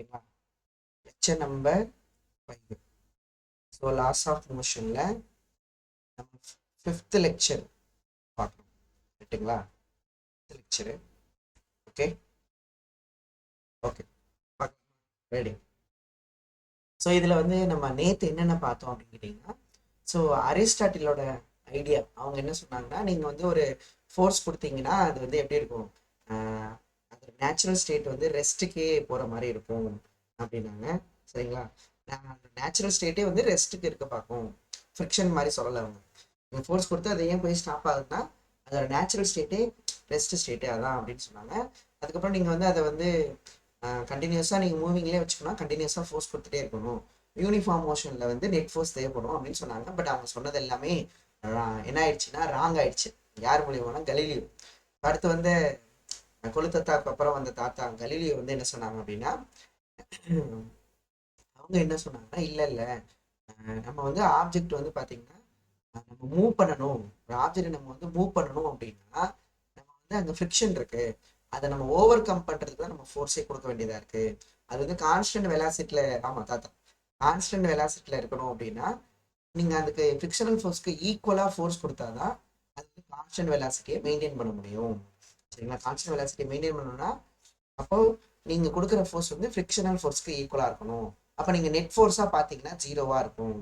ஓகேங்களா? Lecture number 5. So laws of மோஷன்ல நம்ம 5th லெக்சர் பார்க்கணும். ரைட்டுங்களா? Lecture. Okay okay ready. So இதில் வந்து நம்ம நேற்று என்னென்ன பார்த்தோம் அப்படின்னு கேட்டிங்கன்னா, ஸோ அரிஸ்டாட்டிலோட ஐடியா அவங்க என்ன சொன்னாங்கன்னா, நீங்கள் வந்து ஒரு ஃபோர்ஸ் கொடுத்தீங்கன்னா அது வந்து எப்படி இருக்கும், அந்த நேச்சுரல் ஸ்டேட் வந்து ரெஸ்ட்டுக்கே போகிற மாதிரி இருக்கும் அப்படின்னாங்க. சரிங்களா? நேச்சுரல் ஸ்டேட்டே வந்து ரெஸ்ட்டுக்கு இருக்க பார்க்கும், ஃப்ரிக்ஷன் மாதிரி சொல்லலை அவங்க. நீங்கள் ஃபோர்ஸ் கொடுத்து அதை ஏன் போய் ஸ்டாப் ஆகுதுன்னா அதோட நேச்சுரல் ஸ்டேட்டே ரெஸ்ட் ஸ்டேட்டே அதான் அப்படின்னு சொன்னாங்க. அதுக்கப்புறம் நீங்கள் வந்து அதை வந்து கண்டினியூஸாக நீங்கள் மூவிங்லேயே வச்சுக்கணும், கண்டினியூஸாக ஃபோர்ஸ் கொடுத்துட்டே இருக்கணும், யூனிஃபார்ம் மோஷனில் வந்து நெட் ஃபோர்ஸ் தேவைப்படும் அப்படின்னு சொன்னாங்க. பட் அவங்க சொன்னது எல்லாமே என்ன ஆயிடுச்சுன்னா ராங் ஆயிடுச்சு. யார் மூலியமானா கலீலியோ. அடுத்து வந்து கொழுத்தத்தாக்கு அப்புறம் வந்த தாத்தா கலீலியோ வந்து என்ன சொன்னாங்க அப்படின்னா, அவங்க என்ன சொன்னாங்கன்னா, இல்லை இல்லை நம்ம வந்து ஆப்ஜெக்ட் வந்து பார்த்தீங்கன்னா நம்ம மூவ் பண்ணணும், ஒரு ஆப்ஜெக்ட் நம்ம வந்து மூவ் பண்ணணும் அப்படின்னா நம்ம வந்து அங்கே ஃப்ரிக்ஷன் இருக்கு, அதை நம்ம ஓவர் கம் பண்ணுறதுக்கு தான் நம்ம ஃபோர்ஸே கொடுக்க வேண்டியதாக இருக்குது. அது வந்து கான்ஸ்டன்ட் வெலாசிட்டியில், ஆமாம் தாத்தா, கான்ஸ்டன்ட் வெலாசிட்டியில் இருக்கணும் அப்படின்னா நீங்கள் அதுக்கு ஃப்ரிக்ஷனல் ஃபோர்ஸ்க்கு ஈக்குவலாக ஃபோர்ஸ் கொடுத்தாதான் அது வந்து கான்ஸ்டன்ட் வெலாசிட்டியை மெயின்டைன் பண்ண முடியும். சரிங்களா? கான்ஸ்டன்ட் வெலாசிட்டியை மெயின்டைன் பண்ணணும்னா அப்போ நீங்கள் கொடுக்குற ஃபோர்ஸ் வந்து ஃப்ரிக்ஷனல் ஃபோர்ஸ்க்கு ஈக்குவலாக இருக்கணும். அப்போ நீங்கள் நெட் ஃபோர்ஸாக பார்த்தீங்கன்னா ஜீரோவாக இருக்கும்,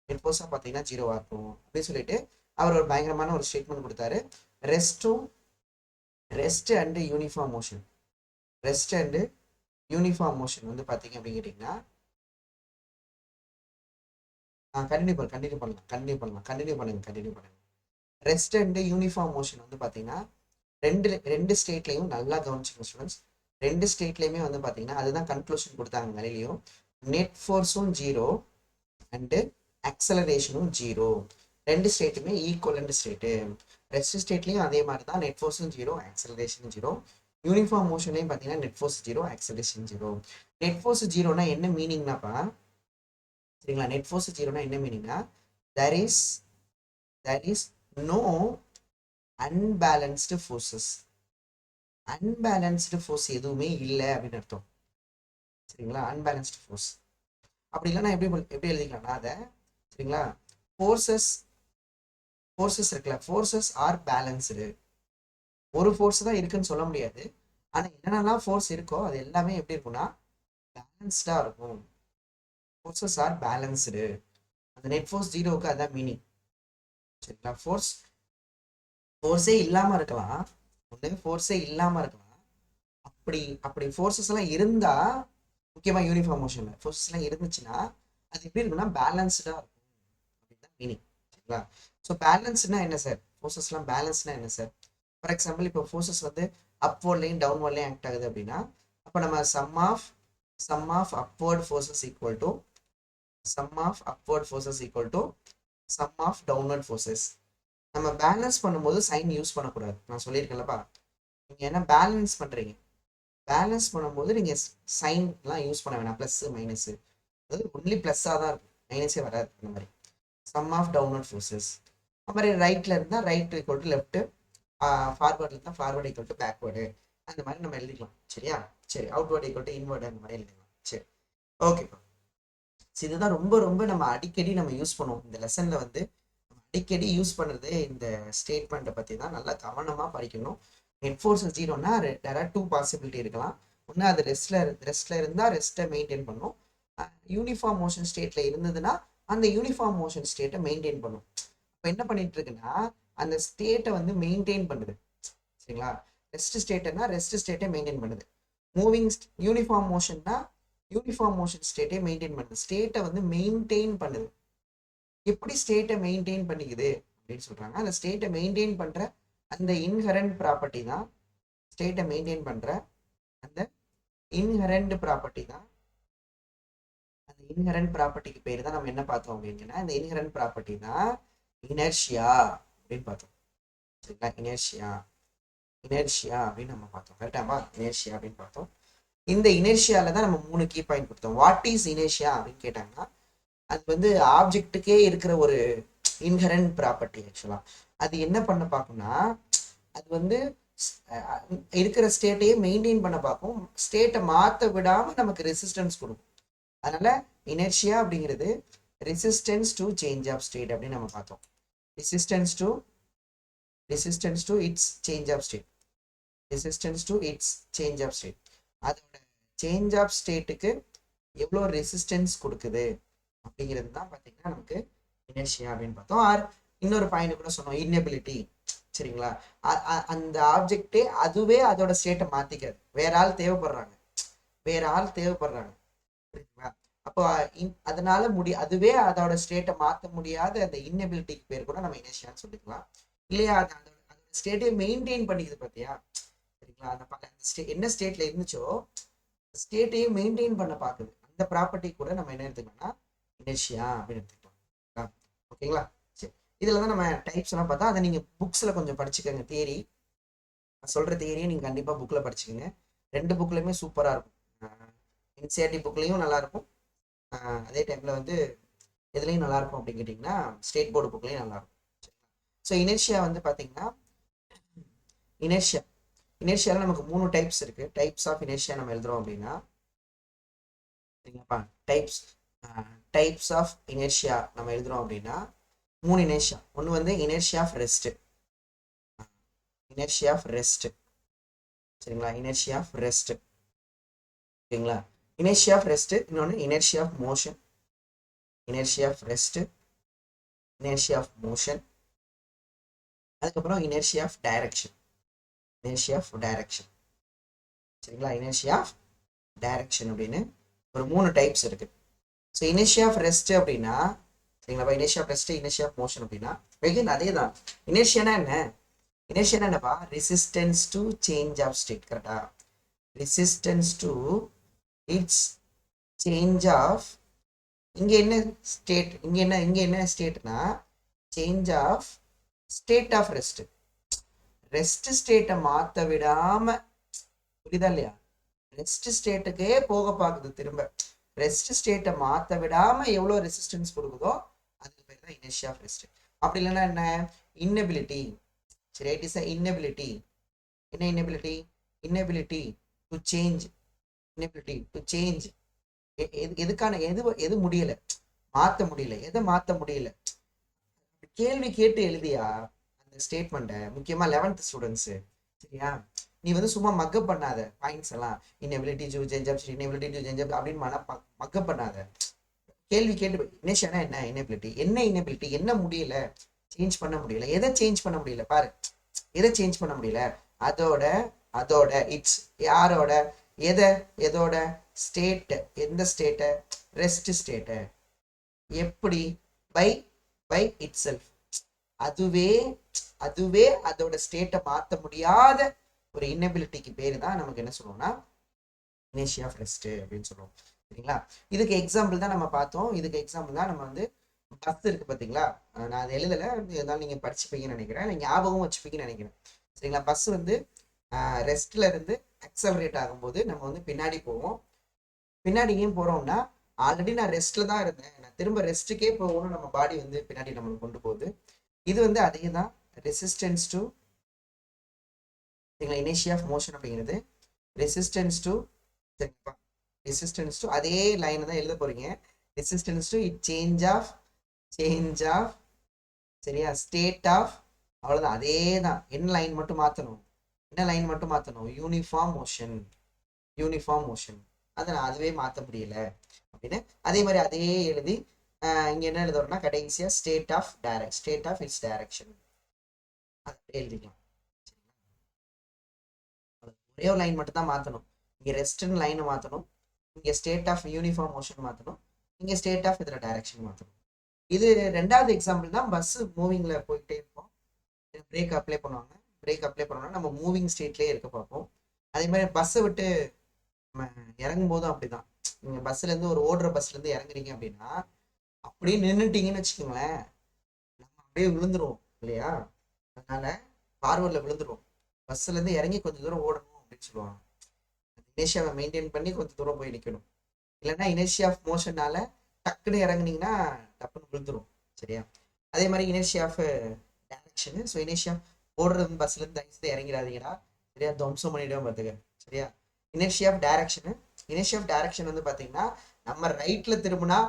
நெட் ஃபோர்ஸாக பார்த்தீங்கன்னா ஜீரோவாக இருக்கும் அப்படின்னு சொல்லிட்டு அவர் ஒரு பயங்கரமான ஒரு ஸ்டேட்மெண்ட் கொடுத்தாரு. Rest and uniform motion, rest and uniform motion வந்து பார்த்தீங்க அப்படின்னு கேட்டிங்கன்னா கண்டினியூ பண்ணுங்க. ரெஸ்ட் அண்டு யூனிஃபார்ம் மோஷன் வந்து பார்த்தீங்கன்னா ரெண்டு ஸ்டேட்லையும் நல்லா கவனிச்சுக்கணும் ஸ்டூடெண்ட்ஸ். ரெண்டு ஸ்டேட்லையுமே வந்து பார்த்தீங்கன்னா அதுதான் கன்க்ளூஷன் கொடுத்தாங்க நிலையிலையும், நெட் ஃபோர்ஸும் ஜீரோ அண்டு அக்சலரேஷனும் ஜீரோ. ரெண்டு ஸ்டேட்டுமே ஈக்குவலண்ட் ஸ்டேட்டு. ரெஸ்ட் ஸ்டேட்லையும் அதே மாதிரி தான், நெட் ஃபோர்ஸும் ஜீரோ அக்சலரேஷனும் ஜீரோ. யூனிஃபார்ம் மோஷன்லையும் பார்த்தீங்கன்னா net force zero acceleration zero. Net force ஜீரோனா என்ன மீனிங்னாப்பா, சரிங்களா? நெட் ஃபோர்ஸ் ஜீரோனா என்ன மீனிங்னா there is no unbalanced forces. Unbalanced force எதுவுமே இல்லை அப்படின்னு அர்த்தம். சரிங்களா? Unbalanced force. அப்படி இல்லைன்னா எப்படி எழுதிக்கலாம்னா அதை, சரிங்களா, ஃபோர்ஸஸ் இருக்குல்ல, ஃபோர்ஸஸ் ஆர் பேலன்ஸ்டு. ஒரு ஃபோர்ஸ் தான் இருக்குன்னு சொல்ல முடியாது, ஆனால் என்னென்னலாம் ஃபோர்ஸ் இருக்கோ அது எல்லாமே எப்படி இருக்கும்னா பேலன்ஸ்டாக இருக்கும். Forces are balanced. அந்த நெட் ஃபோர்ஸ் ஜீரோவுக்கு அதான் மீனிங். சரிங்களா? ஃபோர்ஸே இல்லாமல் இருக்கலாம், ஒன்று ஃபோர்ஸே இல்லாமல் இருக்கலாம். அப்படி ஃபோர்ஸஸ் எல்லாம் இருந்தா, முக்கியமாக யூனிஃபார்ம் மோஷன்ல ஃபோர்ஸஸ் எல்லாம் இருந்துச்சுன்னா அது எப்படி இருக்குன்னா பேலன்ஸ்டா இருக்கும் அப்படின்னு மீனிங். சரிங்களா? ஸோ பேலன்ஸ்னா என்ன சார், ஃபோர்ஸஸ்லாம் பேலன்ஸ்னா என்ன சார்? ஃபார் எக்ஸாம்பிள் இப்போ ஃபோர்ஸஸ் வந்து அப்வர்ட்லையும் டவுன்வர்ட்லையும் ஆக்ட் ஆகுது அப்படின்னா அப்போ நம்ம sum of upward forces equal to sum of downward forces. நம்ம பேலன்ஸ் பண்ணும்போது சைன் யூஸ் பண்ணக்கூடாது, நான் சொல்லியிருக்கேன்லப்பா. நீங்கள் என்ன பேலன்ஸ் பண்ணுறீங்க, பேலன்ஸ் பண்ணும்போது நீங்கள் சைன்லாம் யூஸ் பண்ண வேணாம், ப்ளஸ் மைனஸு, அதாவது ஒன்லி ப்ளஸ்ஸாக தான் இருக்கும், மைனஸே வராது. அந்த மாதிரி சம் ஆஃப் டவுன்வர்ட் ஃபோர்ஸஸ். அது மாதிரி ரைட்டில் இருந்தால் ரைட் ஈக்குவல் டு லெஃப்ட்டு, ஃபார்வர்டில் இருந்தால் ஃபார்வர்டு ஈக்குவல் டு பேக்வேர்டு, அந்த மாதிரி நம்ம எழுதிக்கலாம். சரியா? சரி, அவுட்வேர்டு ஈக்குவல் டு இன்வேர்டு, அந்த மாதிரி எழுதிக்கலாம். சரி, ஓகேப்பா. இதுதான் ரொம்ப ரொம்ப நம்ம அடிக்கடி நம்ம யூஸ் பண்ணுவோம் இந்த லெசனில். வந்து அடிக்கடி யூஸ் பண்ணுறது இந்த ஸ்டேட்மெண்ட்டை பற்றி தான், நல்லா கவனமாக படிக்கணும். நெட் ஃபோர்ஸ் ஜீரோனா there are two பாசிபிலிட்டி இருக்கலாம். ஒன்று அது ரெஸ்ட்ல இருந்தால் ரெஸ்ட்டை மெயின்டைன் பண்ணும், யூனிஃபார்ம் மோஷன் ஸ்டேட்டில் இருந்ததுன்னா அந்த யூனிஃபார்ம் மோஷன் ஸ்டேட்டை மெயின்டைன் பண்ணும். இப்போ என்ன பண்ணிட்டு இருக்குன்னா அந்த ஸ்டேட்டை வந்து மெயின்டைன் பண்ணுது. சரிங்களா? ரெஸ்ட் ஸ்டேட்னா ரெஸ்ட் ஸ்டேட்டை மெயின்டைன் பண்ணுது. மூவிங் யூனிஃபார்ம் மோஷன்னா யூனிஃபார்ம் மோஷன் ஸ்டேட்டை மெயின்டைன் பண்ணுது, ஸ்டேட்டை வந்து மெயின்டைன் பண்ணுது. எப்படி ஸ்டேட்டை மெயின்டைன் பண்ணிக்குது அப்படின்னு சொல்றாங்க. அந்த ஸ்டேட்டை மெயின்டைன் பண்ற அந்த இன்ஹரண்ட் ப்ராப்பர்ட்டி தான், ஸ்டேட்டை மெயின்டைன் பண்ற அந்த இன்ஹரண்ட் ப்ராப்பர்ட்டி தான், அந்த இன்ஹரண்ட் ப்ராப்பர்ட்டிக்கு பேர் தான் நம்ம என்ன பார்த்தோம் அப்படின்னா, இந்த இன்ஹரண்ட் ப்ராப்பர்ட்டி தான் இனர்ஷியா அப்படின்னு பார்த்தோம். சரிங்களா? இனர்ஷியா அப்படின்னு நம்ம பார்த்தோம். கரெக்டாமா? இனர்ஷியா அப்படின்னு பார்த்தோம். இந்த இனர்ஷியால தான் நம்ம 3 கீ பாயிண்ட் கொடுத்தோம். வாட் இஸ் இனர்ஷியா அப்படின்னு கேட்டாங்கன்னா அது வந்து ஆப்ஜெக்டுக்கே இருக்கிற ஒரு இன்ஹரண்ட் ப்ராப்பர்ட்டி. ஆக்சுவலா அது என்ன பண்ண பார்க்கும்னா அது வந்து இருக்கிற ஸ்டேட்டையே மெயின்டைன் பண்ண பார்க்கும், ஸ்டேட்டை மாற்ற விடாமல் நமக்கு ரெசிஸ்டன்ஸ் கொடுக்கும். அதனால இனர்ஷியா அப்படிங்கிறது resistance to change of state அப்படின்னு நம்ம பார்த்தோம். Resistance to its change of state, resistance to its change of state, அதோட சேஞ்ச் ஆஃப் ஸ்டேட்டுக்கு எவ்வளோ ரெசிஸ்டன்ஸ் கொடுக்குது அப்படிங்கிறது தான் பார்த்தீங்கன்னா நமக்கு இனர்ஷியா அப்படின்னு பார்த்தோம். ஆர் இன்னொரு பாயிண்ட் கூட சொன்னோம், இன்னெபிலிட்டி. சரிங்களா, அந்த ஆப்ஜெக்டே அதுவே அதோட ஸ்டேட்டை மாத்திக்காது, வேற ஆள் தேவைப்படுறாங்க, புரியுதுங்களா? அப்போ அதனால அதுவே அதோட ஸ்டேட்டை மாற்ற முடியாத அந்த இன்னெபிலிட்டிக்கு பேர் கூட நம்ம இனர்ஷியான்னு சொல்லிக்கலாம். இல்லையா, அதோட ஸ்டேட்டை மெயின்டைன் பண்ணிக்குது பார்த்தியா? சரிங்களா, அந்த என்ன ஸ்டேட்ல இருந்துச்சோ ஸ்டேட்டையும் மெயின்டைன் பண்ண பார்க்குது, அந்த ப்ராப்பர்ட்டி கூட நம்ம என்ன எடுத்துக்கலாம்னா இனர்ஷியா அப்படின்னு எடுத்துக்கலாம். ஓகேங்களா? சரி, இதில் தான் நம்ம டைப்ஸ் எல்லாம் பார்த்தா, அதை நீங்கள் புக்ஸில் கொஞ்சம் படிச்சுக்கோங்க. தியரி சொல்கிற தியரியை நீங்கள் கண்டிப்பாக புக்கில் படிச்சுக்கோங்க. 2 புக்லையுமே சூப்பராக இருக்கும். என்சிஆர்டி புக்லேயும் நல்லாயிருக்கும், அதே டைமில் வந்து எதுலேயும் நல்லாயிருக்கும் அப்படின்னு கேட்டிங்கன்னா ஸ்டேட் போர்டு புக்லேயும் நல்லாயிருக்கும். ஸோ இனர்ஷியா வந்து பார்த்தீங்கன்னா, இனர்ஷியாவில் நமக்கு 3 டைப்ஸ் இருக்குது. டைப்ஸ் ஆஃப் இனர்ஷியா நம்ம எழுதுறோம் அப்படின்னா, சரிங்கப்பா, டைப்ஸ் ஆஃப் இனர்ஷியா நம்ம எழுதுறோம் அப்படின்னா 3 இனர்ஷியா. ஒன்று வந்து இனர்ஷியா ஆஃப் ரெஸ்ட், சரிங்களா, இனர்ஷியா ஆஃப் ரெஸ்ட். ஓகேங்களா, இனர்ஷியா ஆஃப் ரெஸ்ட். இன்னொன்று இனர்ஷியா ஆஃப் மோஷன், அதுக்கப்புறம் இனர்ஷியா ஆஃப் டைரக்ஷன், சரிங்களா, இனர்ஷியா ஆஃப் டைரக்ஷன் அப்படின்னு ஒரு 3 டைப்ஸ் இருக்கு. ஸோ இனர்ஷியா ஆஃப் ரெஸ்ட் அப்படின்னா, சரிங்களா, inertia of rest, inertia of motion அப்படின்னா வெகின் அதே தான். இனர்ஷியானா என்னப்பா? Resistance to change of state. கரெக்டா? Resistance to its change of, இங்க என்ன ஸ்டேட், இங்க என்ன ஸ்டேட்னா change of state of rest ஸ்டேட்டை மாற்ற விடாம, புரியுதா இல்லையா? ரெஸ்ட் ஸ்டேட்டுக்கே போக பார்க்குது திரும்ப. ரெஸ்ட் ஸ்டேட்டை மாற்ற விடாம எவ்வளோ ரெசிஸ்டன்ஸ் கொடுக்குதோ அதுக்கு பேர் தான் இனர்ஷியா ஆஃப் ரெஸ்ட். அப்படி இல்லைன்னா என்ன? இன்னெபிலிட்டி. சரி, இட் இஸ் அ இன்னெபிலிட்டி. என்ன இன்னெபிலிட்டி? Inability to change. எதுக்கான எது முடியல, மாற்ற முடியல, எதை மாற்ற முடியல? கேள்வி கேட்டு எழுதியா அந்த ஸ்டேட்மெண்ட்டை, முக்கியமா 11th ஸ்டூடெண்ட்ஸு. சரியா, நீ வந்து சும்மா மக்கப் பண்ணாத பாயிண்ட்ஸ் எல்லாம், inability to change of state, inability to change of அப்படின்னு மக்கப் பண்ணாத. கேள்வி கேட்டு இனர்ஷியானா என்ன? இன்னெபிலிட்டி என்ன முடியல, சேஞ்ச் பண்ண முடியல, எதை சேஞ்ச் பண்ண முடியல பாரு, எதை சேஞ்ச் பண்ண முடியல? அதோட இட்ஸ் யாரோட, எதோட ஸ்டேட், எந்த ஸ்டேட்டை? ரெஸ்ட் ஸ்டேட்டை. எப்படி? By itself. அதுவே அதோட ஸ்டேட்டை மாற்ற முடியாத ஒரு இன்னெபிலிட்டிக்கு பேரு தான் நமக்கு என்ன சொல்லுவோம்னா இனர்ஷியா ஆஃப் ரெஸ்ட் அப்படின்னு சொல்லுவோம். சரிங்களா, இதுக்கு எக்ஸாம்பிள் தான் நம்ம பார்த்தோம். இதுக்கு எக்ஸாம்பிள் தான் நம்ம வந்து பஸ் இருக்கு பார்த்தீங்களா, நான் அதை எழுதலை, இருந்தாலும் நீங்கள் படிச்சுப்பீங்கன்னு நினைக்கிறேன், நீங்கள் ஞாபகம் வச்சுப்பீங்கன்னு நினைக்கிறேன். சரிங்களா, பஸ் வந்து ரெஸ்ட்ல இருந்து அக்சலரேட் ஆகும்போது நம்ம வந்து பின்னாடி போவோம். பின்னாடி ஏன் போறோம்னா, ஆல்ரெடி நான் ரெஸ்ட்ல தான் இருந்தேன், நான் திரும்ப ரெஸ்ட்டுக்கே போகணும், நம்ம பாடி வந்து பின்னாடி நம்ம கொண்டு போகுது. இது வந்து அதே தான் resistance to, inertia of motion அப்படிங்கிறது ரெசிஸ்டன்ஸ் டு, சரிப்பா, ரெசிஸ்டன்ஸ் டு அதே லைன் தான் எழுத போறீங்க. Resistance to it change of சரியா ஸ்டேட் ஆஃப், அவ்வளவுதான், அதே தான். என்ன லைன் மட்டும் மாற்றணும்? Uniform motion. அதை அதுவே மாற்ற முடியல அப்படின்னு அதே மாதிரி அதே எழுதி இங்க என்ன எழுதுறோம்னா கடைசியா ஸ்டேட் ஆஃப் இட்ஸ் டைரக்ஷன் எழுதிக்கலாம். ஒரே ஒரு லைன் மட்டும் தான் மாற்றணும். இங்கே ரெஸ்ட்னு லைனை மாற்றணும், இங்கே ஸ்டேட் ஆஃப் யூனிஃபார்ம் மோஷன் மாற்றணும், இங்கே ஸ்டேட் ஆஃப் இதில் டைரக்ஷன் மாற்றணும். இது 2வது எக்ஸாம்பிள் தான். பஸ் மூவிங்ல போயிட்டே இருப்போம், பிரேக் அப்ளை பண்ணுவாங்க, நம்ம மூவிங் ஸ்டேட்லேயே இருக்க பார்ப்போம். அதே மாதிரி பஸ்ஸை விட்டு நம்ம இறங்கும் போதும் அப்படிதான். நீங்கள் பஸ்லேருந்து ஒரு ஓடுற பஸ்லேருந்து இறங்குறீங்க அப்படின்னா அப்படியே நின்றுட்டீங்கன்னு வச்சுக்கோங்களேன், நம்ம அப்படியே விழுந்துருவோம் இல்லையா? அதனால ஃபார்வர்டில் விழுந்துருவோம். பஸ்லேருந்து இறங்கி கொஞ்சம் தூரம் ஓடணும் அப்படின்னு சொல்லுவாங்க. இனர்ஷியாவை மெயின்டைன் பண்ணி கொஞ்சம் தூரம் போய் நிற்கணும். இல்லைன்னா இனர்ஷியா ஆஃப் மோஷனால டக்குன்னு இறங்குனீங்கன்னா டக்குன்னு விழுந்துரும். சரியா, அதே மாதிரி inertia of direction. So inertia ஓடுறது பஸ்லேருந்து தயவுசெய்து இறங்கிடாதீங்கடா, சரியா, துவம்சம் பண்ணிவிடும் பார்த்துக்க. சரியா, inertia of direction. Inertia of direction வந்து பார்த்தீங்கன்னா நம்ம ரைட்டில் திரும்பினா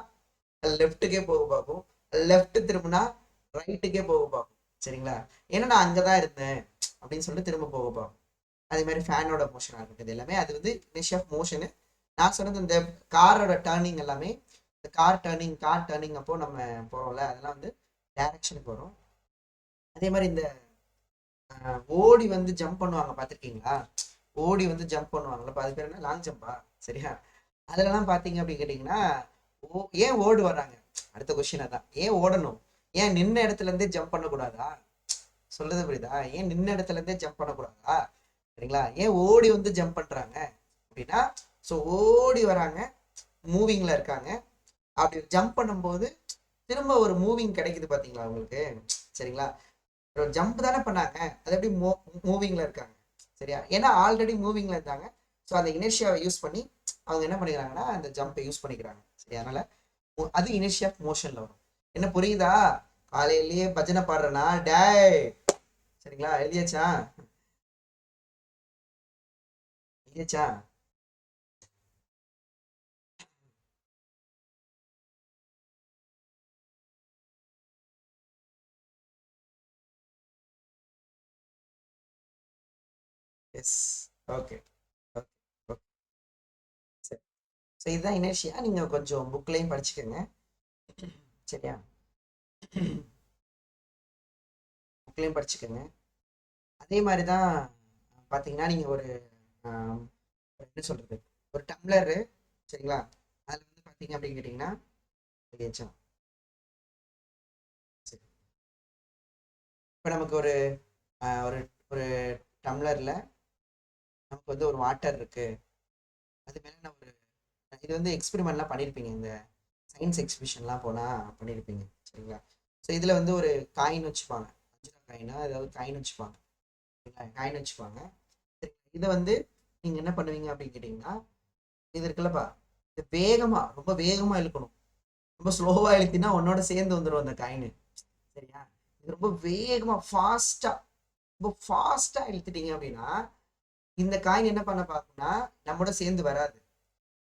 லெஃப்ட்டுக்கே போக பார்க்கும், லெஃப்ட் திரும்பினா ரைட்டுக்கே போக பார்க்கும். சரிங்களா, ஏன்னா நான் அங்கே தான் இருந்தேன் அப்படின்னு சொல்லிட்டு திரும்ப போக பார்க்கும். அதே மாதிரி ஃபேனோட மோஷனாக இருக்கட்டும், இது எல்லாமே அது வந்து இனிஷியா ஆஃப் மோஷனு. நான் சொன்னது இந்த காரோட டேர்னிங் எல்லாமே, இந்த கார் டேர்னிங் அப்போ நம்ம போகிறோம்ல, அதெல்லாம் வந்து டைரக்ஷனுக்கு வரும். அதே மாதிரி இந்த ஓடி வந்து ஜம்ப் பண்ணுவாங்க பார்த்துருக்கீங்களா? ஓடி வந்து ஜம்ப் பண்ணுவாங்கல்ல, அது பேர் என்ன, லாங் ஜம்பா? சரியா, அதுலலாம் பார்த்தீங்க அப்படின்னு கேட்டிங்கன்னா ஏன் ஓடு வர்றாங்க, அடுத்த கொஸ்டின் அதான், ஏன் ஓடணும்? ஏன் நின்ன இடத்துல இருந்தே ஜம்ப் பண்ணக்கூடாதா? சொல்றது புரியுதா? ஏன் நின்ன இடத்துல இருந்தே ஜம்ப் பண்ணக்கூடாதா? சரிங்களா, ஏன் ஓடி வந்து ஜம்ப் பண்றாங்க அப்படின்னா, ஸோ ஓடி வராங்க, மூவிங்ல இருக்காங்க, அப்படி ஜம்ப் பண்ணும்போது திரும்ப ஒரு மூவிங் கிடைக்குது பாத்தீங்களா உங்களுக்கு? சரிங்களா, ஒரு ஜம்ப் தானே பண்ணாங்க, அது எப்படி மூவிங்ல இருக்காங்க? சரியா, ஏன்னா ஆல்ரெடி மூவிங்ல இருந்தாங்க. ஸோ அந்த இனர்ஷியாவை யூஸ் பண்ணி அவங்க என்ன பண்ணிக்கிறாங்கன்னா அந்த ஜம்பை யூஸ் பண்ணிக்கிறாங்க. சரி, அதனால அது இனர்ஷியா மோஷன்ல வரும். என்ன புரியுதா? காலையிலேயே பஜனை பாடுறேனா டேய்? சரிங்களா, எழுதியாச்சா? எழுதியாச்சா? எஸ். Okay, okay, okay. சரி, ஸோ இதுதான் இனர்ஷியா. நீங்கள் கொஞ்சம் புக்லேயும் படிச்சுக்கோங்க. சரியா, புக்லேயும் படிச்சுக்கோங்க. அதே மாதிரி தான் பார்த்தீங்கன்னா நீங்கள் ஒரு எப்படி சொல்கிறது, ஒரு டம்ளரு, சரிங்களா, அதில் வந்து பார்த்தீங்க அப்படின்னு கேட்டிங்கன்னா ஏதாச்சும் சரி, இப்போ நமக்கு ஒரு ஒரு ஒரு டம்ளரில் நமக்கு வந்து ஒரு வாட்டர் இருக்குது. அது மேலே நான் ஒரு இது வந்து எக்ஸ்பெரிமெண்ட்லாம் பண்ணியிருப்பீங்க, இந்த சயின்ஸ் எக்ஸிபிஷன்லாம் போனால் பண்ணியிருப்பீங்க. சரிங்களா, ஸோ இதில் வந்து ஒரு காயின் வச்சுப்பாங்க, 5 ரூபா காயினா ஏதாவது காயின் வச்சுப்பாங்க. சரிங்களா, காயின் வச்சுப்பாங்க. சரி, இதை வந்து நீங்கள் என்ன பண்ணுவீங்க அப்படின்னு கேட்டிங்கன்னா, இது இருக்குல்லப்பா, இது வேகமாக, ரொம்ப வேகமாக இழுக்கணும். ரொம்ப ஸ்லோவாக இழுத்தினா உன்னோட சேர்ந்து வந்துடும் அந்த காயின். சரியா, இது ரொம்ப வேகமாக ஃபாஸ்ட்டாக, ரொம்ப ஃபாஸ்ட்டாக இழுத்துட்டீங்க அப்படின்னா இந்த காயின் என்ன பண்ண பார்க்கும்னா நம்மோட சேர்ந்து வராது.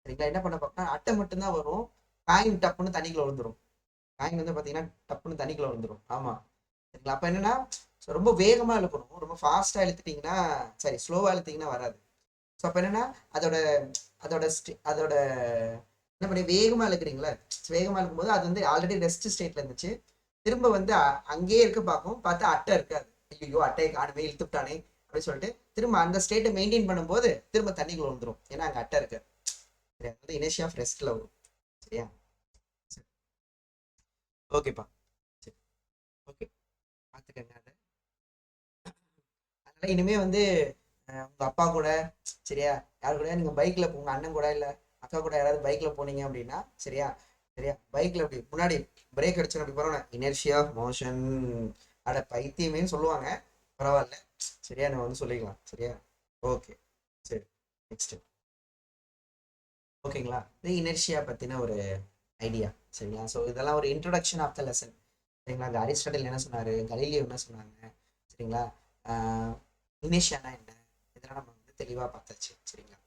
சரிங்களா, என்ன பண்ண பார்க்கணும், அட்டை மட்டும்தான் வரும். காயின் டப்புன்னு தண்ணிக்குள்ள விழுந்துரும். காயின் வந்து பார்த்தீங்கன்னா டப்புன்னு தண்ணிக்குள்ள விழுந்துரும். ஆமாம். சரிங்களா, அப்போ என்னன்னா ரொம்ப வேகமாக இழுக்கணும். ரொம்ப ஃபாஸ்ட்டாக இழுத்துட்டிங்கன்னா, சரி ஸ்லோவாக இழுத்தீங்கன்னா வராது. ஸோ அப்போ என்னன்னா அதோட அதோட அதோட என்ன பண்ணி வேகமாக இழுக்கிறீங்களா, வேகமாக இருக்கும்போது அது வந்து ஆல்ரெடி ரெஸ்ட் ஸ்டேட்ல இருந்துச்சு. திரும்ப வந்து அங்கேயே இருக்க பார்க்கும், பார்த்தா அட்டை இருக்காது. ஐயோ அட்டையை காணுமே, இழுத்துட்டானே அப்படின்னு சொல்லிட்டு திரும்ப அந்த ஸ்டேட்டை மெயின்டைன் பண்ணும்போது திரும்ப தண்ணிக்குள்ள வந்துடும். ஏன்னா அங்கே அட்டை இருக்கு. சரியா, வந்து இனர்ஷியா ஆஃப் ரெஸ்ட்ல வரும். சரியா, சரி, ஓகேப்பா. சரி, ஓகே, பார்த்துக்கங்க அதை. அதனால இனிமே வந்து உங்க அப்பா கூட, சரியா, யாரு கூட நீங்க பைக்ல உங்க அண்ணன் கூட இல்ல அக்கா கூட யாராவது பைக்ல போனீங்க அப்படின்னா, சரியா, சரியா, பைக்ல அப்படி முன்னாடி பிரேக் அடிச்சு அப்படி போறோம், இனர்ஷியா மோஷன், அட பைத்தியமேன்னு சொல்லுவாங்க. பரவாயில்ல, சரியா, நம்ம வந்து சொல்லிக்கலாம். சரியா, ஓகே, சரி, நெக்ஸ்ட். ஓகேங்களா, இது இனர்ஷியா பத்தின ஒரு ஐடியா. சரிங்களா, ஸோ இதெல்லாம் ஒரு இன்ட்ரோடக்ஷன் ஆஃப் த லெசன். சரிங்களா, இந்த அரிஸ்டாட்டில் என்ன சொன்னாரு, கலீலியோ என்ன சொன்னாங்க, சரிங்களா, இனிஷியானா என்ன, இதெல்லாம் நம்ம வந்து தெளிவாக பார்த்தாச்சு. சரிங்களா,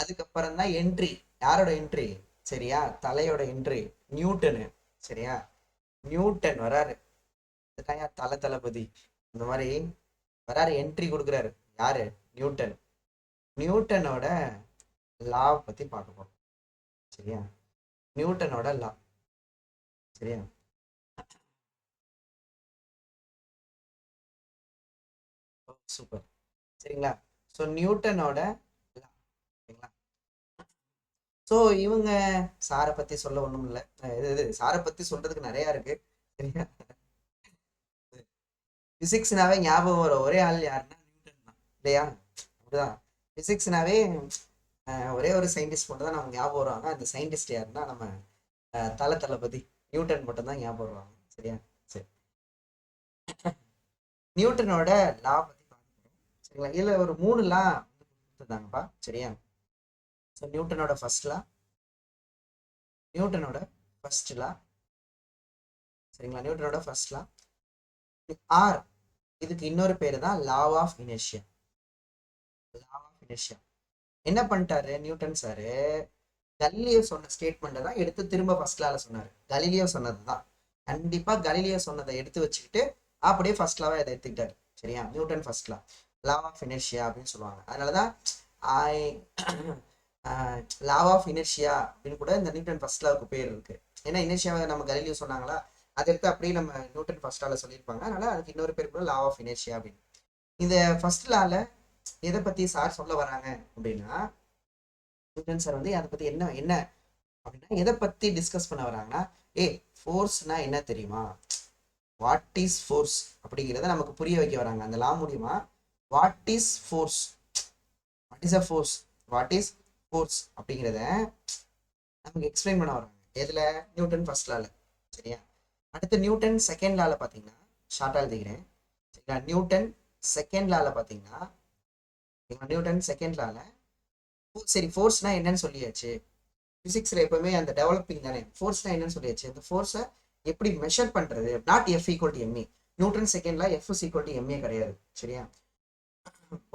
அதுக்கப்புறம் தான் என்ட்ரி. யாரோட என்ட்ரி? சரியா, தலையோட என்ட்ரி, நியூட்டனு. சரியா, நியூட்டன் வராரு. இதுதான் தலை தளபதி. இந்த மாதிரி வராரு, என்ட்ரி கொடுக்குறாரு. யாரு? நியூட்டன். நியூட்டனோட லா பத்தி பார்க்க போறோம். சரியா, நியூட்டனோட லா. சரியா, சூப்பர். சரிங்களா, ஸோ நியூட்டனோட லா. சரிங்களா, ஸோ இவங்க சாரை பத்தி சொல்ல ஒன்றும் இல்லை. இது சாரை பத்தி சொல்றதுக்கு நிறையா இருக்கு. சரியா, பிசிக்ஸ்னாவே ஞாபகம் வர ஒரே ஆள் யாருன்னா நியூட்டன் தான், இல்லையா? அப்படிதான், பிசிக்ஸ்னாவே ஒரே ஒரு சயின்டிஸ்ட் மட்டும் தான் நமக்கு ஞாபகம் வருவாங்க. அந்த சயின்டிஸ்ட் யாருன்னா நம்ம தல தளபதி நியூட்டன் மட்டும் தான் ஞாபகம் வருவாங்க. சரியா, சரி, நியூட்டனோட லா பத்தி பார்க்கணும். சரிங்களா, இதுல ஒரு 3 லா கொடுத்துருந்தாங்கப்பா. சரியா, ஸோ நியூட்டனோட ஃபர்ஸ்ட் லா, நியூட்டனோட ஃபர்ஸ்ட் லா. சரிங்களா, நியூட்டனோட ஃபர்ஸ்ட் லா ஆர், இதுக்கு இன்னொரு பேரு தான் law of inertia. Law of inertia. என்ன பண்ணிட்டாரு நியூட்டன் சாரு, கலீலியோ சொன்ன ஸ்டேட்மெண்ட்டை தான் எடுத்து திரும்ப ஃபர்ஸ்ட் லால சொன்னாரு. கலீலியோ சொன்னது தான், கண்டிப்பா கலீலியோ சொன்னதை எடுத்து வச்சுக்கிட்டு அப்படியே ஃபர்ஸ்ட் லாவை இதை எடுத்துக்கிட்டாரு. சரியா, Newton first law, law of inertia அப்படின்னு சொல்லுவாங்க. அதனாலதான் ஐ லா ஆஃப் இனர்ஷியா அப்படின்னு கூட இந்த நியூட்டன் ஃபர்ஸ்ட் லாவுக்கு பேர் இருக்கு. ஏன்னா இனர்ஷியாவை நம்ம கலீலியோ சொன்னாங்களா, அதை எடுத்து அப்படியே நம்ம நியூட்டன் ஃபர்ஸ்ட் லால சொல்லியிருப்பாங்க. அதனால அதுக்கு இன்னொரு பேர் கூட லா ஆஃப் இனர்ஷியா அப்படின்னு. இந்த ஃபர்ஸ்ட் லால எதை பத்தி சார் சொல்ல வராங்க அப்படின்னா, நியூட்டன் சார் வந்து அதை பத்தி என்ன என்ன அப்படின்னா எதை பத்தி டிஸ்கஸ் பண்ண வராங்கன்னா, ஃபோர்ஸ்னா என்ன தெரியுமா, வாட் இஸ் ஃபோர்ஸ் அப்படிங்கிறத நமக்கு புரிய வைக்க வராங்க அந்த லா மூலியமா. What is force, what is a force, what is force அப்படிங்கிறத நமக்கு எக்ஸ்பிளைன் பண்ண வராங்க. எதுல, நியூட்டன் ஃபர்ஸ்ட் லால. சரியா, அடுத்து நியூட்டன் செகண்ட் லால பாத்தீங்கன்னா, ஷார்ட்டா எழுதிக்கிறேன். சரிங்களா, நியூட்டன் செகண்ட் லால பாத்தீங்கன்னா, நியூட்டன் செகண்ட் லால சரி ஃபோர்ஸ்னா என்னன்னு சொல்லியாச்சு. பிசிக்ஸ்ல எப்பவுமே அந்த டெவலப்பிங் தானே, ஃபோர்ஸ்னா என்னன்னு சொல்லியாச்சு. அந்த ஃபோர்ஸை எப்படி மெஷர் பண்றது, not F equal to m a. Newton செகண்ட்ல F is equal to m a கிடையாது. சரியா,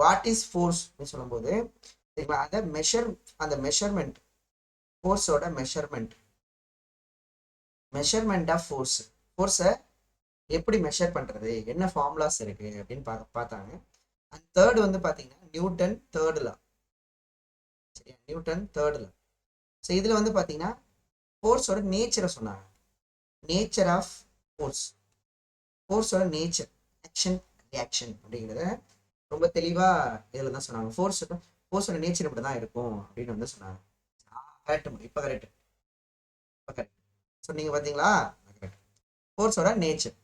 வாட் இஸ் ஃபோர்ஸ் சொல்லும்போது சரிங்களா, அந்த மெஷர், அந்த மெஷர்மெண்ட், ஃபோர்ஸோட மெஷர்மெண்ட், மெஷர்மெண்ட் ஆஃப் ஃபோர்ஸ், ஃபோர்ஸை எப்படி மெஷர் பண்றது, என்ன ஃபார்முலாஸ் இருக்கு அப்படின்னு பார்த்தாங்க. அண்ட் தேர்ட் வந்து பாத்தீங்கன்னா நியூட்டன் தேர்ட் லா. சரியா, நியூட்டன் தேர்ட் லா. ஸோ இதுல வந்து பாத்தீங்கன்னா ஃபோர்ஸோட நேச்சரை சொன்னாங்க. நேச்சர் ஆஃப் ஃபோர்ஸ், ஃபோர்ஸோட நேச்சர், ஆக்ஷன் ரியாக்ஷன் அப்படிங்கிறத ரொம்ப தெளிவா இதில் தான் சொன்னாங்க. ஃபோர்ஸோட நேச்சர் இப்படி தான் இருக்கும் அப்படின்னு வந்து சொன்னாங்க. கரெக்ட், இப்போ கரெக்ட், இப்போ கரெக்ட் சொன்னீங்க பார்த்தீங்களா, கரெக்ட். ஃபோர்ஸோட நேச்சர்,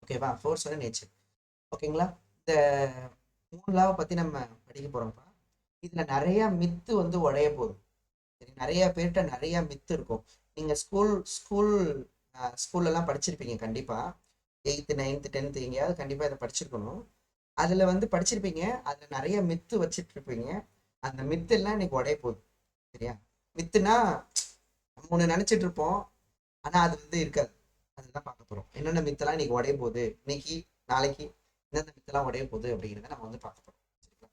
ஓகேவா, ஃபோர்ஸோட நேச்சர். ஓகேங்களா, இந்த 3 லாவை பற்றி நம்ம படிக்க போகிறோம்ப்பா. இதில் நிறைய மித்து வந்து உடைய போகுது. சரி, நிறைய பேர்கிட்ட நிறைய மித்து இருக்கும். நீங்கள் ஸ்கூல்லலாம் படிச்சிருப்பீங்க கண்டிப்பாக. 8th 9th 10th எங்கேயாவது கண்டிப்பாக இதை படிச்சிருக்கணும். அதில் வந்து படிச்சிருப்பீங்க, அதில் நிறைய மித்து வச்சுட்டு இருப்பீங்க. அந்த மித்து எல்லாம் இன்னைக்கு உடைய போகுது. சரியா, மித்துனா நம்ம ஒன்று நினச்சிட்டு இருப்போம், ஆனால் அது வந்து இருக்காது. அதுதான் பார்க்க போகிறோம். என்னென்ன மித்தெல்லாம் இன்னைக்கு உடைய போகுது, இன்னைக்கு நாளைக்கு எந்தெந்த மித்தெல்லாம் உடைய போகுது அப்படிங்கிறத நம்ம வந்து பார்க்க போகிறோம். சரிங்களா,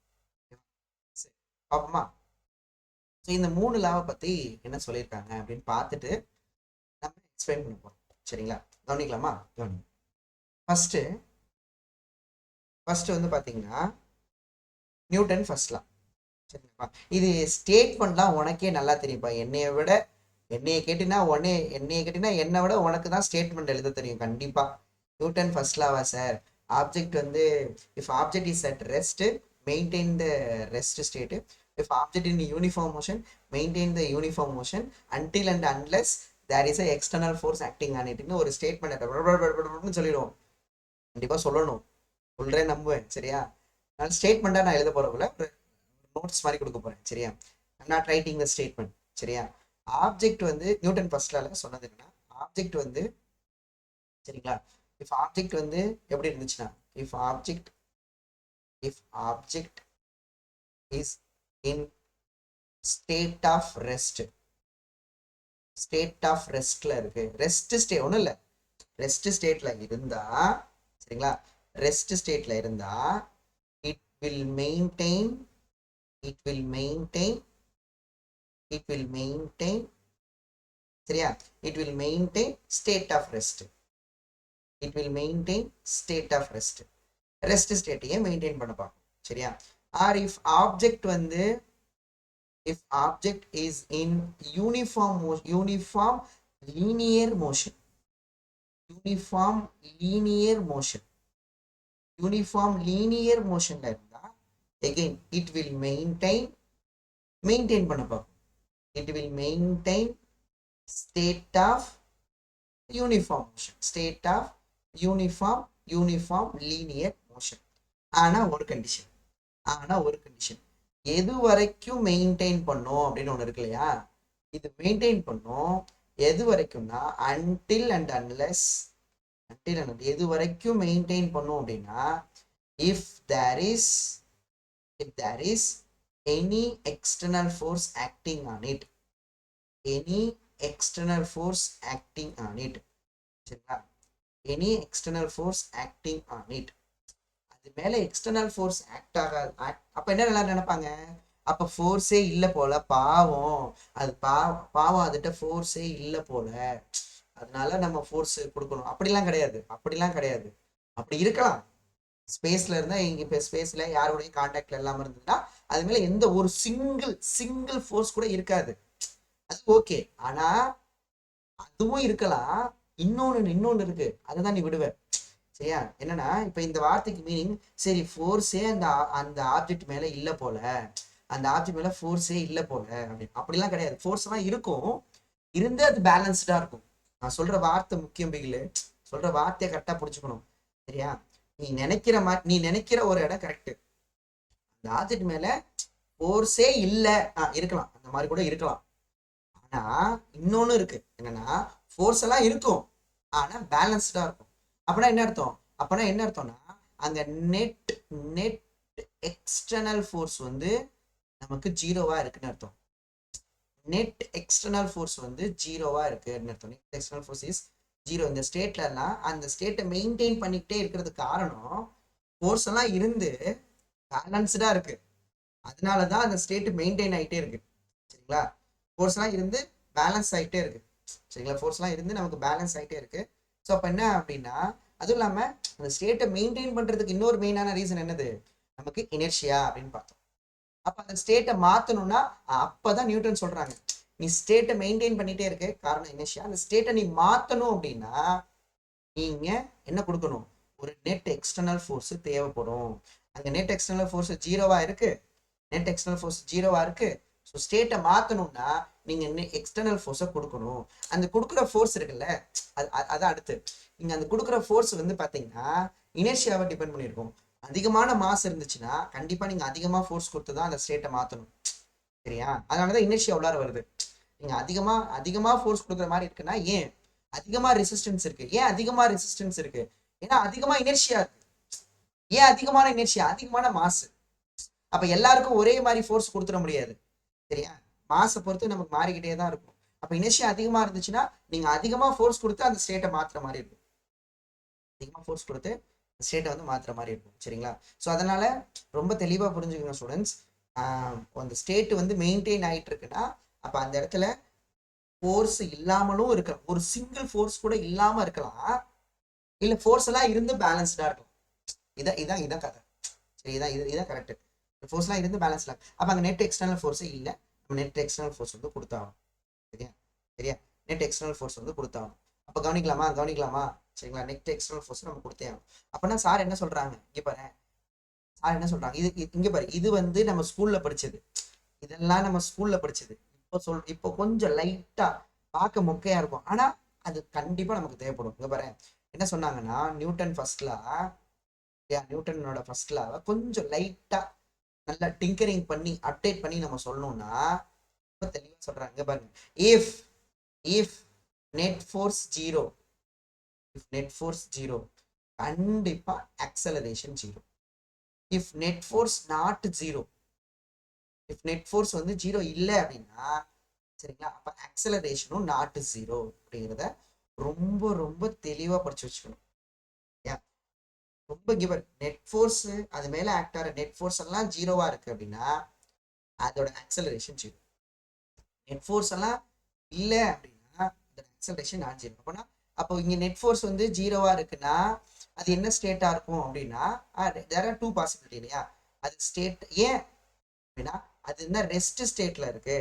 சரி பார்ப்போமா. ஸோ இந்த 3 லாவை பற்றி என்ன சொல்லியிருக்காங்க அப்படின்னு பார்த்துட்டு நம்ம எக்ஸ்பிளைன் பண்ண போகிறோம். சரிங்களா, கவனிக்கலாமா, கவனிங்க. ஃபர்ஸ்ட் வந்து பார்த்தீங்கன்னா நியூட்டன் ஃபர்ஸ்ட் லா. சரிங்களா, இது ஸ்டேட்மெண்ட்லாம் உனக்கே நல்லா தெரியும்ப்பா. என்னைய கேட்டினா என்னை விட உனக்கு தான் ஸ்டேட்மெண்ட் எழுத தெரியும் கண்டிப்பா. நியூட்டன் ஃபர்ஸ்ட் லாவா சார், ஆப்ஜெக்ட் வந்து if object is at rest maintain the rest state, if object in uniform motion maintain the uniform motion until and unless there is a external force acting on இட்னு ஒரு statement சொல்லிடுவோம். கண்டிப்பா சொல்லணும், சொல்றேன், நம்புவேன். சரியா, நான் ஸ்டேட்மெண்ட்டாக நான் எழுத போறதுல ஒரு நோட்ஸ் மாதிரி கொடுக்க போறேன். சரியா, I'm not writing the statement. சரியா, ஆப்ஜெக்ட் வந்து நியூட்டன் ஃபர்ஸ்ட் லால சொன்னது என்னன்னா, ஆப்ஜெக்ட் வந்து சரிங்களா, இஃப் ஆப்ஜெக்ட் வந்து எப்படி இருந்துச்சுன்னா, if object is in state of rest, இருக்கு, ரெஸ்ட் ஸ்டே ஒன்றும் இல்லை, ரெஸ்ட் ஸ்டேட்ல இருந்தா, சரிங்களா, ரெஸ்ட் ஸ்டேட்ல இருந்தா it will maintain it will maintain it will maintain சரியா, it will maintain state of rest, it will maintain state of rest, rest ஸ்டேட்டையே மெயின்டைன் பண்ண பார்க்கும். சரியா, ஆர் இஃப் ஆப்ஜெக்ட் வந்து if object is in uniform linear motion, uniform linear motionல இருந்தா again it will maintain பண்ண பார்க்கும். It will maintain state of uniform motion, uniform linear motion. ஆனா ஒரு கண்டிஷன், எது வரைக்கும் மெயின்டைன் பண்ணும் அப்படின்னு ஒண்ணு இருக்கு இல்லையா, இது மெயின்டைன் பண்ணும் எது வரைக்கும்னா until and unless, எது வரைக்கும் மெயின்டைன் பண்ணும் அப்படின்னா if there is any external force acting on it, any external force acting on it, சரிங்களா, any external force acting on it, அது மேல எக்ஸ்டர்னல் ஃபோர்ஸ் ஆக்ட் ஆகாது. அப்ப என்ன எல்லாரும் நினைப்பாங்க, அப்ப ஃபோர்ஸே இல்ல போல, பாவம் அது பாவம் அதுகிட்ட ஃபோர்ஸே இல்ல போல, அதனால நம்ம ஃபோர்ஸ் கொடுக்கணும். அப்படிலாம் கிடையாது, அப்படிலாம் கிடையாது. அப்படி இருக்கலாம், ஸ்பேஸ்ல இருந்தா இங்க இப்ப ஸ்பேஸ்ல யாரோடையும் கான்டாக்ட்ல இல்லாம இருந்ததுன்னா அது மேல எந்த ஒரு சிங்கிள் ஃபோர்ஸ் கூட இருக்காது, அது ஓகே. ஆனா அதுவும் இருக்கலாம். இன்னொன்னு இருக்கு, அதுதான் நீ விடுவ. சரியா? என்னன்னா இப்ப இந்த வார்த்தைக்கு மீனிங், சரி ஃபோர்ஸே அந்த அந்த ஆப்ஜெக்ட் மேல இல்ல போல, அந்த ஆப்ஜெக்ட் மேல ஃபோர்ஸே இல்ல போல அப்படின்னு. அப்படிலாம் கிடையாது, ஃபோர்ஸ் எல்லாம் இருக்கும், இருந்து அது பேலன்ஸ்டா இருக்கும். நான் சொல்ற வார்த்தை முக்கியம் பிகிலு, சொல்ற வார்த்தையை கரெக்டா புடிச்சுக்கணும். சரியா? நீ நினைக்கிற ஒரு இடம் கரெக்ட், அந்த ஆப்ஜெக்ட் மேல ஃபோர்ஸே இல்ல, இருக்கலாம், அந்த மாதிரி கூட இருக்கலாம். ஆனா இன்னொன்னு இருக்கு, என்னன்னா ஃபோர்ஸ் எல்லாம் இருக்கும் ஆனா பேலன்ஸ்டா இருக்கும். அப்படின்னா என்ன அர்த்தம்? அப்படின்னா என்ன அர்த்தம்னா அங்க நெட் நெட் எக்ஸ்டர்னல் ஃபோர்ஸ் வந்து நமக்கு ஜீரோவா இருக்குன்னு அர்த்தம். நெட் எக்ஸ்டர்னல் ஃபோர்ஸ் வந்து ஜீரோவா இருக்குன்னு அர்த்தம். Net external force is zero. இந்த ஸ்டேட்ல எல்லாம் அந்த ஸ்டேட்டை மெயின்டைன் பண்ணிக்கிட்டே இருக்கிறதுக்கு காரணம் ஃபோர்ஸ் எல்லாம் இருந்து பேலன்ஸ்டா இருக்கு, அதனாலதான் அந்த ஸ்டேட் மெயின்டைன் ஆகிட்டே இருக்கு. சரிங்களா? ஃபோர்ஸ் எல்லாம் இருந்து பேலன்ஸ் ஆகிட்டே இருக்கு. சரிங்களா? ஃபோர்ஸ் எல்லாம் இருந்து நமக்கு பேலன்ஸ் ஆகிட்டே இருக்கு. ஸோ அப்போ என்ன அப்படின்னா, அதுவும் இல்லாம அந்த ஸ்டேட்டை மெயின்டைன் பண்றதுக்கு இன்னொரு மெயினான ரீசன் என்னது, நமக்கு இனர்ஷியா அப்படின்னு பார்த்தோம். அப்ப அந்த ஸ்டேட்டை மாத்தணும்னா அப்பதான் நியூட்டன் சொல்றாங்க, நீ ஸ்டேட்டை மெயின்டைன் பண்ணிட்டே இருக்கு, காரணம் இனர்ஷியா. அந்த ஸ்டேட்டை நீ மாத்தணும் அப்படின்னா நீங்க என்ன கொடுக்கணும், ஒரு நெட் எக்ஸ்டர்னல் ஃபோர்ஸ் தேவைப்படும். அந்த நெட் எக்ஸ்டர்னல் ஃபோர்ஸ் ஜீரோவா இருக்கு, நெட் எக்ஸ்டர்னல் ஃபோர்ஸ் ஜீரோவா இருக்கு. ஸோ ஸ்டேட்டை மாத்தணும்னா நீங்க எக்ஸ்டர்னல் ஃபோர்ஸை கொடுக்கணும். அந்த கொடுக்குற ஃபோர்ஸ் இருக்குல்ல, அதான் அடுத்து. நீங்க அந்த கொடுக்குற ஃபோர்ஸ் வந்து பாத்தீங்கன்னா இனர்ஷியாவை டிபெண்ட் பண்ணியிருக்கும். அதிகமான மாஸ் இருந்துச்சுன்னா கண்டிப்பா நீங்க அதிகமா ஃபோர்ஸ் கொடுத்து தான் அந்த ஸ்டேட்டை மாத்தணும். சரியா? அதனாலதான் இனர்ஷியா உள்ளார வருது. நீங்க அதிகமா ஃபோர்ஸ் கொடுக்குற மாதிரி இருக்குன்னா, ஏன் அதிகமா ரெசிஸ்டன்ஸ் இருக்கு. ஏன் அதிகமா ரெசிஸ்டன்ஸ் இருக்கு? ஏன்னா அதிகமா இனர்ஷியா இருக்கு. ஏன் அதிகமான இனர்ஷியா? அதிகமான மாஸ். அப்ப எல்லாருக்கும் ஒரே மாதிரி ஃபோர்ஸ் கொடுத்துட முடியாது. சரியா? மாசை பொறுத்து நமக்கு மாறிக்கிட்டே தான் இருக்கும். அப்ப இனர்ஷியா அதிகமா இருந்துச்சுன்னா நீங்க அதிகமா ஃபோர்ஸ் கொடுத்து அந்த ஸ்டேட்டை மாத்துற மாதிரி இருக்கும். அதிகமா ஃபோர்ஸ் கொடுத்து ஸ்டேட்டை வந்து மாத்துற மாதிரி இருக்கும். சரிங்களா? ஸோ அதனால ரொம்ப தெளிவா புரிஞ்சுக்கணும் ஸ்டூடெண்ட்ஸ். அந்த ஸ்டேட் வந்து மெயின்டைன் ஆயிட்டு இருக்குன்னா அப்ப அந்த இடத்துல ஃபோர்ஸ் இல்லாமலும் இருக்கலாம், ஒரு சிங்கிள் ஃபோர்ஸ் கூட இல்லாம இருக்கலாம், இல்ல ஃபோர்ஸ் எல்லாம் இருந்து பேலன்ஸ்டா இருக்கலாம். இதான் கதை. சரி, இதான் கரெக்ட். ஃபோர்ஸ் எல்லாம் இருந்து பேலன்ஸ்ல, அப்ப அங்க நெட் எக்ஸ்டர்னல் ஃபோர்ஸே இல்ல, நம்ம நெட் எக்ஸ்டர்னல் ஃபோர்ஸ் வந்து கொடுத்தாகும். சரியா? சரியா? நெட் எக்ஸ்டர்னல் ஃபோர்ஸ் வந்து கொடுத்தாகும். அப்ப கவனிக்கலாமா? சரிங்களா? நெட் எக்ஸ்டர்னல் ஃபோர்ஸ் நம்ம கொடுத்தே ஆகும். அப்பனா சார் என்ன சொல்றாங்க, இங்க பாரு, சார் என்ன சொல்றாங்க, இங்க பாரு, இது வந்து நம்ம ஸ்கூல்ல படிச்சது, இதெல்லாம் நம்ம ஸ்கூல்ல படிச்சது. இப்போ கொஞ்சம் லைட்டா பார்க்க மொக்கையா இருக்கும், ஆனா அது கண்டிப்பா நமக்கு தேவைப்படும். இங்க பாரு, என்ன சொன்னாங்கன்னா நியூட்டனோட ஃபர்ஸ்ட் லா கொஞ்சம் லைட்டா நல்லா டிங்கரிங் பண்ணி அப்டேட் பண்ணி நம்ம சொல்லணும்னா ரொம்ப தெளிவா சொல்றாங்க பாருங்க. If if net force zero, கண்டிப்பா acceleration zero. If net force not zero, if net force வந்து ஜீரோ இல்லை அப்படின்னா, சரிங்களா, அப்ப ஆக்சலரேஷனும் நாட் ஜீரோ அப்படிங்கிறத ரொம்ப ரொம்ப தெளிவா படிச்சு வச்சுக்கணும். ரொம்ப கிவர் நெட் ஃபோர்ஸ் அது மேல ஆக்ட் ஆகிற நெட் ஃபோர்ஸ் எல்லாம் ஜீரோவா இருக்கு அப்படின்னா அதோட ஆக்சலரேஷன் ஜீரோ. நெட் ஃபோர்ஸ் எல்லாம் இல்ல அப்படின்னா அதோட ஆக்சலரேஷன் நாட் ஜீரோ. அப்போனா அப்போ இங்க நெட் ஃபோர்ஸ் வந்து ஜீரோவா இருக்குன்னா அது என்ன ஸ்டேட்டா இருக்கும் அப்படின்னா, தேர் ஆர் டூ பாசிபிலிட்டி இல்லையா? அது ஸ்டேட் ஏன் அப்படின்னா அது என்ன ரெஸ்ட் ஸ்டேட்ல இருக்கு.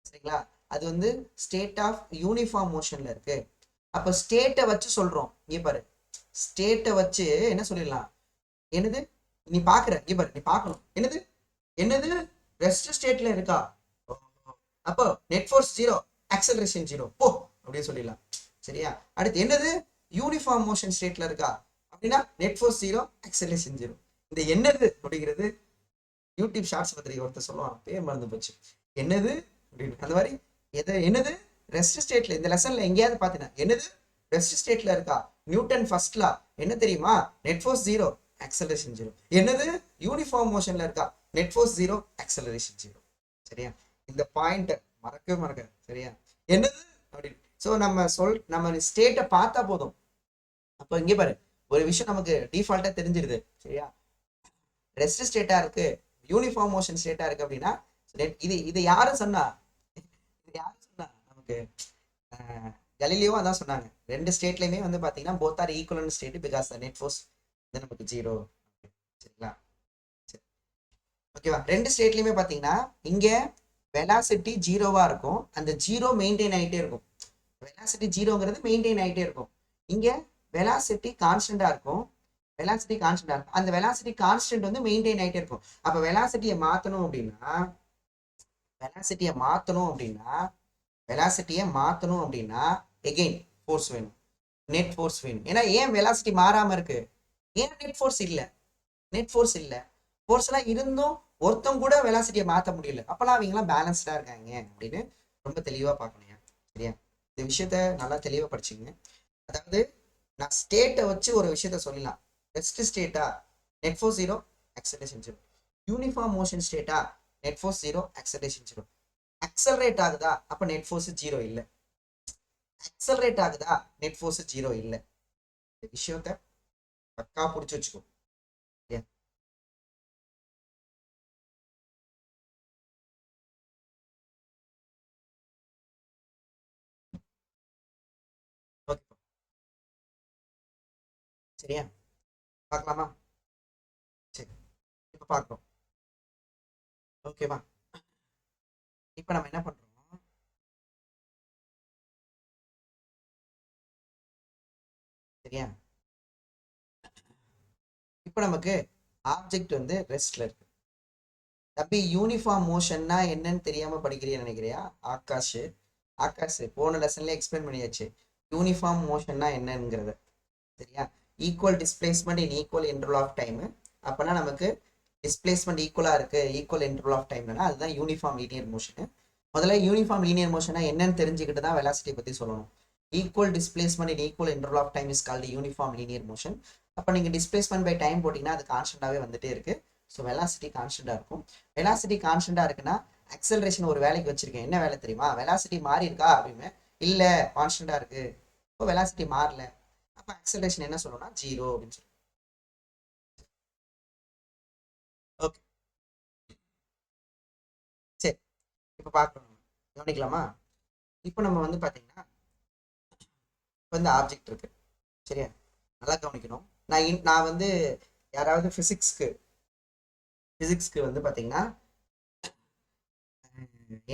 சரிங்களா? அது வந்து ஸ்டேட் ஆஃப் யூனிஃபார்ம் மோஷன்ல இருக்கு. அப்ப ஸ்டேட்டை வச்சு சொல்றோம். இங்க பாரு, ஸ்டேட்டை வச்சு என்ன சொல்லிடலாம், என்னது நீ பாக்குற, இங்க பாரு, நீ பார்க்கணும், என்னது ரெஸ்ட் ஸ்டேட்ல இருக்கா, அப்போ net force zero, acceleration zero போ அப்படின்னு சொல்லிடலாம். சரியா? அடுத்து என்னது யூனிஃபார்ம் மோஷன் ஸ்டேட்ல இருக்கா அப்படின்னா net force zero, acceleration zero. இந்த என்னது அப்படிங்கிறது யூடியூப் ஷார்ட்ஸ் பத்திரிக்கை ஒருத்தர் சொல்லுவான், பேர் மறந்து போச்சு, என்னது அப்படின்னு. அந்த மாதிரி என்னது ரெஸ்ட் ஸ்டேட்ல, இந்த லெசன்ல எங்கேயாவது பாத்தீங்கன்னா என்னது ரெஸ்ட் ஸ்டேட்ல இருக்கா, நியூட்டன் ஃபர்ஸ்ட் லா என்ன தெரியுமா, net force zero, acceleration zero. என்னது யூனிஃபார்ம் மோஷன்ல இருக்கா, net force zero, acceleration zero. சரியா? இந்த பாயிண்ட் மறக்க. சரியா? என்னது அப்படின்னு. ஸோ நம்ம ஸ்டேட்டை பார்த்தா போதும். அப்போ இங்கே பாரு, ஒரு விஷயம் நமக்கு டிஃபால்ட்டா தெரிஞ்சிருது. சரியா? ரெஸ்ட் ஸ்டேட்டா இருக்கு, யூனிஃபார்ம் மோஷன் ஸ்டேட்டா இருக்கு அப்படின்னா இது யாரு சொன்னா, இது யாரு சொன்னா நமக்கு, கலீலியோ அதான் சொன்னாங்க. ரெண்டு ஸ்டேட்லயுமே வந்து பாத்தீங்கன்னா both are equivalent state because net force வந்து நமக்கு 0. சரிங்களா, சரி ஓகேவா. ரெண்டு ஸ்டேட்லயுமே பாத்தீங்கன்னா இங்க வெலாசிட்டி 0வா இருக்கும், அந்த 0 மெயின்டைன் ஆகிட்டே இருக்கும். வெலாசிட்டி 0ங்கிறது மெயின்டைன் ஆகிட்டே இருக்கும். இங்க வெலாசிட்டி கான்ஸ்டன்டா இருக்கும், வெலாசிட்டி கான்ஸ்டன்டா இருக்கும், அந்த வெலாசிட்டி கான்ஸ்டன்ட் வந்து மெயின்டைன் ஆகிட்டே இருக்கும். அப்ப வெலாசிட்டியை மாத்தணும் அப்படின்னா வெலாசிட்டியை மாத்தணும் அப்படின்னா வெலாசிட்டியை மாத்தணும் அப்படின்னா எகெயின் ஃபோர்ஸ் வேணும், நெட் ஃபோர்ஸ் வேணும். ஏன்னா ஏன் வெலாசிட்டி மாறாம இருக்கு, ஏன் நெட் ஃபோர்ஸ் இல்ல, நெட் ஃபோர்ஸ் இல்ல, ஃபோர்ஸ் எல்லாம் இருந்தும் ஒருத்தம் கூட வெலாசிட்டியை மாத்த முடியல, அப்பெல்லாம் அவங்க எல்லாம் பேலன்ஸ்டா இருக்காங்க அப்படின்னு ரொம்ப தெளிவா பார்க்கணும். சரியா, இந்த விஷயத்த நல்லா தெளிவா படிச்சுங்க. அதாவது நான் ஸ்டேட்டை வச்சு ஒரு விஷயத்த சொல்லலாம். ரெஸ்ட் ஸ்டேட்டா net force 0, acceleration 0. Uniform motion ஸ்டேட்டா நெட் ஃபோர்ஸ் 0, ஆக்சலரேஷன் 0. அக்சலரேட் ஆகுதா அப்ப நெட் ஃபோர்ஸ் 0 இல்ல, அக்சலரேட் ஆகுதா நெட் ஃபோர்ஸ் 0 இல்ல. இந்த விஷயத்த பக்கா புடிச்சு வச்சுக்கோ. சரியா, பார்க்கலாமா? சரி, இப்ப பார்க்கிறோம். ஓகேவா, இப்ப நம்ம என்ன பண்றோம், சரியா, இப்ப நமக்கு ஆப்ஜெக்ட் வந்து ரெஸ்ட்ல இருக்கு. தம்பி யூனிஃபார்ம் மோஷன்னா என்னன்னு தெரியாம படிக்கிறீன்னு நினைக்கிறியா? ஆகாஷ், ஆகாஷ் போன லெசன்ல எக்ஸ்பிளைன் பண்ணியாச்சு யூனிஃபார்ம் மோஷன்னா என்னங்கிறத. சரியா, equal displacement in equal interval of time. அப்பனா நமக்கு டிஸ்பிளேஸ்மெண்ட் ஈக்குவலா இருக்கு, ஈக்குவல் இன்டர்வல் ஆஃப் டைம்னா அதுதான் யூனிஃபார்ம் லீனியர் மோஷன். முதல்ல யூனிஃபார்ம் லீனியர் மோஷனா என்னன்னு தெரிஞ்சுக்கிட்டு தான் வெலாசிட்டி பத்தி சொல்லணும். Equal displacement in equal interval of time is called uniform linear motion. அப்போ நீங்க டிஸ்பிளேஸ்மெண்ட் பை டைம் போட்டீங்கன்னா அது கான்ஸ்டன்டாவே வந்துட்டே இருக்கு. ஸோ வெலாசிட்டி கான்ஸ்டன்டா இருக்கும். வெலாசிட்டி கான்ஸ்டன்டா இருக்குன்னா அக்சலரேஷன் ஒரு வேலைக்கு வச்சிருக்கேன், என்ன வேலை தெரியுமா? வெலாசிட்டி மாறி இருக்கா அப்படின்னு, இல்ல கான்ஸ்டன்டா இருக்கு. இப்போ வெலாசிட்டி மாறல, அப்ப அக்சலரேஷன் என்ன சொல்லணும்னா 0 அப்படின்னு சொல்லணும். ஓகே, சரி இப்போ பார்க்கணும், கவனிக்கலாமா? இப்போ நம்ம வந்து பாத்தீங்கன்னா இப்போ இந்த ஆப்ஜெக்ட் இருக்கு, சரியா, நல்லா கவனிக்கணும். நான் வந்து யாராவது பிசிக்ஸ்க்கு வந்து பாத்தீங்கன்னா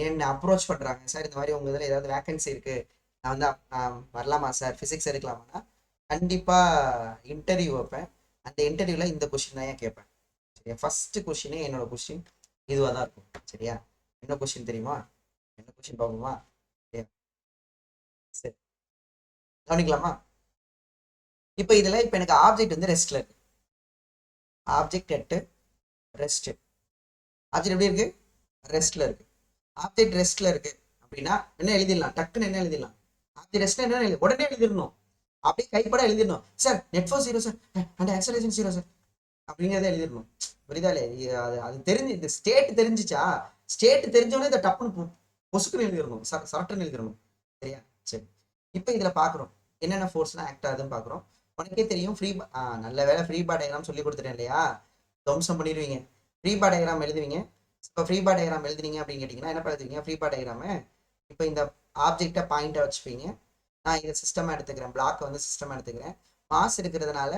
என்ன அப்ரோச் பண்றாங்க, சார் இந்த மாதிரி உங்க இதில் ஏதாவது வேகன்சி இருக்கு, நான் வந்து வரலாமா சார் பிசிக்ஸ் எடுக்கலாமான்னா கண்டிப்பா இன்டர்வியூ வைப்பேன். அந்த இன்டர்வியூல இந்த கொஸ்டின் தான் கேட்பேன். சரியா, ஃபர்ஸ்ட் கொஸ்டினே என்னோட கொஸ்டின் இதுவாக தான் இருக்கும். சரியா, என்ன கொஸ்டின் தெரியுமா? என்ன கொஸ்டின் பார்ப்போமா? சரியா, சரி கவனிக்கலாமா? இப்போ இதுல இப்போ எனக்கு ஆப்ஜெக்ட் வந்து ரெஸ்ட்ல இருக்கு, ஆப்ஜெக்ட் எட்டு ரெஸ்ட். ஆப்ஜெக்ட் எப்படி இருக்கு? ரெஸ்ட்ல இருக்கு. ஆப்ஜெக்ட் ரெஸ்ட்ல இருக்கு அப்படின்னா என்ன எழுதிடலாம், டக்குன்னு என்ன எழுதிடலாம், ஆப்ஜெக்ட் ரெஸ்ட்ல என்ன எழுதி உடனே எழுதிடணும், அப்படியே கைப்பட எழுதிடணும். Sir net force 0 sir, and acceleration 0 sir அப்படிங்கிறத எழுதிடணும். புரியுதா இல்லையா? அது அது தெரிஞ்சு இந்த ஸ்டேட் தெரிஞ்சிச்சா, ஸ்டேட் தெரிஞ்சோடனே இந்த டப்புன்னு பொசுக்குன்னு எழுதிடணும், சரட்டுன்னு எழுதிடணும். சரியா, சரி இப்போ இதுல பாக்குறோம் என்னென்ன ஃபோர்ஸ்லாம் ஆக்ட் ஆகுதுன்னு பாக்குறோம். உனக்கே தெரியும் ஃப்ரீ, நல்ல வேலை ஃப்ரீ பாட் டயக்ராம் சொல்லி கொடுத்துட்டேன் இல்லையா, துவம்சம் பண்ணிடுவீங்க. ஃப்ரீ பாட் டயக்ராம் எழுதுவீங்க. இப்போ ஃப்ரீ பாட் டயக்ராம் எழுதுனீங்க அப்படின்னு கேட்டிங்கன்னா என்ன எழுதுவீங்க? ஃப்ரீ பாட் டயக்ராமு இப்போ இந்த ஆப்ஜெக்டை பாயிண்டா வச்சுப்பீங்க. நான் இதை சிஸ்டமாக எடுத்துக்கிறேன், பிளாக் வந்து சிஸ்டமாக எடுத்துக்கிறேன். மாஸ் இருக்கிறதுனால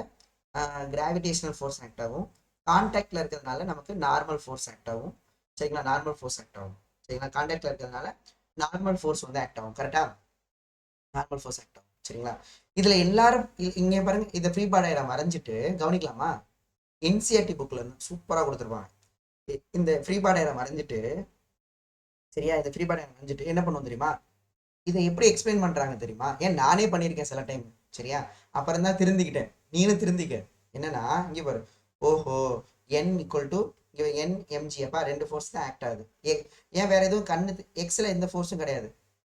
கிராவிடேஷனல் ஃபோர்ஸ் ஆக்ட் ஆகும், கான்டாக்ட்ல இருக்கிறதுனால நமக்கு நார்மல் ஃபோர்ஸ் ஆக்ட் ஆகும். சரிங்களா, நார்மல் ஃபோர்ஸ் ஆக்ட் ஆகும். சரிங்களா, கான்டாக்ட்ல இருக்கிறதுனால நார்மல் ஃபோர்ஸ் வந்து ஆக்ட் ஆகும். கரெக்டா, நார்மல் ஃபோர்ஸ் ஆக்ட் ஆகும். சரிங்களா, இதுல எல்லாரும் இங்க பாருங்க, இதை ஃப்ரீ பாட் டயக்ராம் வரைஞ்சிட்டு கவனிக்கலாமா? என்சிஆர்டி புக்ல இருந்து சூப்பரா கொடுத்துருப்பாங்க. இந்த ஃப்ரீ பாட் டயக்ராம் வரைஞ்சிட்டு, சரியா, இந்த ஃப்ரீ பாட் டயக்ராம் வரைஞ்சிட்டு என்ன பண்ணுவோம் தெரியுமா? இதை எப்படி எக்ஸ்பிளைன் பண்றாங்க தெரியுமா? ஏன் நானே பண்ணியிருக்கேன் சில டைம். சரியா, அப்புறம் தான் திருந்திக்கிட்டேன், நீனும் திருந்திக்க. என்னன்னா இங்க பாரு, ஓஹோ n equal to N MG, அப்பா ரெண்டு ஃபோர்ஸ் தான் ஆக்ட் ஆகுது. ஏன் வேற எதுவும் கண்ணு எக்ஸ்ல எந்த ஃபோர்ஸும் கிடையாது,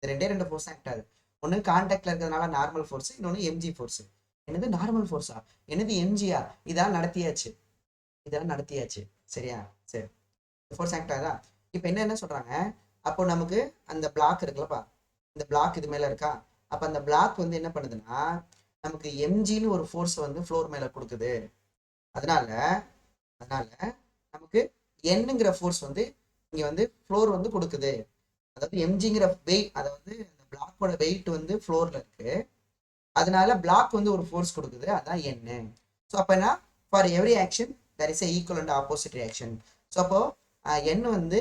ரெண்டு ஃபோர்ஸ் ஆக்ட் ஆகுது. ஒன்று கான்டாக்ட்ல இருக்கிறதுனால நார்மல் ஃபோர்ஸ், இன்னொன்று எம்ஜி ஃபோர்ஸ். என்னது நார்மல் ஃபோர்ஸா, என்னது எம்ஜியா? இதெல்லாம் நடத்தியாச்சு, இதெல்லாம் நடத்தியாச்சு. சரியா, சரி ஃபோர்ஸ் ஆக்ட் ஆகுதா? இப்போ என்ன சொல்றாங்க, அப்போ நமக்கு அந்த பிளாக் இருக்குல்லப்பா, இந்த பிளாக் இது மேல இருக்கா, அப்ப அந்த பிளாக் வந்து என்ன பண்ணுதுன்னா நமக்கு எம்ஜின்னு ஒரு ஃபோர்ஸ் வந்து ஃப்ளோர் மேல கொடுக்குது. அதனால அதனால நமக்கு என்னங்கிற ஃபோர்ஸ் வந்து இங்க வந்து ஃப்ளோர் வந்து கொடுக்குது. அதாவது எம்ஜிங்கிற வெயிட், அதாவது அந்த பிளாக்கோட வெயிட் வந்து ஃப்ளோர்ல இருக்கு. அதனால பிளாக் வந்து ஒரு ஃபோர்ஸ் கொடுக்குது, அதான் என்ன. ஸோ அப்போனா for every action there is equal and opposite reaction. So அப்போ என் வந்து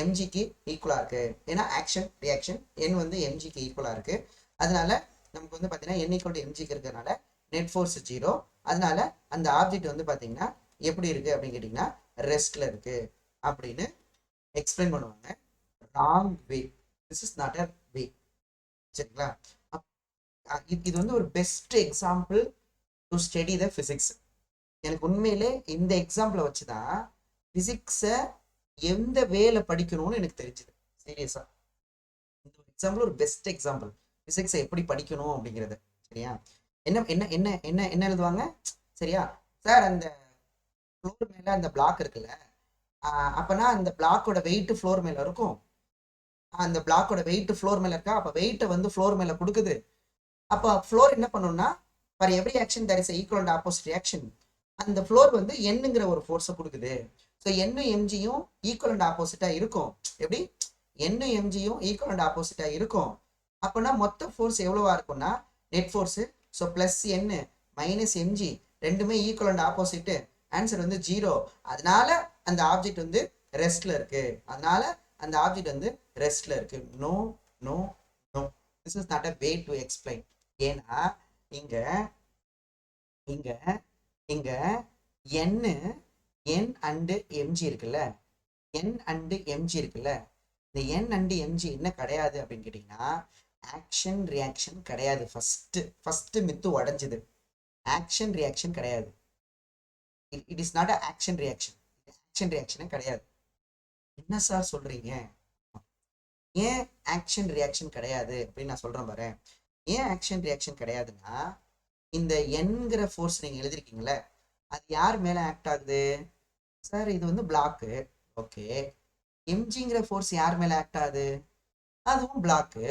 எம்ஜிக்கு ஈக்குவலாக இருக்கு. ஏன்னா ஆக்ஷன் ரியாக்ஷன் என் வந்து எம்ஜிக்கு ஈக்குவலாக இருக்கு. அதனால நமக்கு வந்து பார்த்தீங்கன்னா என் ஈக்குவல் டு எம்ஜிக்கு இருக்கிறதுனால நெட் ஃபோர்ஸ் 0. அதனால அந்த ஆப்ஜெக்ட் வந்து பார்த்தீங்கன்னா எப்படி இருக்கு அப்படின்னு கேட்டிங்கன்னா ரெஸ்ட்ல இருக்கு அப்படின்னு எக்ஸ்பிளைன் பண்ணுவாங்க. Wrong way, this is not a way. சரிங்களா? இது வந்து ஒரு best example to study the physics. எனக்கு உண்மையிலே இந்த எக்ஸாம்பிளை வச்சுதான் பிசிக்ஸை எந்த வேல படிக்கணும்னு எனக்கு தெரிஞ்சது. சீரியஸா இந்த எக்ஸாம்பிள் ஒரு பெஸ்ட் எக்ஸாம்பிள் பிசிக்ஸை எப்படி படிக்கணும் அப்படிங்கிறது. சரியா? என்ன என்ன என்ன என்ன என்ன எழுதுவாங்க? சரியா சார், அந்த ஃப்ளோர் மேல அந்த பிளாக் இருக்குல்ல, அப்பனா அந்த பிளாக்கோட வெயிட் ஃப்ளோர் மேல இருக்கும். அந்த பிளாக்கோட வெயிட் ஃப்ளோர் மேல இருக்கா, அப்ப வெயிட்டை வந்து ஃப்ளோர் மேல கொடுக்குது. அப்போ ஃப்ளோர் என்ன பண்ணணும்னா for every action there is equal and opposite reaction. அந்த ஃப்ளோர் வந்து என்னங்கிற ஒரு ஃபோர்ஸை கொடுக்குது. ஸோ என்னும் எம்ஜியும் ஈக்குவல் அண்ட் ஆப்போசிட்டா இருக்கும். எப்படி? என்னும் எம்ஜியும் ஈக்குவல் அண்ட் ஆப்போசிட்டா இருக்கும். அப்போனா மொத்த ஃபோர்ஸ் எவ்வளவா இருக்கும்னா net force. So plus N minus MG ரெண்டுமே ஈக்குவல் அண்ட் ஆப்போசிட். ஆன்சர் வந்து 0. அதனால அந்த ஆப்ஜெக்ட் வந்து ரெஸ்ட்ல இருக்கு. அதனால அந்த ஆப்ஜெக்ட் வந்து ரெஸ்ட்ல இருக்கு. No no no, this is not a way to explain. ஏன்னா இங்க இங்க இங்க என் அண்டு எம்ஜி இருக்குல்ல, என் அண்டு எம்ஜி இருக்குல்ல, இந்த என் அண்டு எம்ஜி என்ன கிடையாது அப்படின்னு கேட்டீங்கன்னா ஆக்ஷன் ரியாக்ஷன் கிடையாது. ஃபர்ஸ்ட் மித்து உடஞ்சுது. ஆக்ஷன் ரியாக்ஷன் கிடையாது. It is not a action reaction. Action ரியாக்ஷனே கிடையாது. என்ன சார் சொல்றீங்க? ஏன் ஆக்ஷன் ரியாக்ஷன் கிடையாது அப்படின்னு நான் சொல்றேன் பாரு. ஏன் ஆக்ஷன் ரியாக்ஷன் கிடையாதுன்னா இந்த என்கிற ஃபோர்ஸ் நீங்க எழுதிருக்கீங்களே, அது யார் மேல ஆக்ட் ஆகுது சார்? இது வந்து பிளாக்கு. ஓகே. எம்ஜிங்கிற ஃபோர்ஸ் யார் மேல ஆக்ட் ஆகுது? அதுவும் பிளாக்கு.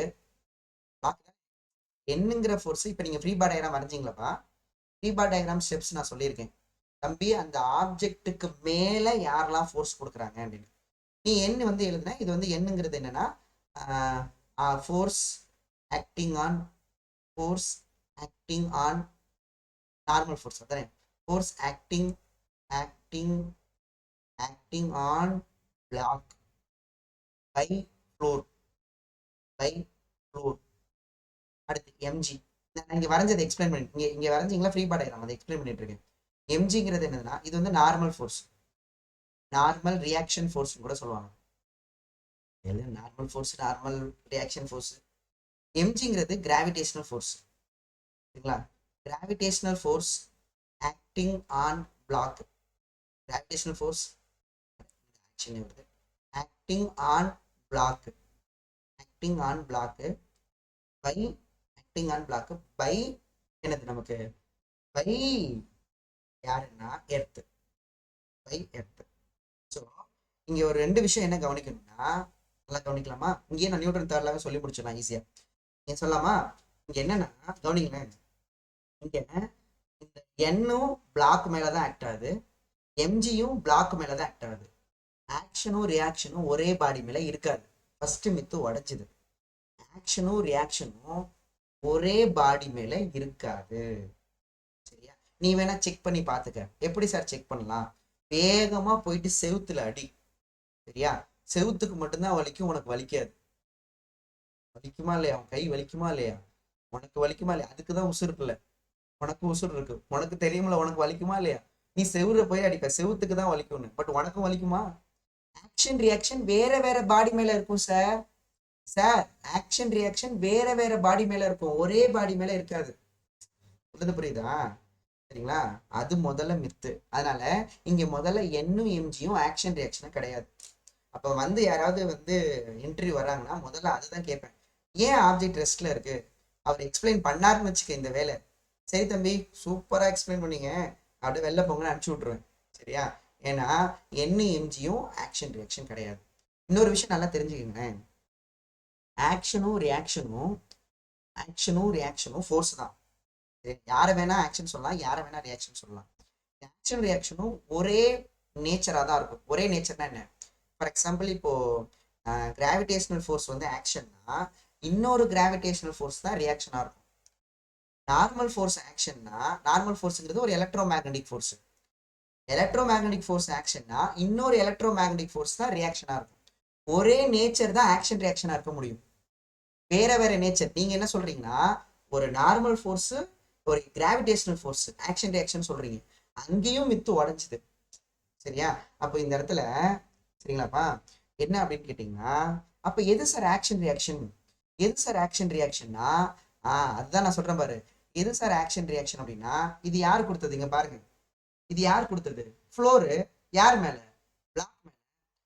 என்னங்கிற ஃபோர்ஸ் இப்போ நீங்க ஃப்ரீ பாடி டயக்ராம் வரைஞ்சிங்களப்பா, ஃப்ரீ பாடி டயக்ராம் ஸ்டெப்ஸ் நான் சொல்லியிருக்கேன் தம்பி. அந்த ஆப்ஜெக்ட்டுக்கு மேல யாரெல்லாம் ஃபோர்ஸ் கொடுக்குறாங்க அப்படின்னு நீ என்ன வந்து எழுதுன. இது வந்து என்னங்கிறது என்னன்னா force acting on force acting on normal force. அதானே force acting acting acting on block by floor by floor. அடுத்து எம்ஜி. நான் இங்க வரைஞ்சதை எக்ஸ்பிளைன் பண்ணி இங்க வரைஞ்சிங்களா ஃப்ரீ பாடி டயக்ராம், அதை எக்ஸ்பிளைன் பண்ணிட்டு இருக்கேன். எம்ஜிங்கிறது என்னதுன்னா இது வந்து normal force, normal reaction force கூட சொல்லுவாங்க. Normal force, normal reaction force. எம்ஜிங்கிறது கிராவிடேஷனல் ஃபோர்ஸ். சரிங்களா? Gravitational force acting on block. Gravitational force action வருது. Acting on black, acting on block by acting on block by என்னது நமக்கு by யாருன்னா earth, by earth. So இங்க ஒரு ரெண்டு விஷயம் என்ன கவனிக்கணும்னா, நல்லா கவனிக்கலாமா? இங்கேயே நான் நியூட்டன் தேர்ட் சொல்லி முடிச்சிடலாம் ஈஸியா. ஏன் சொல்லலாமா? இங்க என்னன்னா கவனிங்களேன், இங்க இந்த எண்ணும் பிளாக் மேலதான் ஆக்ட் ஆகுது, எம்ஜியும் பிளாக் மேலதான் ஆக்ட் ஆகுது. ஆக்ஷனும் ரியாக்ஷனும் ஒரே பாடி மேல இருக்காது. ஃபர்ஸ்ட் மித்து உடைச்சுது. ஆக்ஷனும் ரியாக்ஷனும் ஒரே பாடி மேல இருக்காது. சரியா? நீ வேணா செக் பண்ணி பாத்துக்க. எப்படி சார் செக் பண்ணலாம்? வேகமா போயிட்டு செவுத்துல அடி. சரியா? செவுத்துக்கு மட்டும்தான் வலிக்கும், உனக்கு வலிக்காது. வலிக்குமா இல்லையா? உன் கை வலிக்குமா இல்லையா? உனக்கு வலிக்குமா இல்லையா? அதுக்குதான் உசுறு இருக்குல்ல, உனக்கு உசுறு இருக்கு. உனக்கு தெரியுமில்ல உனக்கு வலிக்குமா இல்லையா? நீ செவுற போய் அடிப்ப, செவுத்துக்கு தான் வலிக்கும்னு. பட் உனக்கும் வலிக்குமா? ஆக்ஷன் ரியாக்ஷன் வேற வேற பாடி மேல இருக்கும் சார். சார் ஆக்ஷன் ரியாக்ஷன் வேற வேற பாடி மேல இருக்கும், ஒரே பாடி மேல இருக்காது. சொல்றது புரியுதா? சரிங்களா? அது முதல்ல மித்து. அதனால இங்க முதல்ல என்னும் எம்ஜியும் ஆக்ஷன் ரியாக்ஷனும் கிடையாது. அப்ப வந்து யாராவது வந்து இன்டர்வியூ வர்றாங்கன்னா முதல்ல அதுதான் கேட்பேன். ஏன் ஆப்ஜெக்ட் ரெஸ்ட்ல இருக்கு? அவர் எக்ஸ்பிளைன் பண்ணாருன்னு வச்சுக்க இந்த வேலை. சரி தம்பி சூப்பரா எக்ஸ்பிளைன் பண்ணீங்க, அப்படியே வெளில போங்கன்னு அனுப்பிச்சு விட்டுருவேன். சரியா? ஏன்னா என்னும் எம்ஜியும் ஆக்ஷன் ரியாக்ஷன் கிடையாது. இன்னொரு விஷயம் நல்லா தெரிஞ்சுக்கங்க, ஆக்ஷனும் ரியாக்ஷனும் ஃபோர்ஸ் தான். யாரை வேணா ஆக்ஷன் சொல்லலாம், யாரை வேணா ரியாக்ஷன் சொல்லலாம். ஆக்ஷன் ரியாக்ஷனும் ஒரே நேச்சரா தான் இருக்கும். ஒரே நேச்சர்னா என்ன? ஃபார் எக்ஸாம்பிள் இப்போ கிராவிடேஷனல் ஃபோர்ஸ் வந்து ஆக்ஷன்னா, இன்னொரு கிராவிடேஷனல் ஃபோர்ஸ் தான் ரியாக்ஷனா இருக்கும். நார்மல் ஃபோர்ஸ் ஆக்ஷன்னா, நார்மல் ஃபோர்ஸ்ங்கிறது ஒரு electromagnetic force. Electromagnetic force ஆக்ஷன்னா இன்னொரு எலக்ட்ரோ மேக்னெட்டிக் ஃபோர்ஸ் தான் ரியாக்ஷனா இருக்கும். ஒரே நேச்சர் தான் ஆக்ஷன் ரியாக்ஷனா இருக்க முடியும். வேற வேற நேச்சர். நீங்க என்ன சொல்றீங்கன்னா, ஒரு நார்மல் ஃபோர்ஸ், ஒரு கிராவிடேஷனல் ஃபோர்ஸ் ஆக்ஷன் ரியாக்ஷன் சொல்றீங்க. அங்கேயும் மித்து உடஞ்சுது. சரியா? அப்போ இந்த இடத்துல சரிங்களாப்பா என்ன அப்படின்னு கேட்டீங்கன்னா, அப்ப எது சார் ஆக்ஷன் ரியாக்ஷன்? எது சார் ஆக்ஷன் ரியாக்ஷன்னா, அதுதான் நான் சொல்றேன் பாரு. எது சார் ஆக்ஷன் ரியாக்ஷன் அப்படின்னா, இது யார் கொடுத்தது? இங்க பாருங்க, இது யார் கொடுத்தது? ஃப்ளோரு. யார் மேல? பிளாக் மேல.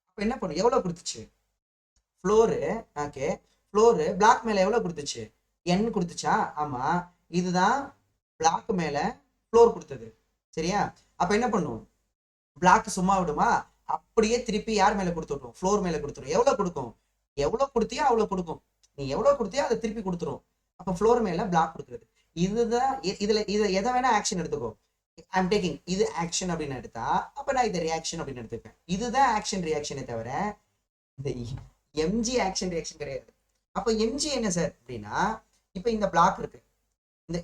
அப்ப என்ன பண்ணும்? எவ்வளவு கொடுத்துச்சு? ஃப்ளோரு. ஓகே, ஃப்ளோரு பிளாக் மேல எவ்வளவு கொடுத்துச்சு? என் கொடுத்துச்சா? ஆமா. இதுதான் பிளாக் மேல ஃப்ளோர் கொடுத்தது. சரியா? அப்ப என்ன பண்ணும்? பிளாக் சும்மா விடுமா? அப்படியே திருப்பி யார் மேல கொடுத்துடும்? ஃப்ளோர் மேல கொடுத்துரும். எவ்வளவு கொடுக்கும்? எவ்வளவு கொடுத்தியோ அவ்வளவு கொடுக்கும். நீ எவ்வளவு கொடுத்தியோ அதை திருப்பி கொடுத்துரும். அப்ப ஃப்ளோர் மேல பிளாக் கொடுக்குறது. இதுதான் இதுல எதை வேணா ஆக்ஷன் எடுத்துக்கோ. ஐம் டேக்கிங் இது ஆக்ஷன் அப்படின்னு எடுத்தா, அப்ப நான் இது ரியாக்ஷன் அப்படின்னு எடுத்துப்பேன். இதுதான் ஆக்ஷன் ரியாக்ஷனே தவிர இந்த எம்ஜி ஆக்ஷன் ரியாக்ஷன் கிடையாது. அப்ப எம்ஜி என்ன சார் அப்படின்னா, இப்ப இந்த பிளாக் இருக்கு.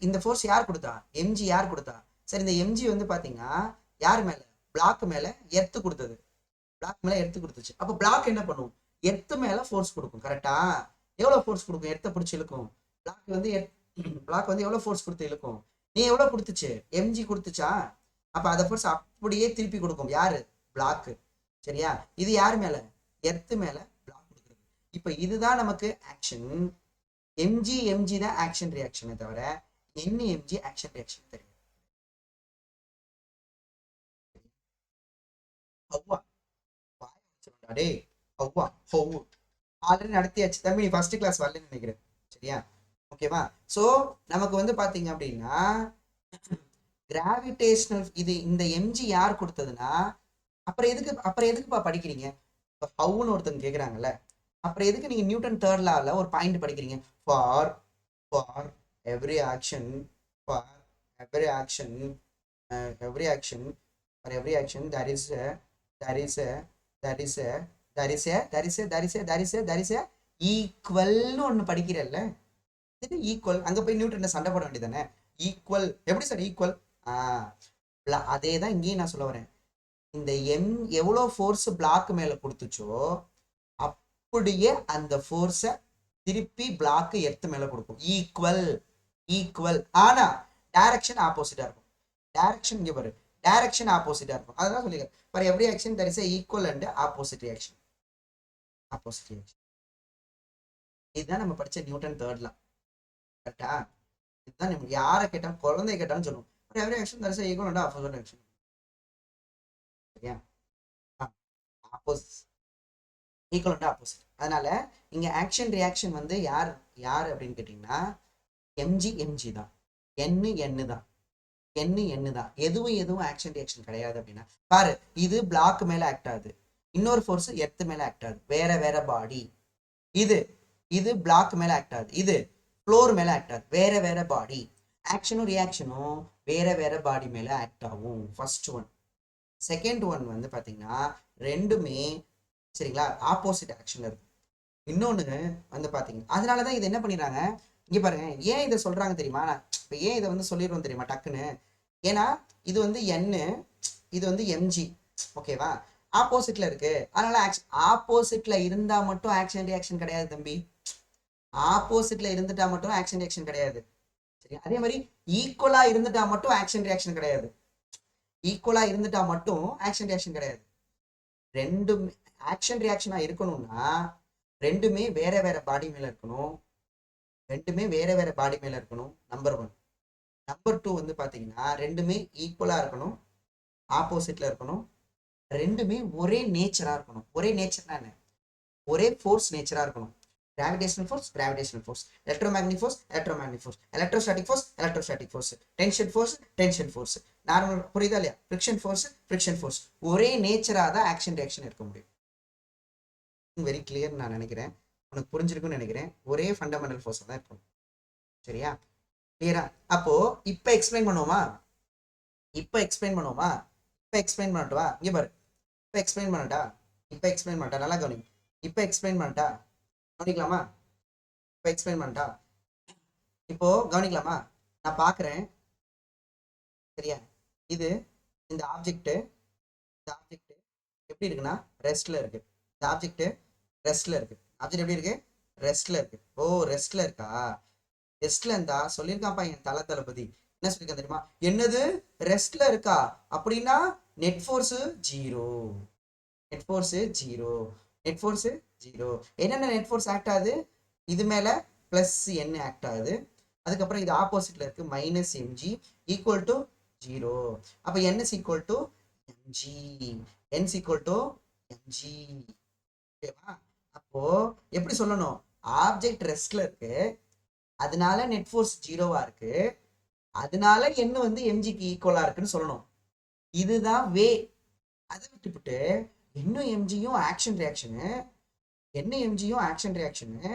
இந்த ஃபோர்ஸ் யார் கொடுத்தா? எம்ஜி யார் கொடுத்தா? சார் இந்த எம்ஜி வந்து பாத்தீங்கன்னா யார் மேல? பிளாக் மேல எர்த்து கொடுத்தது. பிளாக் மேல எர்த்து கொடுத்துச்சு. அப்ப பிளாக் என்ன பண்ணும்? எர்த்து மேல ஃபோர்ஸ் கொடுக்கும். கரெக்டா? எவ்வளவு ஃபோர்ஸ் கொடுக்கும்? எர்த்தை பிடிச்சி இழுக்கும். பிளாக் வந்து பிளாக் வந்து எவ்வளவு ஃபோர்ஸ் கொடுத்து இழுக்கும்? நீ எவ்வளவு கொடுத்துச்சு? எம்ஜி கொடுத்துச்சா? அப்ப அதை ஃபோர்ஸ் அப்படியே திருப்பி கொடுக்கும். யாரு? பிளாக். சரியா? இது யார் மேல? எர்த்து மேல பிளாக் கொடுக்குறது. இப்ப இதுதான் நமக்கு ஆக்ஷன். எம்ஜி தான் ஆக்ஷன் ரியாக்ஷனை தவிர எம்ஜி ஆக்ஷன் ரியாக்ஷன் தெரியும். ஆல்ரெடி நடத்தியாச்சு தம்பி, நீ ஃபர்ஸ்ட் கிளாஸ் வரலன்னு நினைக்கிறேன். சரியா? ஓகேவா? சோ நமக்கு வந்து பாத்தீங்க அப்படின்னா கிராவிடேஷனல் இது இந்த எம்ஜி யார் கொடுத்ததுன்னா, அப்புறம் எதுக்குப்பா படிக்கிறீங்க? ஹவுன்னு ஒருத்தங்க கேக்குறாங்கல்ல, அப்புறம் எதுக்கு நீங்க நியூட்டன் தேர்ட் லால ஒரு பாயிண்ட் படிக்கிறீங்க? For for every action for every action every action for every action there is a there is a there is a there is a there is a there is a there is a there is a ஈக்குவல்னு ஒண்ணு படிக்கிறல்ல, இது equal. அங்க போய் நியூட்டன்ல சண்டை போட வேண்டியதானே? Equal எப்படி sir equal? அதே தான் இங்கேயும் நான் சொல்ல வரேன். இந்த எம் எவ்வளோ ஃபோர்ஸ் பிளாக் மேல கொடுத்துச்சோ அப்படியே அந்த ஃபோர்ஸை திருப்பி பிளாக் எர்த்து மேல கொடுக்கும். Equal equal. ஆனா டைரக்ஷன் ஆப்போசிட்டா இருக்கும். டைரக்ஷன் இங்க பாரு, டைரக்ஷன் ஆப்போசிட்டா இருக்கும். அதான் சொல்லிருக்கேன். For every action there is equal and opposite reaction. Opposite reaction. இதுதான் நம்ம படிச்ச நியூட்டன் தேர்ட் லா. கரெக்டா? இதுதான் நம்ம யாரை கேட்டாலும், குழந்தை கேட்டாலும் சொல்லுவோம். For every action there is equal and opposite reaction. சரியா? Opposite equal and opposite. அதனால இங்க ஆக்ஷன் ரியாக்ஷன் வந்து யார் யார் அப்படின்னு கேட்டீங்கன்னா எம்ஜி தான். என்னு தான். என்ன தான். எதுவும் ஆக்ஷன் ரியாக்ஷன் கிடையாது அப்படின்னா பாரு, இது பிளாக் மேல ஆக்ட் ஆகுது, இன்னொரு ஃபோர்ஸ் எர்த் மேல ஆக்ட் ஆகுது, வேற வேற பாடி. இது இது பிளாக் மேல ஆக்ட் ஆகுது, இது ஃப்ளோர் மேல ஆக்ட் ஆகுது, வேற வேற பாடி. ஆக்ஷனும் ரியாக்ஷனும் வேற வேற பாடி மேல ஆக்ட் ஆகும். First one. செகண்ட் ஒன் வந்து பாத்தீங்கன்னா ரெண்டுமே சரிங்களா ஆப்போசிட் ஆக்ஷன்ல இருக்கு. இன்னொன்னு வந்து பாத்தீங்கன்னா அதனாலதான் இது என்ன பண்ணிடுறாங்க இங்க பாருங்க. ஏன் இதை சொல்றாங்க தெரியுமா? இப்ப ஏன் இதை வந்து சொல்லிடுவோம் தெரியுமா டக்குன்னு? ஏன்னா இது வந்து என்னு, இது வந்து எம்ஜி. ஓகேவா? ஆப்போசிட்ல இருக்கு. அதனால ஆப்போசிட்ல இருந்தா மட்டும் ஆக்ஷன் ரியாக்ஷன் கிடையாது தம்பி. ஆப்போசிட்ல இருந்துட்டா மட்டும் ஆக்ஷன் ரியாக்ஷன் கிடையாது. சரி, அதே மாதிரி ஈக்குவலா இருந்துட்டா மட்டும் ஆக்ஷன் ரியாக்ஷன் கிடையாது. ஈக்குவலா இருந்துட்டா மட்டும் ஆக்ஷன் ரியாக்ஷன் கிடையாது. ரெண்டும் ஆக்ஷன் ரியாக்ஷனா இருக்கணும்னா ரெண்டுமே வேற வேற பாடி மேல இருக்கணும். ரெண்டுமே வேற வேற பாடி மேல இருக்கணும். Number one. நம்பர் டூ வந்து பாத்தீங்கன்னா ரெண்டுமே ஈக்குவலா இருக்கணும், ஆப்போசிட்ல இருக்கணும், ரெண்டுமே ஒரே நேச்சரா இருக்கணும். ஒரே நேச்சர்னா என்ன? ஒரே ஃபோர்ஸ் நேச்சரா இருக்கணும். Gravitational force, electromagnetic force, electrostatic force, tension force, normal. புரியுதா இல்லையா? Friction force. ஒரே நேச்சரா தான் ஆக்ஷன் ரியாக்ஷன் இருக்க முடியும். வெரி கிளியர் நான் நினைக்கிறேன். உனக்கு புரிஞ்சிருக்குன்னு நினைக்கிறேன். ஒரே ஃபண்டமெண்டல் ஃபோர்ஸ் தான் இருக்கும். சரியா? கிளியரா? அப்போ இப்ப எக்ஸ்பிளைன் பண்ணுவோமா? இப்ப எக்ஸ்பிளைன் பண்ணட்டுவா? இங்க பாரு, இப்போ எக்ஸ்பிளைன் பண்ணட்டா? நல்லா கவனி. இப்போ எக்ஸ்பிளைன் பண்ணட்டா? கவனிக்கலாமா? இப்போ எக்ஸ்பிளைன் பண்ணட்டா? இப்போ கவனிக்கலாமா? நான் பார்க்குறேன். சரியா? இது இந்த ஆப்ஜெக்ட் எப்படி இருக்குன்னா ரெஸ்ட்ல இருக்கு. இந்த ஆப்ஜெக்ட் ரெஸ்ட்ல இருக்கு. ஆப்ஜெக்ட் எப்படி இருக்கு? ரெஸ்ட்ல இருக்கு. ஓ, ரெஸ்ட்ல இருக்கா? ரெஸ்ட்ல இருந்தா சொல்லியிருக்காப்பா என் தளபதி. என்ன சொல்லியிருக்கான் தெரியுமா? என்னது ரெஸ்ட்ல இருக்கா அப்படின்னா net force zero. Net force zero. Net force zero. என்னென்ன நெட் ஃபோர்ஸ் ஆக்ட் ஆகுது? இது மேல பிளஸ் என்ன ஆக்ட் ஆகுது. அதுக்கப்புறம் இது ஆப்போசிட்ல இருக்கு minus MG equal to zero. அப்ப n is equal to MG. n is equal to MG. ஓகேவா? அப்போ எப்படி சொல்லணும்? ஆப்ஜெக்ட் ரெஸ்ட்ல இருக்கு, அதனால நெட் ஃபோர்ஸ் ஜீரோவா இருக்கு, அதனால என்ன வந்து எம்ஜிக்கு ஈக்குவலா இருக்குன்னு சொல்லணும். இதுதான் வே. அதை விட்டுவிட்டு இன்னும் எம்ஜியும் ஆக்ஷன் ரியாக்ஷனு, என்ன எம்ஜியும் ஆக்ஷன் ரியாக்ஷனு,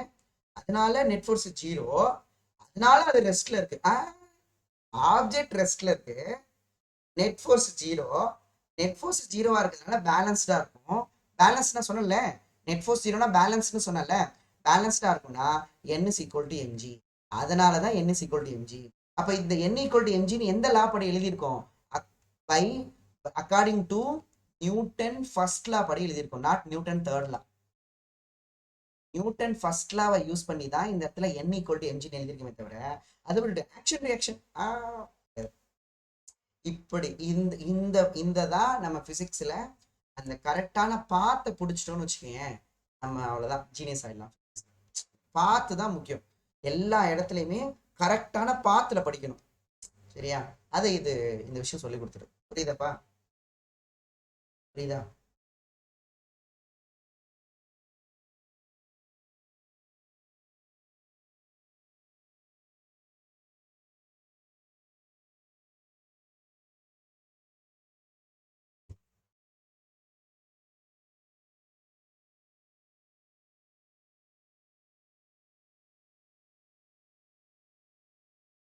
அதனால நெட் ஃபோர்ஸ் ஜீரோ, அதனால அது ரெஸ்ட்ல இருக்கு. ஆப்ஜெக்ட் ரெஸ்ட்ல இருக்கு, net force zero. Net force ஜீரோவா இருக்கிறதுனால பேலன்ஸ்டா இருக்கும். பேலன்ஸ்னா சொன்னல, நெட் ஃபோர்ஸ் ஜீரோனா பேலன்ஸ்னு சொன்னல, பேலன்ஸ்டா இருக்கும்னா n is equal to MG. அதனால தான் n is equal to MG. அப்ப இந்த n ஈக்குவல் டு எம்ஜின்னு எந்த லா படி எழுதியிருக்கோம்? By according to Newton first law படி எழுதியிருக்கோம், not Newton third law. Newton first லாவை யூஸ் பண்ணி தான் இந்த இடத்துல n ஈக்குவல் டு எம்ஜின்னு எழுதியிருக்கோமே தவிர அதை விட்டு ஆக்ஷன் ரியாக்ஷன் இப்படி இந்த இந்த இந்த தான் நம்ம பிசிக்ஸ்ல அந்த கரெக்டான பாத்தை பிடிச்சிட்டோம்னு வச்சுக்கோங்க, நம்ம அவ்வளவுதான் ஜீனியஸ் ஆயிடலாம். பாத்து தான் முக்கியம். எல்லா இடத்துலையுமே கரெக்டான பாத்துல படிக்கணும். சரியா? அதை இந்த விஷயம் சொல்லி கொடுத்துரு. புரியுதாப்பா? புரியுதா?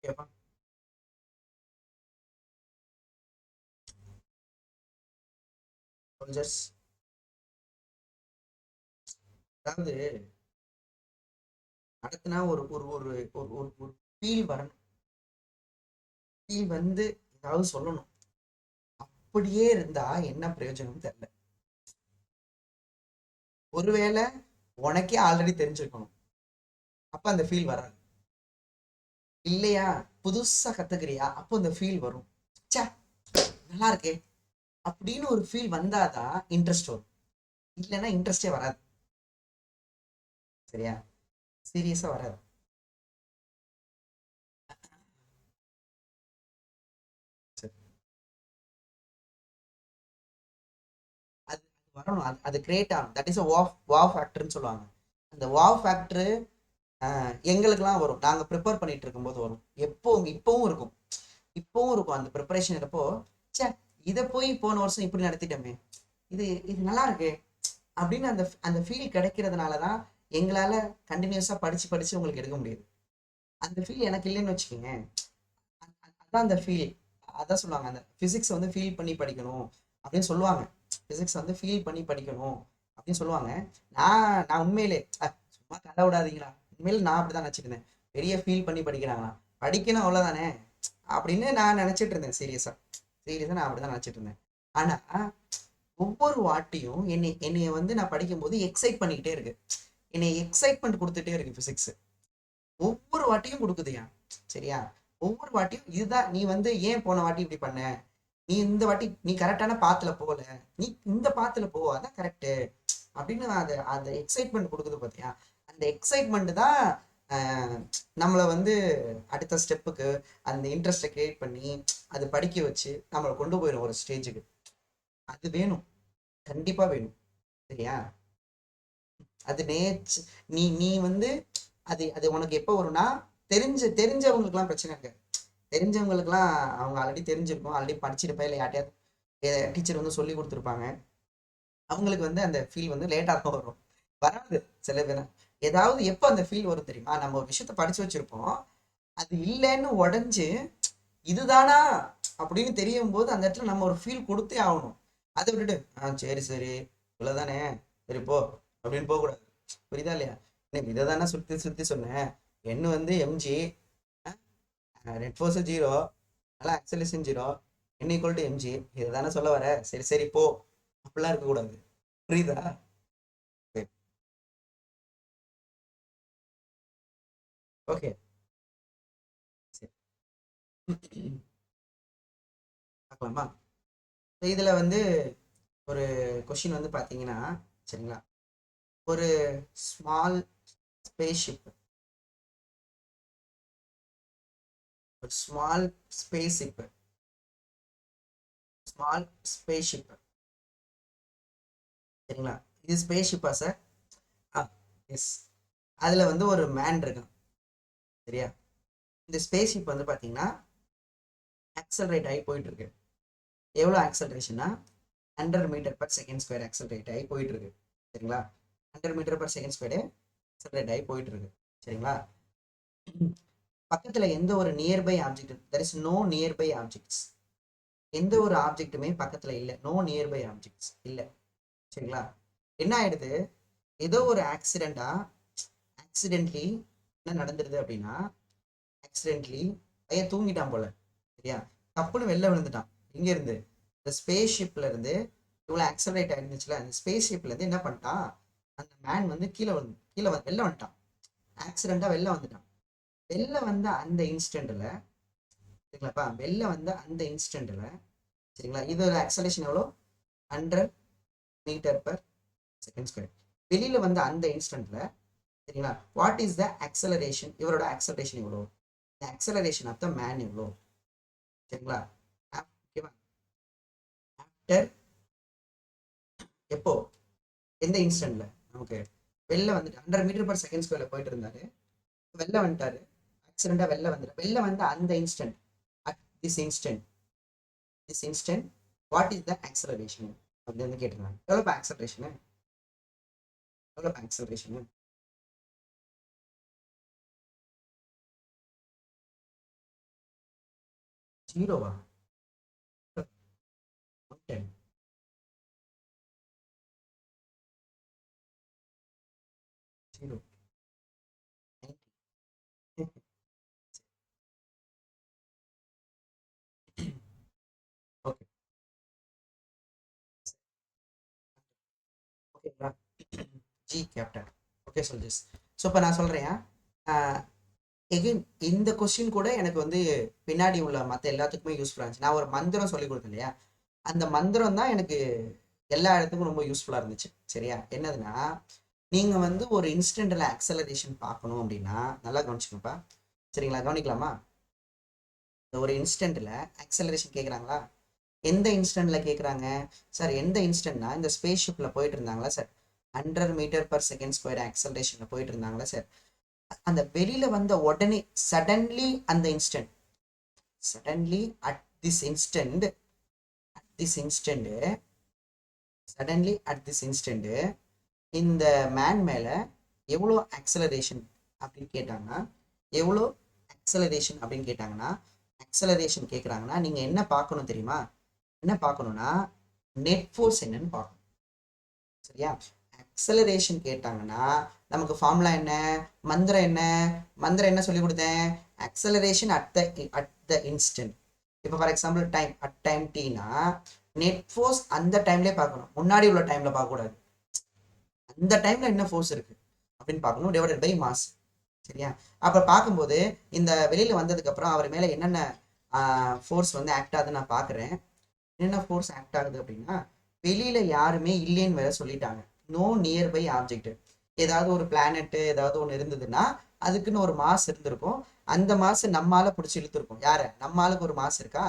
ஓகேப்பா? சோல்ஜர்ஸ், அதாவது நடத்தினா ஒரு ஒரு ஒரு ஒரு ஒரு ஒரு ஃபீல் வரணும். ஃபீல் வந்து ஏதாவது சொல்லணும். அப்படியே இருந்தா என்ன பிரயோஜனம் தெரியல. ஒருவேளை உனக்கே ஆல்ரெடி தெரிஞ்சிருக்கணும், அப்ப அந்த ஃபீல் வராது. இல்லையா? புதுசா கத்துக்கிறியா, அப்போ அந்த ஃபீல் வரும். சே, நல்லா இருக்கே அப்படின்னு ஒரு ஃபீல் வந்தாதான் இன்ட்ரெஸ்ட் வரும். இல்லைன்னா இன்ட்ரெஸ்டே வராது. சரியா? சீரியஸா வராது. சரி, அது வரணும். அது கிரியேட் ஆகும். தட் இஸ் வாவ் ஃபேக்டர்னு சொல்லுவாங்க. அந்த வாவ் ஃபேக்டர் எங்களுக்கெல்லாம் வரும். நாங்க ப்ரிப்பேர் பண்ணிட்டு இருக்கும்போது வரும். இப்பவும் இருக்கும். இப்பவும் இருக்கும் அந்த ப்ரிப்பரேஷன் இருப்போ, சே இதை போய் போன வருஷம் இப்படி நடத்திட்டோமே, இது இது நல்லா இருக்கு அப்படின்னு அந்த அந்த ஃபீல் கிடைக்கிறதுனால தான் எங்களால கண்டினியூஸா படிச்சு படிச்சு உங்களுக்கு எடுக்க முடியுது. அந்த ஃபீல் எனக்கு இல்லைன்னு வச்சுக்கோங்க. அதான் அந்த ஃபீல். அதான் சொல்லுவாங்க, அந்த பிசிக்ஸ் வந்து ஃபீல் பண்ணி படிக்கணும் அப்படின்னு சொல்லுவாங்க. பிசிக்ஸ் வந்து ஃபீல் பண்ணி படிக்கணும் அப்படின்னு சொல்லுவாங்க. நான் உண்மையிலே சும்மா கதை விடாதீங்களா, உண்மையில நான் அப்படிதான் நினைச்சிட்டு பெரிய ஃபீல் பண்ணி படிக்கிறாங்களா, படிக்கணும் அவ்வளவுதானே அப்படின்னு நான் நினைச்சிட்டு இருந்தேன். சீரியஸா நான் அப்படிதான் நினைச்சிட்டு இருந்தேன். ஆனா ஒவ்வொரு வாட்டியும் என்னைய வந்து நான் படிக்கும்போது எக்ஸைட் பண்ணிக்கிட்டே இருக்கு. என்னை எக்ஸைட்மெண்ட் கொடுத்துட்டே இருக்கு பிசிக்ஸ். ஒவ்வொரு வாட்டியும் கொடுக்குதுயா. சரியா? ஒவ்வொரு வாட்டியும் இதுதான். நீ வந்து ஏன் போன வாட்டி இப்படி பண்ண, நீ இந்த வாட்டி நீ கரெக்டான பாத்துல போல, நீ இந்த பாத்துல போ, அதான் கரெக்டு அப்படின்னு அந்த அந்த எக்ஸைட்மெண்ட் கொடுக்குது பாத்தியா? அந்த எக்ஸைட்மெண்ட் தான் நம்மளை வந்து அடுத்த ஸ்டெப்புக்கு அந்த இன்ட்ரெஸ்டை கிரியேட் பண்ணி அது படிக்க வச்சு நம்மளை கொண்டு போயிடும் ஒரு ஸ்டேஜுக்கு. அது வேணும், கண்டிப்பா வேணும். சரியா? அது நீ நீ வந்து அது அது உனக்கு எப்போ வரும்னா, தெரிஞ்சவங்களுக்குலாம் பிரச்சனை இருக்காது. தெரிஞ்சவங்களுக்குலாம் அவங்க ஆல்ரெடி தெரிஞ்சிருக்கும், ஆல்ரெடி படிச்சிருப்பா, இல்லை யார்ட்டையாவது டீச்சர் வந்து சொல்லி கொடுத்துருப்பாங்க. அவங்களுக்கு வந்து அந்த ஃபீல் வந்து லேட்டாக தான் வரும். வராது சில பேர். ஏதாவது எப்போ அந்த ஃபீல் வரும் தெரியுமா? நம்ம ஒரு விஷயத்த படிச்சு வச்சிருப்போம், அது இல்லைன்னு உடஞ்சு இதுதானா அப்படின்னு தெரியும் போது அந்த இடத்துல நம்ம ஒரு ஃபீல் கொடுத்தே ஆகணும். அதை விட்டுட்டு சரி சரி இவ்வளவுதானே சரி போ அப்படின்னு போகக்கூடாது. புரியுதா இல்லையா? எனக்கு இதை தானே சுத்தி சுத்தி சொன்னேன். என்ன வந்து எம்ஜி, நெட் ஃபோர்ஸ் 0, நல்லா acceleration 0, n equal to MG, இதை தானே சொல்ல வர. சரி சரி போ, அப்படிலாம் இருக்கக்கூடாது. புரியுதா? சரி, ஓகே, சரி. பார்க்கலாமா? இதுல வந்து ஒரு கொஷின் வந்து பாத்தீங்கன்னா, சரிங்களா, ஒரு ஸ்மால் ஸ்பேஸ் ஷிப், ஒரு small spaceship, small spaceship, சரிங்களா? இது ஸ்பேஸ் ஷிப்பா சார்? எஸ். அதுல வந்து ஒரு மேன் இருக்கான், சரியா? இந்த ஸ்பேஸ் ஷிப் வந்து பாத்தீங்கன்னா ஆக்சலரேட் ஆகி போயிட்டு இருக்கு. எவ்வளோ ஆக்சலரேஷன்னா 100 மீட்டர்/செகண்ட் ஸ்கொயர் ஆக்சலரேட் ஆகி போயிட்டு இருக்கு, சரிங்களா? 100 மீட்டர்/செகண்ட் ஸ்கொயர் ஆக்சலரேட் ஆகி போயிட்டு இருக்கு, சரிங்களா? பக்கத்துல எந்த ஒரு nearby object, there is no nearby objects. எந்த ஒரு ஆப்ஜெக்ட்டுமே பக்கத்துல இல்லை, நோ நியர்பை ஆப்ஜெக்ட்ஸ் இல்லை, சரிங்களா? என்ன ஆயிடுது, ஏதோ ஒரு ஆக்சிடென்ட்லி என்ன நடந்துருது அப்படின்னா, ஆக்சிடென்ட்லி பையன் தூங்கிட்டான் போல, சரியா? தப்புன்னு வெளில விழுந்துட்டான். இங்க இருந்து இந்த ஸ்பேஸ் ஷிப்ல இருந்து இவ்வளவு ஆக்சலரேட் ஆயிருந்துச்சுல, அந்த ஸ்பேஸ் ஷிப்ல இருந்து என்ன பண்ணிட்டான், அந்த மேன் வந்து கீழே வெளில வந்துட்டான். ஆக்சிடென்டா வெளில வந்துட்டான். வெளில வந்த அந்த இன்ஸ்டன்ட்ல, சரிங்களாப்பா, வெளில வந்த அந்த இன்ஸ்டன்ட்ல, சரிங்களா, இதோட ஆக்சலேஷன் எவ்வளோ? 100 மீட்டர்/செகண்ட் ஸ்கொயர். வெளியில வந்த அந்த இன்ஸ்டன்ட்ல, சரிங்களா, வாட் இஸ் த ஆக்சலரேஷன்? இவரோட ஆக்சலரேஷன் எவ்வளோ? ஆக்சலரேஷன் ஆஃப் த மேன் எவ்வளோ? சரிங்களா? ஓகேவா? ஆஃப்டர் எப்போ, எந்த இன்ஸ்டன்ட்ல நமக்கு வெளில வந்துட்டு 100 மீட்டர்/செகண்ட் ஸ்கொயர்ல போயிட்டு இருந்தாரு, வெளில வந்துட்டாரு, ஆக்சிடென்டா வெளில வந்துட்டு, வெளில வந்த அந்த instant, at this instant what is the acceleration அப்படின்னு கேட்டிருந்தாங்க. எவ்வளோ ஆக்சலரேஷனு? எவ்வளோ ஆக்சலரேஷனு? ஜீரோவா? 110. ஜீரோ. ஓகே, ஓகேங்களா? G captain. ஓகே சொல்ஜஸ். ஸோ இப்போ நான் சொல்கிறேன், எகைன் இந்த கொஸ்டின் கூட எனக்கு வந்து பின்னாடி உள்ள மற்ற எல்லாத்துக்குமே யூஸ்ஃபுல்லாக இருந்துச்சு. நான் ஒரு மந்திரம் சொல்லி கொடுத்தேன் இல்லையா, அந்த மந்திரம் தான் எனக்கு எல்லா இடத்துக்கும் ரொம்ப யூஸ்ஃபுல்லாக இருந்துச்சு, சரியா? என்னதுன்னா, நீங்கள் வந்து ஒரு இன்ஸ்டன்ட்ல ஆக்சலரேஷன் பார்க்கணும் அப்படின்னா நல்லா கவனிச்சுக்கோப்பா, சரிங்களா? கவனிக்கலாமா? ஒரு இன்ஸ்டன்ட்ல ஆக்சலரேஷன் கேட்குறாங்களா? எந்த இன்ஸ்டன்ட்ல கேட்குறாங்க சார்? எந்த இன்ஸ்டன்ட்னா இந்த ஸ்பேஸ் ஷிப்ல போயிட்டு இருந்தாங்களா சார், 100 மீட்டர்/செகண்ட் ஸ்கொயர் ஆக்சலரேஷன்ல போயிட்டு இருந்தாங்களா சார்? அந்த வெளியில வந்த உடனே சடன்லி அந்த instant, suddenly at this instant, this instant, suddenly at this instant இந்த மேன் மேல எவ்வளோ ஆக்சலரேஷன் அப்படின்னு கேட்டாங்கன்னா, எவ்வளோ ஆக்சலரேஷன் அப்படின்னு கேட்டாங்கன்னா, ஆக்சலரேஷன் கேட்குறாங்கன்னா நீங்க என்ன பார்க்கணும் தெரியுமா? என்ன பார்க்கணும்னா நெட் ஃபோர்ஸ் என்னன்னு பார்க்கணும், சரியா? ஆக்சலரேஷன் கேட்டாங்கன்னா நமக்கு ஃபார்முலா என்ன, மந்திரம் என்ன? மந்திரம் என்ன சொல்லி கொடுத்தேன்? Acceleration at the instant. இப்போ for example time, at time டீனா நெட் ஃபோர்ஸ் அந்த டைம்லேயே பார்க்கணும், முன்னாடி உள்ள டைம்ல பார்க்கக்கூடாது. அந்த டைம்ல என்ன ஃபோர்ஸ் இருக்கு அப்படின்னு பார்க்கணும், டிவைடட் பை மாஸ், சரியா? அப்ப பார்க்கும்போது இந்த வெளியில வந்ததுக்கு அப்புறம் அவர் மேல என்னென்ன ஃபோர்ஸ் வந்து ஆக்ட் ஆகுதுன்னு நான் பார்க்குறேன். என்னென்ன ஃபோர்ஸ் ஆக்ட் ஆகுது அப்படின்னா, வெளியில யாருமே இல்லைன்னு வேற சொல்லிட்டாங்க. No nearby object. ஏதாவது ஒரு பிளானெட்டு ஏதாவது ஒன்று இருந்ததுன்னா அதுக்குன்னு ஒரு மாஸ் இருந்திருக்கும். அந்த மாஸ் நம்மால பிடிச்சி இழுத்துருக்கும். யார? நம்மளுக்கு ஒரு மாஸ் இருக்கா,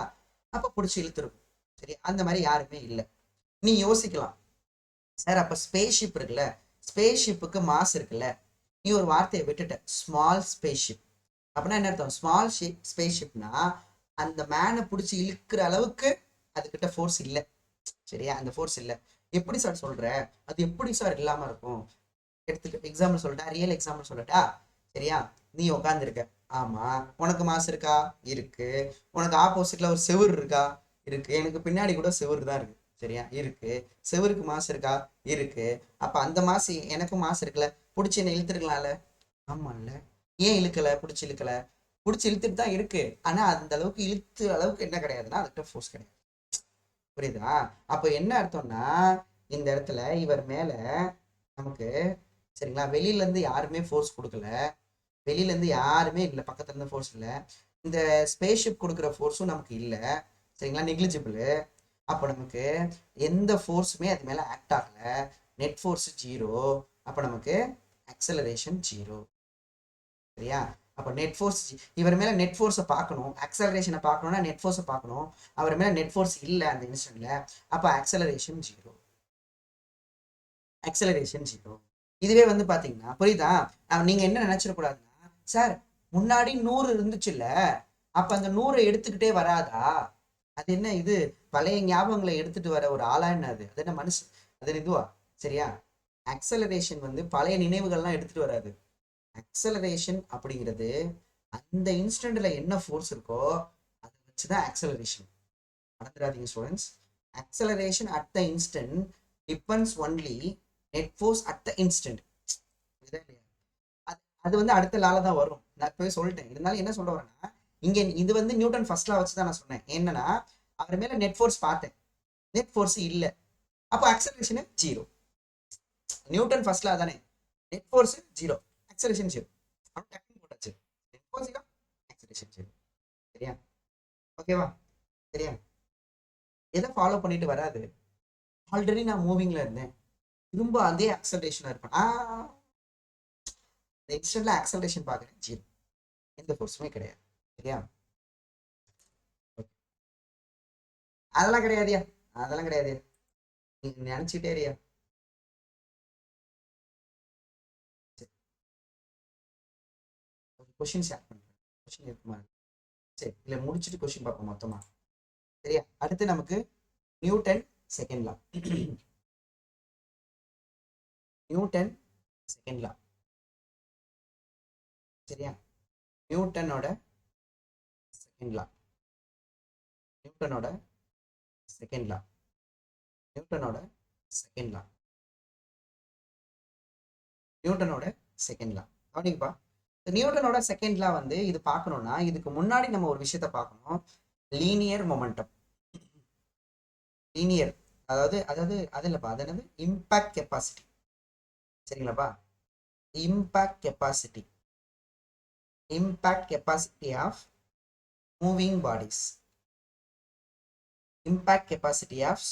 அப்ப பிடிச்சி இழுத்துருக்கும், சரி? அந்த மாதிரி யாருமே இல்லை. நீ யோசிக்கலாம், சார் அப்ப ஸ்பேஸ் ஷிப் இருக்குல்ல, ஸ்பேஸ் ஷிப்புக்கு மாஸ் இருக்குல்ல, நீ ஒரு வார்த்தையை விட்டுட்ட, ஸ்மால் ஸ்பேஸ் ஷிப். அப்படின்னா என்ன அர்த்தம்? ஸ்மால் ஸ்பேஸ் ஷிப்னா அந்த மேனை பிடிச்சி இழுக்கிற அளவுக்கு அதுக்கிட்ட ஃபோர்ஸ் இல்லை, சரியா? அந்த ஃபோர்ஸ் இல்லை. எப்படி சார் சொல்ற? அது எப்படி சார் இல்லாம இருக்கும்? எடுத்துக்க எக்ஸாம்பிள் சொல்லட்டா, ரியல் எக்ஸாம்பிள் சொல்லட்டா, சரியா? நீ உட்காந்துருக்க, ஆமா, உனக்கு மாசு இருக்கா? இருக்கு. உனக்கு ஆப்போசிட்ல ஒரு செவுரு இருக்கா? இருக்கு. எனக்கு பின்னாடி கூட செவுரு தான் இருக்கு, சரியா? இருக்கு. செவருக்கு மாஸ் இருக்கா? இருக்கு. அப்ப அந்த மாஸ் எனக்கும் மாஸ் இருக்குல்ல, பிடிச்சி என்ன இழுத்துருக்கலாம்ல? ஆமா இல்ல? ஏன் இழுக்கல? பிடிச்சி இழுக்கல? பிடிச்சி இழுத்துட்டு தான் இருக்கு. ஆனா அந்த அளவுக்கு இழுத்து அளவுக்கு என்ன கிடையாதுன்னா அதுக்கிட்ட ஃபோர்ஸ் கிடையாது. புரியுதா? அப்ப என்ன அர்த்தம்னா இந்த இடத்துல இவர் மேல நமக்கு சரிங்களா, வெளியில இருந்து யாருமே ஃபோர்ஸ் கொடுக்கல, வெளியில இருந்து யாருமே இல்லை, பக்கத்துல இருந்து ஃபோர்ஸ் இல்லை, இந்த ஸ்பேஸ்ஷிப் கொடுக்குற ஃபோர்ஸும் நமக்கு இல்லை, சரிங்களா, நெக்லிஜிபிள். அப்போ நமக்கு எந்த ஃபோர்ஸுமே அது மேலே ஆக்ட் ஆகலை, நெட் ஃபோர்ஸ் ஜீரோ. அப்போ நமக்கு அக்சலரேஷன் ஜீரோ. சரியா? அப்போ நெட் ஃபோர்ஸ் இவர் மேலே நெட் ஃபோர்ஸை பார்க்கணும், அக்சலரேஷனை பார்க்கணும்னா நெட் ஃபோர்ஸை பார்க்கணும். அவர் மேலே நெட் ஃபோர்ஸ் இல்லை அந்த இன்ஸ்டன்ட்ல, அப்போ அக்சலரேஷன் ஜீரோ. Acceleration zero. இதுவே வந்து பார்த்தீங்கன்னா புரியுதா? நீங்கள் என்ன நினச்சிடக்கூடாதுன்னா, சார் முன்னாடி 100 இருந்துச்சுல்ல, அப்போ அந்த 100 எடுத்துக்கிட்டே வராதா? அது என்ன இது பழைய ஞாபகங்களை எடுத்துட்டு வர ஒரு ஆளா என்ன? அது அது என்ன மனுஷன்? அது இதுவா? சரியா? அக்சலரேஷன் வந்து பழைய நினைவுகள்லாம் எடுத்துட்டு வராது. அக்சலரேஷன் அப்படிங்கிறது அந்த இன்ஸ்டன்ட்ல என்ன ஃபோர்ஸ் இருக்கோ அதை வச்சுதான் அக்சலரேஷன். மறந்துடாதீங்க students. Acceleration at the instant depends only net force at the instant. அது வந்து அடுத்த லால தான் வரும். நான் போய் சொல்லிட்டேன். இருந்தாலும் என்ன சொல்ல வரேன்னா, இங்க இது வந்து நியூட்டன் ஃபர்ஸ்ட் லா வச்சு தான் நான் சொன்னேன். என்னன்னா அவர் மேல நெட் ஃபோர்ஸ் பார்த்தேன், நெட் ஃபோர்ஸ் இல்ல, அப்போ acceleration zero. Newton first law தானே, net force zero, acceleration zero. போட்டாச்சு, net force zero, acceleration zero. சரியா? ஓகேவா? சரியா? எதை ஃபாலோ பண்ணிட்டு வராது? ஆல்ரெடி நான் மூவிங்ல இருந்தேன், திரும்ப அதே அக்சலரேஷனா இருப்பேன். இன்ஸ்டன்ட்ல அக்சலரேஷன் பார்க்குறேன், ஜீரோ, எந்த ஃபோர்ஸுமே கிடையாது. சரியா? அதெல்லாம் கிடையாதுயா, அதெல்லாம் கிடையாது, நீங்க நினைச்சுட்டே இருயா. கொஸ்டின் ஷேர் பண்றேன், கொஸ்டின் இருக்குமா? சரி, இல்லை முடிச்சுட்டு கொஸ்டின் பார்ப்போம் மொத்தமா. சரியா? அடுத்து நமக்கு Newton second law. Newton second law. சரியா? நியூட்டனோட செகண்ட் லா, நியூட்டனோட செகண்ட் லா, நியூட்டனோட செகண்ட் லா, நியூட்டனோட செகண்ட் லா. கவனிப்பா, நியூட்டனோட செகண்ட் லா வந்து இது பார்க்கணும்னா இதுக்கு முன்னாடி நம்ம ஒரு விஷயத்த பார்க்கணும். Linear momentum. லீனியர் அதாவது அதாவது அது இல்லப்பா, அது என்னது? Impact capacity. சரிங்களாப்பா? Impact capacity, impact capacity of moving bodies, impact capacity of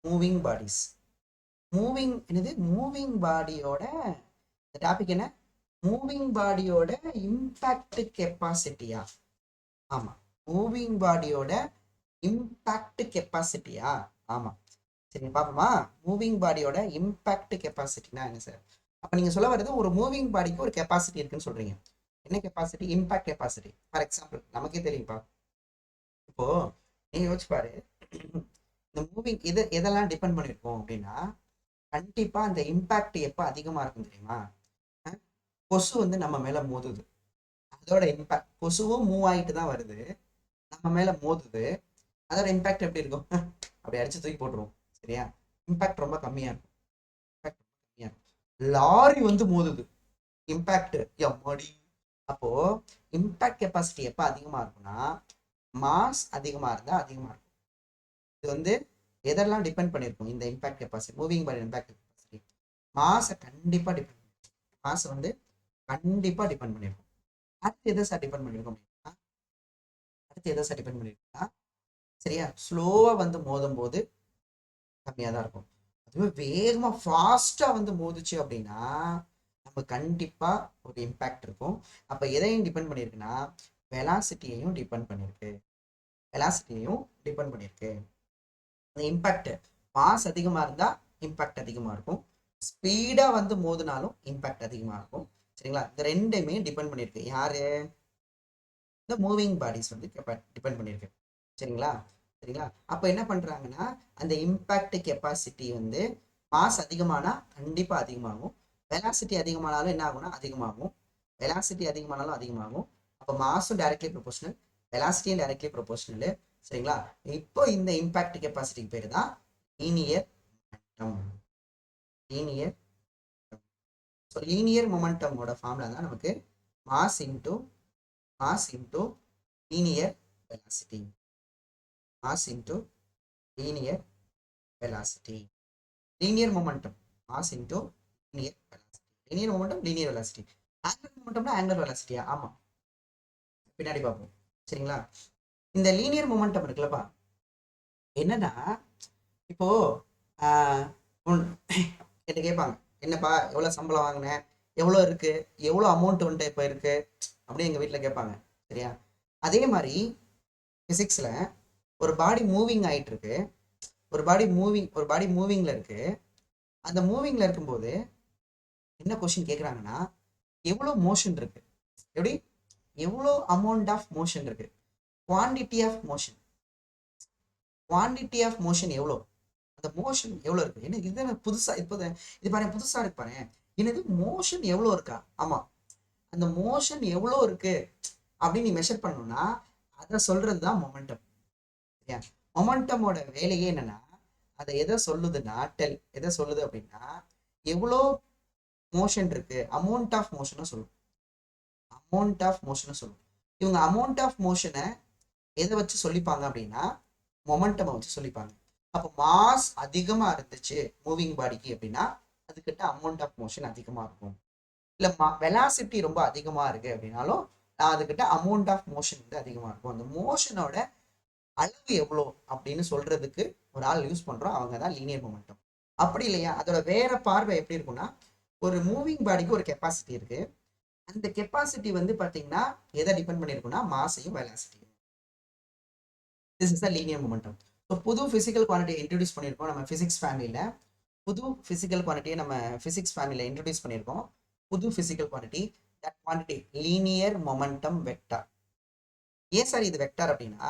moving bodies. Moving என்னது? மூவிங் பாடியோட டாபிக் என்ன? மூவிங் பாடியோட இம்பாக்ட் கெப்பாசிட்டியா? ஆமா, மூவிங் பாடியோட இம்பாக்ட் கெப்பாசிட்டியா? ஆமா. சரி பாப்போமா, மூவிங் பாடியோட இம்பாக்ட் கெப்பாசிட்டினா என்ன சார்? அப்ப நீங்க சொல்ல வர்றது ஒரு மூவிங் பாடிக்கு ஒரு கெப்பாசிட்டி இருக்குன்னு சொல்றீங்க. என்ன capacity? Impact capacity. For example நமக்கே தெரியும்பா, இப்போ நீங்க யோசிச்சு பாரு, இந்த மூவிங் இது எதெல்லாம் டிபெண்ட் பண்ணிருக்கோம் அப்படின்னா, கண்டிப்பா அந்த இம்பாக்ட் எப்ப அதிகமா இருக்கும் தெரியுமா? கொசு வந்து நம்ம மேல மோதுது, அதோட இம்பாக்ட், கொசுவும் மூவ் ஆகிட்டு தான் வருது, நம்ம மேல மோதுது, அதோட இம்பாக்ட் எப்படி இருக்கும்? அப்படி அடிச்சு தூக்கி போட்டுருவோம். சரியா? இம்பாக்ட் ரொம்ப கம்மியா இருக்கும். இம்பாக்ட் கம்மியா இருக்கும். லாரி வந்து மோதுது, இம்பாக்ட் எம்மாடி. அப்போ இம்பாக்ட் கெப்பாசிட்டி எப்ப அதிகமா இருக்கும்னா மாஸ் அதிகமா இருந்தா அதிகமா இருக்கும். இது வந்து எதெல்லாம் டிபெண்ட் பண்ணிருக்கும்? இந்த impact capacity, moving body impact capacity மாஸை கண்டிப்பா டிபெண்ட் பண்ணிருக்கும். மாஸ் வந்து கண்டிப்பா டிபெண்ட் பண்ணிருக்கும். அடுத்து எதை சார் டிபெண்ட் பண்ணிருக்கோம் அப்படின்னா, அடுத்து எதை சார் டிபெண்ட் பண்ணிருக்கோம்னா, சரியா, ஸ்லோவா வந்து மோதும் போது கம்மியா தான் இருக்கும். அதுவே வேகமா ஃபாஸ்டா வந்து மோதுச்சு அப்படின்னா நம்ம கண்டிப்பா ஒரு இம்பாக்ட் இருக்கும். அப்ப எதையும் டிபெண்ட் பண்ணிருக்குன்னா வெலாசிட்டியையும் டிபெண்ட் பண்ணிருக்கு, வெலாசிட்டியையும் டிபெண்ட் பண்ணிருக்கு. அந்த இம்பாக்ட் மாஸ் அதிகமா இருந்தா இம்பாக்ட் அதிகமா இருக்கும், ஸ்பீடா வந்து மோதினாலும் இம்பாக்ட் அதிகமா இருக்கும். சரிங்களா? இந்த ரெண்டுமே டிபெண்ட் பண்ணிருக்கு. யாரு? இந்த மூவிங் பாடிஸ் வந்து டிபெண்ட் பண்ணிருக்கு. சரிங்களா? சரிங்களா? அப்ப என்ன பண்றாங்கன்னா அந்த இம்பாக்ட் கெப்பாசிட்டி வந்து மாஸ் அதிகமானா கண்டிப்பா அதிகமாகும், வெலாசிட்டி அதிகமானாலும் என்ன ஆகும்னா அதிகமாகும், வெலாசிட்டி அதிகமானாலும் அதிகமாகும். அப்போ மாஸும் டைரக்ட்லி ப்ரொபோஷனல், வெலாசிட்டியும் டைரக்ட்லி ப்ரொபோஷனல். சரிங்களா? இப்போ இந்த இம்பாக்ட் கெப்பாசிட்டிக்கு பேர் தான் linear momentum. Linear so linear மொமெண்டமோட ஃபார்முலா தான் நமக்கு mass into linear velocity. Mass into linear velocity. Linear momentum mass into linear velocity. Linear momentum linear velocity. Angular மொமெண்டம்னா ஆங்குலர் வெலாசிட்டியா? ஆமா, பின்னாடி பார்ப்போம். சரிங்களா? இந்த லீனியர் மொமெண்டம் இருக்குல்லப்பா, என்னன்னா இப்போ என்ன கேட்பாங்க, என்னப்பா எவ்வளோ சம்பளம் வாங்கினேன், எவ்வளோ இருக்கு, எவ்வளோ அமௌண்ட் வந்துட்டு இப்போ இருக்கு அப்படின்னு எங்கள் வீட்டில் கேட்பாங்க. சரியா? அதே மாதிரி ஃபிசிக்ஸில் ஒரு பாடி மூவிங் ஆகிட்டு இருக்கு, ஒரு பாடி மூவிங்கில் இருக்கு. அந்த மூவிங்கில் இருக்கும்போது என்ன கொஸ்டின் கேட்குறாங்கன்னா, எவ்வளோ மோஷன் இருக்கு, எப்படி எவ்வளோ அமௌண்ட் ஆஃப் மோஷன் இருக்கு, quantity of motion. Quantity of motion எவ்வளோ, அந்த மோஷன் எவ்வளோ இருக்கு. என்ன இது புதுசாக இப்போ இது பாரு, புதுசாக இருக்கு பாரு. என்னது மோஷன் எவ்வளோ இருக்கா? ஆமாம், அந்த மோஷன் எவ்வளோ இருக்கு அப்படின்னு நீ மெஷர் பண்ணணும்னா அதை சொல்றது தான் மொமெண்டம். சரியா? மொமெண்டமோட வேலையே என்னன்னா, அதை எதை சொல்லுதுன்னா எதை சொல்லுது அப்படின்னா, எவ்வளோ மோஷன் இருக்கு, அமௌண்ட் ஆஃப் மோஷனை சொல்லும். அமௌண்ட் ஆஃப் மோஷனை சொல்லும். இவங்க அமௌண்ட் ஆஃப் மோஷனை எதை வச்சு சொல்லிப்பாங்க அப்படின்னா, மொமெண்டமை வச்சு சொல்லிப்பாங்க. அப்போ மாஸ் அதிகமா இருந்துச்சு மூவிங் பாடிக்கு அப்படின்னா அதுக்கிட்ட அமௌண்ட் ஆஃப் மோஷன் அதிகமா இருக்கும். இல்ல வெலாசிட்டி ரொம்ப அதிகமா இருக்கு அப்படின்னாலும் அதுக்கிட்ட அமௌண்ட் ஆஃப் மோஷன் வந்து அதிகமா இருக்கும். அந்த மோஷனோட அளவு எவ்வளோ அப்படின்னு சொல்றதுக்கு ஒரு ஆள் யூஸ் பண்றோம், அவங்க தான் லீனியர் மொமெண்டம். அப்படி இல்லையா, அதோட வேற பார்வை எப்படி இருக்கும்னா, ஒரு மூவிங் பாடிக்கு ஒரு கெப்பாசிட்டி இருக்கு. அந்த கெப்பாசிட்டி வந்து பாத்தீங்கன்னா எதை டிபெண்ட் பண்ணிருக்கும்னா மாஸையும் வெலாசிட்டியும். This is the linear momentum. So புது ஃபிசிக்கல் குவான்டிட்டியை இன்ட்ரடியூஸ் பண்ணியிருக்கோம் நம்ம ஃபிசிக்ஸ் ஃபேமிலியில். புது ஃபிசிக்கல் குவான்டிட்டியை நம்ம ஃபிசிக்ஸ் ஃபேமிலியில் இன்ட்ரடியூஸ் பண்ணியிருக்கோம். புது physical quantity, that quantity linear momentum vector. ஏன் சார் இது வெக்டார் அப்படின்னா,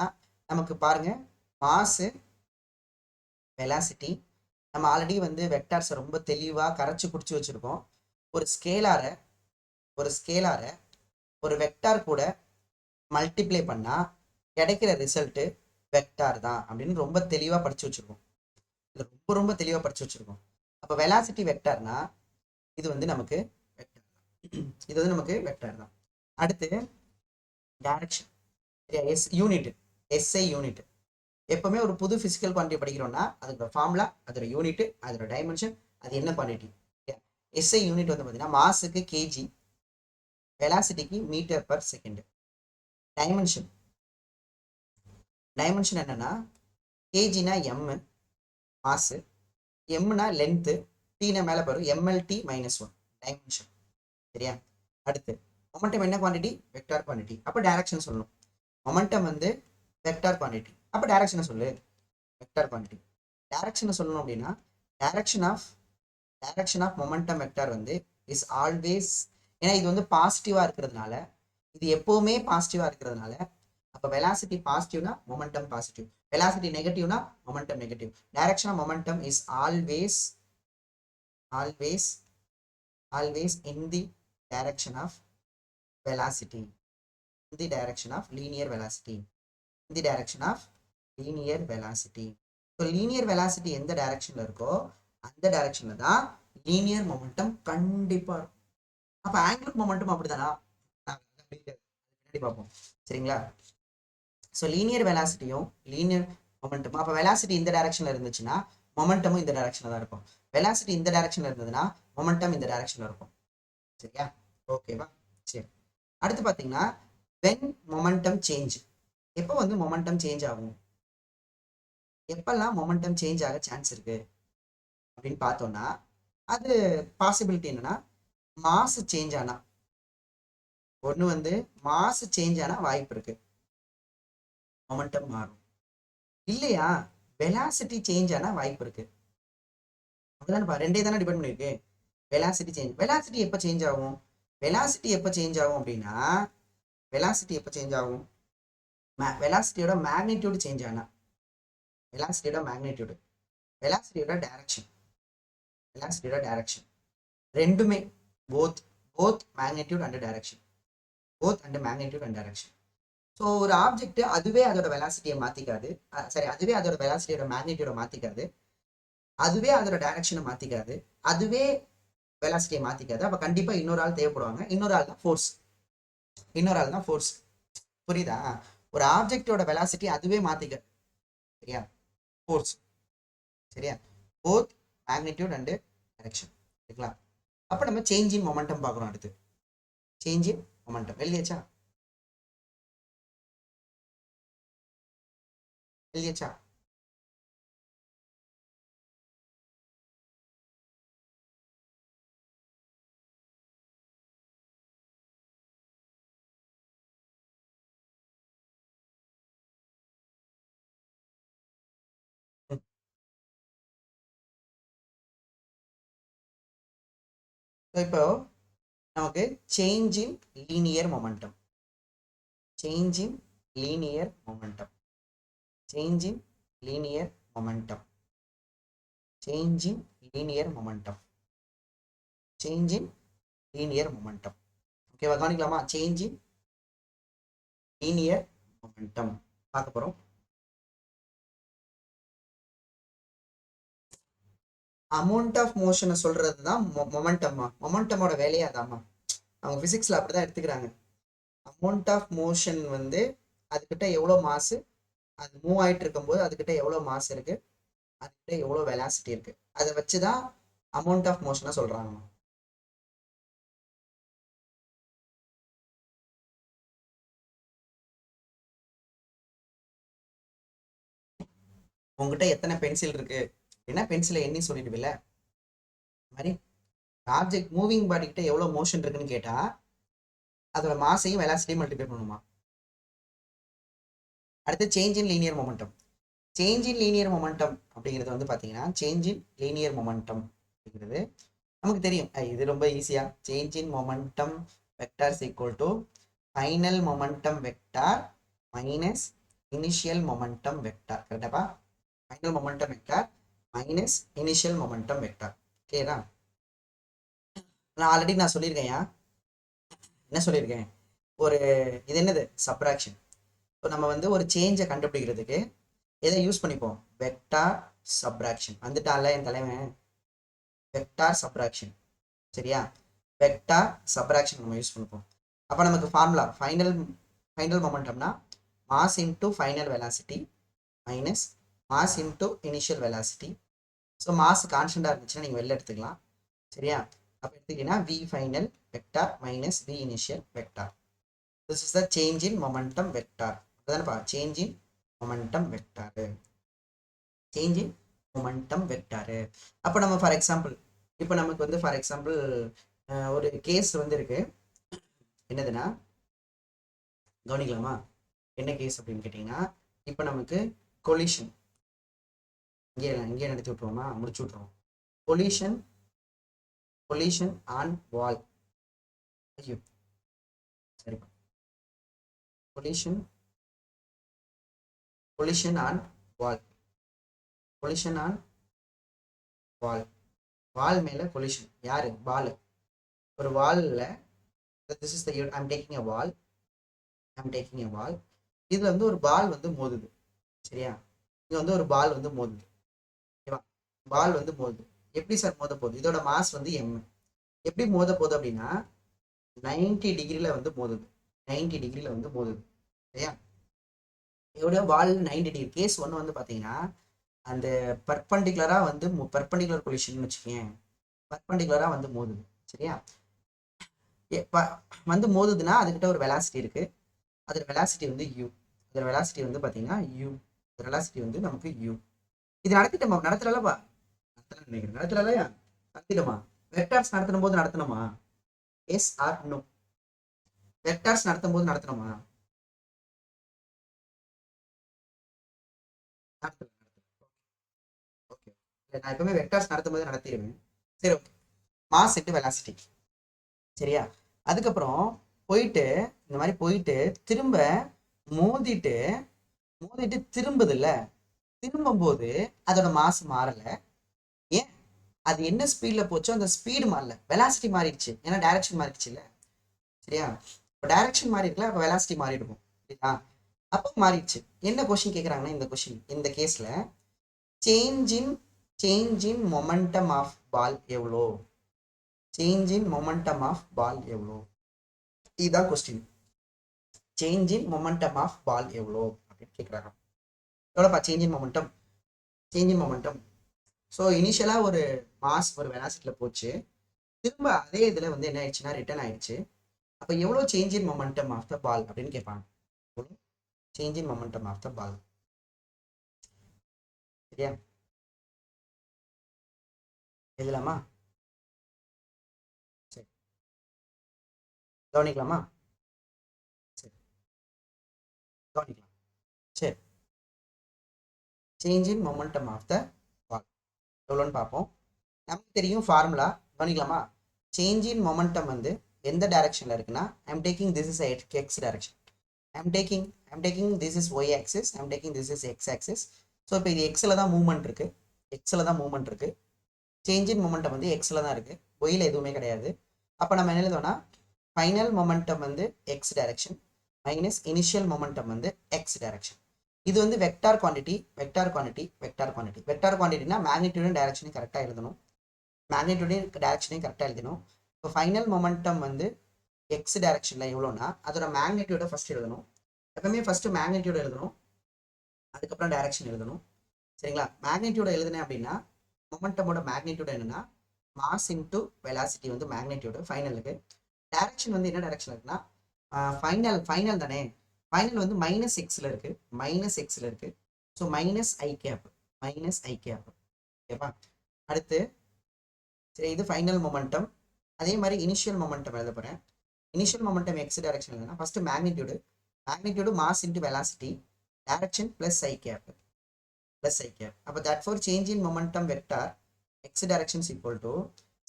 நமக்கு பாருங்க மாசு வெலாசிட்டி நம்ம ஆல்ரெடி வந்து வெக்டார்ஸை ரொம்ப தெளிவாக கரைச்சி குடிச்சு வச்சுருக்கோம். ஒரு ஸ்கேலாரை ஒரு வெக்டார் கூட மல்டிப்ளை பண்ணால் கிடைக்கிற ரிசல்ட்டு வெக்டார் தான் அப்படின்னு ரொம்ப தெளிவாக படிச்சு வச்சிருக்கோம். இது ரொம்ப தெளிவாக படிச்சு வச்சிருக்கோம். அப்போ வெலாசிட்டி வெக்டார்னா இது வந்து நமக்கு வெக்டார் தான். இது வந்து நமக்கு வெக்டார் தான். அடுத்து டைரக்ஷன். Unit, SI unit. எப்பவுமே ஒரு புது பிசிக்கல் குவான்டிட்டி படிக்கிறோம்னா அதோட ஃபார்முலா, அதோட யூனிட், அதோட டைமென்ஷன், அது என்ன குவான்டிட்டி. எஸ்ஐ யூனிட் வந்து பார்த்தீங்கன்னா மாஸுக்கு கேஜி, வெலாசிட்டிக்கு மீட்டர் பர் செகண்ட். டைமென்ஷன் என்னன்னா கேஜினா எம் மாசு, எம்னா லென்த்து, டீனா மேலே வரும், எம்எல்டி -1 டைமென்ஷன். சரியா? அடுத்து மொமெண்டம் என்ன குவான்டிட்டி, வெக்டார் குவான்டிட்டி. அப்போ டைரக்ஷன் சொல்லணும். மொமெண்டம் வந்து வெக்டார் குவான்டிட்டி, அப்போ டைரக்ஷனை சொல்லு, வெக்டார் குவான்டிட்டி. டைரக்ஷனை சொல்லணும் அப்படின்னா டைரக்ஷன் ஆஃப் மொமெண்டம் வெக்டார் வந்து இஸ் ஆல்வேஸ், ஏன்னா இது வந்து பாசிட்டிவா இருக்கிறதுனால, இது எப்பவுமே பாசிட்டிவா இருக்கிறதுனால, அப்போ வெலாசிட்டி பாசிட்டிவ்னா மொமெண்டம் பாசிட்டிவ், வெலாசிட்டி நெகட்டிவ்னா momentum negative. Direction of momentum is always in the direction of velocity, in the direction of linear velocity, in the direction of linear velocity. So linear velocity எந்த டைரக்ஷன்ல இருக்கோ அந்த டைரக்ஷன்ல தான் linear momentum கண்டிப்பா இருக்கும். அப்ப ஆங்குலர் மொமெண்டம் அப்படிதானா, பின்னாடி பார்ப்போம். சரிங்களா? ஸோ லீனியர் வெலாசிட்டியும் லீனியர் மொமெண்டம், அப்போ வெலாசிட்டி இந்த டைரக்ஷன்ல இருந்துச்சுன்னா மொமெண்டமும் இந்த டைரக்ஷன்ல தான் இருக்கும். வெலாசிட்டி இந்த டைரக்ஷன்ல இருந்ததுன்னா மொமெண்டம் இந்த டைரக்ஷன்ல இருக்கும். சரியா? ஓகேவா? சரி. அடுத்து பார்த்தீங்கன்னா when momentum change, எப்போ வந்து மொமெண்டம் சேஞ்ச் ஆகும், எப்பெல்லாம் மொமெண்டம் சேஞ்ச் ஆக சான்ஸ் இருக்கு அப்படின்னு பார்த்தோம்னா, அது பாசிபிலிட்டி என்னன்னா மாஸ் சேஞ்ச் ஆனா, ஒன்று வந்து மாஸ் சேஞ்ச் ஆனா வாய்ப்பு இருக்கு மொமெண்டம் மாறும். இல்லையா வெலாசிட்டி சேஞ்ச் ஆனா வாய்ப்பு இருக்கு. அப்படிதானே, ரெண்டே தானே டிபெண்ட் பண்ணிருக்கு. வெலாசிட்டி சேஞ்ச், வெலாசிட்டி எப்போ சேஞ்ச் ஆகும், வெலாசிட்டி எப்போ சேஞ்ச் ஆகும் அப்படின்னா, வெலாசிட்டி எப்போ சேஞ்ச் ஆகும், வெலாசிட்டியோட மேக்னிடியூட் சேஞ்ச் ஆனா, வெலாசிட்டியோட மேக்னிடியூட், வெலாசிட்டியோட டைரக்ஷன் ரெண்டுமே, both magnitude and direction, so ஒரு ஆப்ஜெக்ட் அதுவே அதோட வெலாசிட்டியை மாத்திக்காது, சரி அதுவே அதோட வெலாசிட்டியோட மேக்னிடியூட மாத்திக்காது. அதுவே அதோட டைரக்ஷனை மாத்திக்காது, அதுவே வெலாசிட்டியை மாத்திக்காது. அப்ப கண்டிப்பா இன்னொரு ஆள் தேவைப்படுவாங்க. இன்னொரு ஆள் தான் ஃபோர்ஸ். இன்னொரு ஆள் தான் ஃபோர்ஸ். புரியுதா? ஒரு ஆப்ஜெக்டோட வெலாசிட்டி அதுவே மாத்திக்க, சரியா? ஃபோர்ஸ். சரியா? Both magnitude and direction. சரிங்களா? அப்ப நம்ம சேஞ்ச் இன் மொமெண்டம் பார்க்குறோம். அடுத்து சேஞ்ச் இன் மொமெண்டம் எழுதியாச்சா? எழுதியாச்சா? இப்போ நமக்கு change in linear momentum, change in linear momentum, change in linear momentum, change in linear momentum, change in linear momentum. ஓகேவா? கவனிக்கலாமா? Change இன் linear momentum பார்க்க போறோம். அமௌண்ட் ஆஃப் மோஷனை சொல்றது தான் மொமெண்டம்மா. மொமெண்டமோட வேலையே அதாம்மா. அவங்க பிசிக்ஸ்ல அப்படிதான் எடுத்துக்கிறாங்க. அமௌண்ட் ஆஃப் மோஷன் வந்து அதுக்கிட்ட எவ்வளோ மாசு, அது மூவ் ஆயிட்டு இருக்கும்போது அதுக்கிட்ட எவ்வளோ மாஸ் இருக்கு, அதுக்கிட்ட எவ்வளோ வெலாசிட்டி இருக்கு, அதை வச்சுதான் அமௌண்ட் ஆஃப் மோஷனை சொல்றாங்க. உங்ககிட்ட எத்தனை பென்சில் இருக்கு அப்படின்னா பென்சிலை எண்ணி சொல்லிடுவில்ல, மாதிரி ஆப்ஜெக்ட் மூவிங் பாடி கிட்ட எவ்வளோ மோஷன் இருக்குன்னு கேட்டா அதோட மாசையும் வெலாசிட்டியும் மல்டிப்ளை பண்ணுமா. அடுத்து change in linear momentum. Change in linear momentum அப்படிங்கிறது வந்து பார்த்தீங்கன்னா சேஞ்ச் இன் லீனியர் மொமெண்டம் அப்படிங்கிறது நமக்கு தெரியும். இது ரொம்ப ஈஸியா. Change in momentum vector equal to final momentum vector minus initial momentum vector. கரெக்டாப்பா? Final momentum vector minus initial momentum vector. ஓகேதா? நான் ஆல்ரெடி நான் சொல்லியிருக்கேன். என்ன சொல்லியிருக்கேன்? ஒரு இது என்னது சப்ராக்ஷன். இப்போ நம்ம வந்து ஒரு சேஞ்சை கண்டுபிடிக்கிறதுக்கு எதை யூஸ் பண்ணிப்போம்? Vector subtraction. வந்துட்டால என் தலைவன், வெக்டார் சப்ராக்ஷன். சரியா? வெக்டார் சப்ராக்ஷன் நம்ம யூஸ் பண்ணிப்போம். அப்போ நமக்கு ஃபார்முலா ஃபைனல் ஃபைனல் மொமெண்டம்னா mass into final velocity minus mass into initial velocity. So mass கான்ஸ்டண்டாக இருந்துச்சுன்னா நீங்கள் வெளில எடுத்துக்கலாம். சரியா? அப்போ எடுத்துக்கிட்டீங்கன்னா v final vector minus v initial vector. This is the change in momentum vector. அதானப்பா change in momentum vector. Change in momentum vector. அப்போ நம்ம ஃபார் எக்ஸாம்பிள் இப்போ நமக்கு வந்து ஃபார் எக்ஸாம்பிள் ஒரு கேஸ் வந்து இருக்கு. என்னதுன்னா கவனிக்கலாமா? என்ன கேஸ் அப்படின்னு கேட்டிங்கன்னா இப்போ நமக்கு கொலிஷன் இங்கே நடத்தி விட்டுருவோமா? முடிச்சு விட்ருவோம். Collision collision on wall. ஐயோ சரிப்பா. Collision collision on wall. Collision on wall. Wall மேல கொலிஷன். யாரு? வால். ஒரு வால்ல this is the I'm taking a wall. I'm taking a wall. இதுல வந்து ஒரு பால் வந்து மோதுது. சரியா? இங்க வந்து ஒரு பால் வந்து மோதுது. ஓகேவா? பால் வந்து மோதுது. எப்படி சார் மோத போகுது? இதோட மாஸ் வந்து எம். எப்படி மோத போகுது அப்படின்னா 90 டிகிரில வந்து மோதுது. 90 டிகிரில வந்து மோதுது. சரியா? இதோட வால் 90 டிகிரி. கேஸ் ஒன்று வந்து பார்த்தீங்கன்னா அந்த பர்பண்டிகுலரா வந்து பர்பண்டிகுலர் கொலிஷன் வச்சுக்கேன். பர்பண்டிகுலரா வந்து மோதுது. சரியா? வந்து மோதுதுன்னா அதுக்கிட்ட ஒரு வெலாசிட்டி இருக்கு. அதோட வெலாசிட்டி வந்து யூ. அதோட வெலாசிட்டி வந்து பார்த்தீங்கன்னா யூ. அதோட வெலாசிட்டி வந்து நமக்கு யூ. இது நடத்திட்டோமா? நடத்தலப்பா. நடத்தல நினைக்கிறேன். நடத்தலையா? நடத்திட்டோமா? வெக்டார்ஸ் நடத்தும் போது நடத்தணுமா? Yes or no? வெக்டார்ஸ் நடத்தும் போது நடத்தணுமா? நடத்தல. ஓகே. நான் எப்பவுமே வெக்டார்ஸ் நடத்தும் போது நடத்திடுவேன். சரி ஓகே. Mass into velocity. சரியா? அதுக்கப்புறம் போயிட்டு இந்த மாதிரி போயிட்டு திரும்ப மோதிட்டு மோதிட்டு திரும்புது இல்ல, திரும்பும் போது அதோட மாஸ் மாறல. ஏன்? அது என்ன ஸ்பீட்ல போச்சோ அந்த ஸ்பீடு மாறல, வெலாசிட்டி மாறிடுச்சு. ஏன்னா டைரக்ஷன் மாறிடுச்சு இல்ல. சரியா? இப்போ டைரக்ஷன் மாறி இருக்குல்ல, அப்போ வெலாசிட்டி மாறி இருக்கும். சரியா? அப்போ மாறிடுச்சு. என்ன கொஸ்டின் கேட்குறாங்கன்னா இந்த கொஸ்டின் இந்த கேஸ்ல change in change in momentum of ball எவ்வளோ? Change in momentum of ball எவ்வளோ? இதுதான் question. Change in momentum of ball எவ்வளோ அப்படின்னு கேட்குறாங்க. எவ்வளோப்பா change in momentum? Change in momentum. So இனிஷியலாக ஒரு மாஸ் ஒரு வெலாசிட்டியில் போச்சு, திரும்ப அதே இதில் வந்து என்ன ஆயிடுச்சுன்னா ரிட்டர்ன் ஆயிடுச்சு. அப்போ எவ்வளோ change in momentum of the ball அப்படின்னு கேட்பாங்க. எவ்வளோ change in momentum of the ball? சரியா? எழுதலாமா? சரி, கவனிக்கலாமா? சரி, கவனிக்கலாம். சரி, change in momentum of the ball எவ்வளோன்னு பார்ப்போம். நமக்கு தெரியும் ஃபார்முலா. கவனிக்கலாமா? சேஞ்ச் இன் மொமெண்டம் வந்து எந்த டைரக்ஷனில் இருக்குன்னா, I'm taking this is X direction, I'm taking this is y axis, I'm taking this is x axis. So இப்போ இது எக்ஸில் தான் மூவ்மெண்ட் இருக்கு, எக்ஸில் தான் மூவ்மெண்ட் இருக்கு. சேஞ்ச் இன் மொமெண்டம் வந்து எக்ஸில் தான் இருக்கு, ஒயில் எதுவுமே கிடையாது. அப்போ நம்ம என்ன எழுதோம்னா, ஃபைனல் மொமெண்டம் வந்து X direction minus initial momentum வந்து எக்ஸ் டைரக்ஷன். இது வந்து vector quantity, vector quantity, vector quantity. Vector குவான்டிட்டினா மேக்னிடியூடும் டைரக்ஷனையும் கரெக்டாக எழுதணும், மேக்னிடியூடையும் டைரக்ஷனையும் கரெக்டாக எழுதணும். இப்போ ஃபைனல் மொமெண்டம் வந்து எக்ஸ் டைரக்ஷனில் எவ்வளோனா அதோட மேக்னிடியூடை ஃபர்ஸ்ட் எழுதணும். எப்பவுமே ஃபர்ஸ்ட் மேக்னிடியூட் எழுதணும், அதுக்கப்புறம் டைரக்ஷன் எழுதணும். சரிங்களா? மேக்னிடியூட் எழுதுனேன் அப்படின்னா மொமெண்டமோட மேக்னிடியூட் என்னன்னா மாஸ் இன்டு வெலாசிட்டி வந்து மேக்னிடியூடு ஃபைனலுக்கு. டைரக்ஷன் வந்து என்ன டைரக்ஷன் இருக்குன்னா ஃபைனல் தானே, ஃபைனல் வந்து மைனஸ் எக்ஸில் இருக்கு, மைனஸ் எக்ஸில் இருக்கு. So minus i gap, minus i gap. ஓகேப்பா? அடுத்து சரி, இது ஃபைனல் மொமெண்டம். அதே மாதிரி இனிஷியல் மொமெண்டம் எழுத போகிறேன். இனிஷியல் மொமெண்டம் எக்ஸ் டைரக்ஷன் எழுதுனா first magnitude mass into velocity, direction plus I cap, plus I cap. அப்போ that for change in momentum vector X directions equal to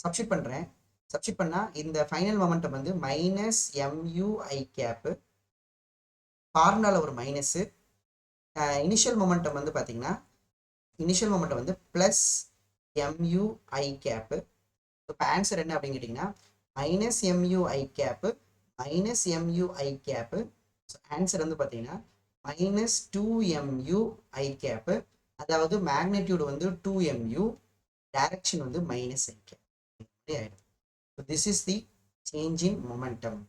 substitute பண்ணுறேன். Substitute பண்ணால் இந்த final momentum வந்து minus m u I cap, ஃபார்முலாவில் ஒரு minus. Initial momentum வந்து பார்த்தீங்கன்னா initial momentum வந்து ப்ளஸ் எம்யூ ஐ கேப்பு. இப்போ ஆன்சர் என்ன அப்படின்னு கேட்டிங்கன்னா minus m u I cap minus m u I gap. So answer வந்து பார்த்தீங்கன்னா மைனஸ் 2mu ஐ கேப்பு. அதாவது மேக்னிடியூடு வந்து 2mu, டைரக்ஷன் வந்து மைனஸ் ஐ கேப். ஆயிடும். So this is the change in momentum,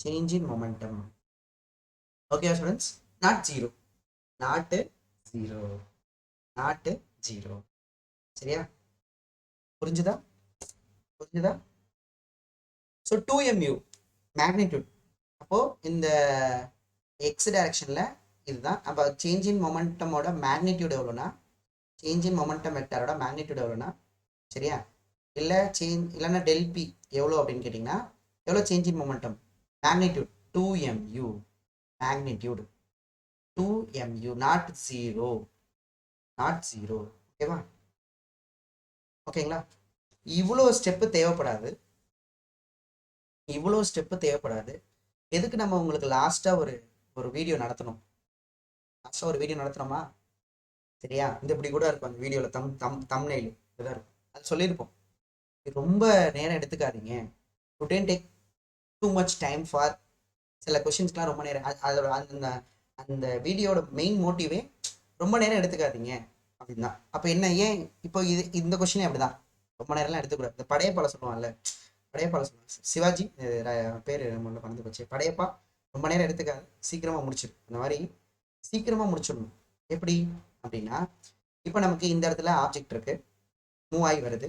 change in momentum. Okay students, not zero, not zero, not zero. சரியா? புரிஞ்சுதா? புரிஞ்சுதா? So 2mu magnitude. அப்போ இந்த x டைரக்ஷனில் இதுதான். அப்போ சேஞ்ச் இன் மொமெண்டமோட மேக்னிடியூட் எவ்வளோனா, சேஞ்ச் இன் மொமெண்டம் வெக்டாரோட மேக்னிடியூட் எவ்வளோனா, சரியா? இல்லை இல்லைன்னா டெல் பி எவ்வளோ அப்படின்னு கேட்டிங்கன்னா எவ்வளோ change in momentum? Magnitude 2mu, magnitude 2mu, not zero, not zero. ஓகேவா? ஓகேங்களா? இவ்வளோ ஸ்டெப்பு தேவைப்படாது, இவ்வளோ ஸ்டெப்பு தேவைப்படாது. எதுக்கு நம்ம உங்களுக்கு லாஸ்ட்டாக ஒரு ஒரு வீடியோ நடத்தணும், லாஸ்ட்டாக ஒரு வீடியோ நடத்துகிறோமா? சரியா? இந்த இப்படி கூட இருக்கும் அந்த வீடியோவில் தம்ப்நெயில் இதாக இருக்கும், அது சொல்லியிருப்போம். ரொம்ப நேரம் எடுத்துக்காதீங்க, you don't take too much time for சில கொஷின்ஸ்க்குலாம் ரொம்ப நேரம். அதோட அந்த அந்த வீடியோட மெயின் மோட்டிவே ரொம்ப நேரம் எடுத்துக்காதீங்க அப்படின்னு தான். அப்போ என்ன, ஏன் இப்போ இந்த கொஷினே அப்படிதான், ரொம்ப நேரம்லாம் எடுத்துக்கூடாது. இந்த படையப்பால சொல்லுவாங்கல்ல, படையப்பால சொல்லுவாங்க, சிவாஜி பேர் நம்மள பறந்து போச்சு, படையப்பா ரொம்ப நேரம் எடுத்துக்காது, சீக்கிரமாக முடிச்சிடும். அந்த மாதிரி சீக்கிரமாக முடிச்சிடணும். எப்படி அப்படின்னா, இப்போ நமக்கு இந்த இடத்துல ஆப்ஜெக்ட் இருக்கு, மூவ் ஆகி வருது,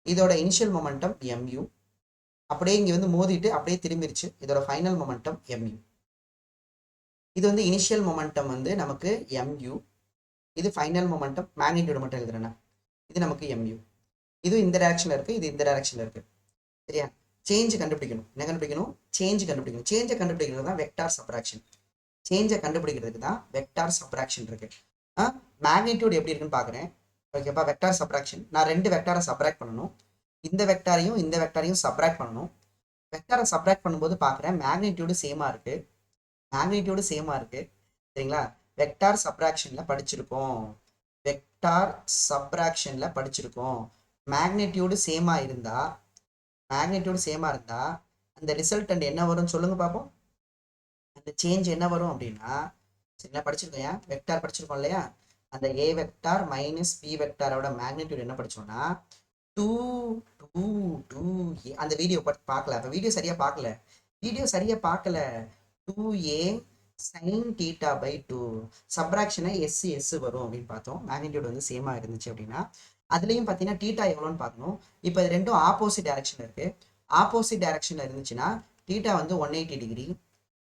இதோட இனிஷியல் மொமெண்டம் எம்யூ, அப்படியே இங்கே வந்து மோதிட்டு அப்படியே திரும்பிடுச்சு, இதோட ஃபைனல் மொமெண்டம் எம்யூ. இது வந்து இனிஷியல் மொமெண்டம் வந்து நமக்கு எம்யூ, இது ஃபைனல் மொமெண்டம் மேக்னிடியூட் மட்டும் எழுதுறேன்னா இது நமக்கு எம்யூ. இது இந்த டைரக்ஷனில் இருக்குது, இது இந்த டைரக்ஷனில் இருக்குது. சரியா? சேஞ்ச் கண்டுபிடிக்கணும். என்ன கண்டுபிடிக்கணும்? சேஞ்ச் கண்டுபிடிக்கணும். சேஞ்சை கண்டுபிடிக்கிறது தான் வெக்டார் சப்ராக்ஷன். சேஞ்சை கண்டுபிடிக்கிறதுக்கு தான் வெக்டார் சப்ராக்ஷன் இருக்கு. மேக்னிடியூட் எப்படி இருக்குன்னு பார்க்குறேன். ஓகேப்பா? வெக்டார் சப்ராக்ஷன், நான் ரெண்டு வெக்டாரை சப்ராக்ட் பண்ணணும், இந்த வெக்டாரையும் இந்த வெக்டாரையும் சப்ராக்ட் பண்ணணும். வெக்டாரை சப்ராக்ட் பண்ணும்போது பார்க்குறேன் மேக்னிடியூடு சேமாக இருக்குது, மேக்னிடியூடு சேமாக இருக்குது. சரிங்களா? வெக்டார் சப்ராக்ஷனில் படிச்சிருக்கோம், வெக்டார் சப்ராக்ஷனில் படிச்சிருக்கோம். மேக்னிடியூடு சேமாக இருந்தால், மேக்னிடியூடு சேமாக இருந்தால் அந்த ரிசல்டன்ட் என்ன வரும்னு சொல்லுங்கள் பார்ப்போம். அந்த சேஞ்ச் என்ன வரும் அப்படின்னா, சரிங்களா, படிச்சிருக்கோம், வெக்டார் படிச்சிருக்கோம் இல்லையா? அந்த ஏ வெக்டார் மைனஸ் பி வெக்டாரோட மேக்னிடியூட் என்ன படிச்சோம்னா 2 2 2 அந்த வீடியோ பார்க்கல, அப்போ வீடியோ சரியா பார்க்கல, two A sine theta by 2 சப்ராக்ஷனை எஸ் வரும் அப்படின்னு பார்த்தோம். மேக்னிடியூட் வந்து சேமா இருந்துச்சு அப்படின்னா அதுலேயும் பார்த்தீங்கன்னா தீட்டா எவ்வளோன்னு பார்க்கணும். இப்போ இது ரெண்டும் ஆப்போசிட் டைரக்ஷன் இருக்கு. ஆப்போசிட் டைரக்ஷன்ல இருந்துச்சுன்னா தீட்டா வந்து 180 டிகிரி.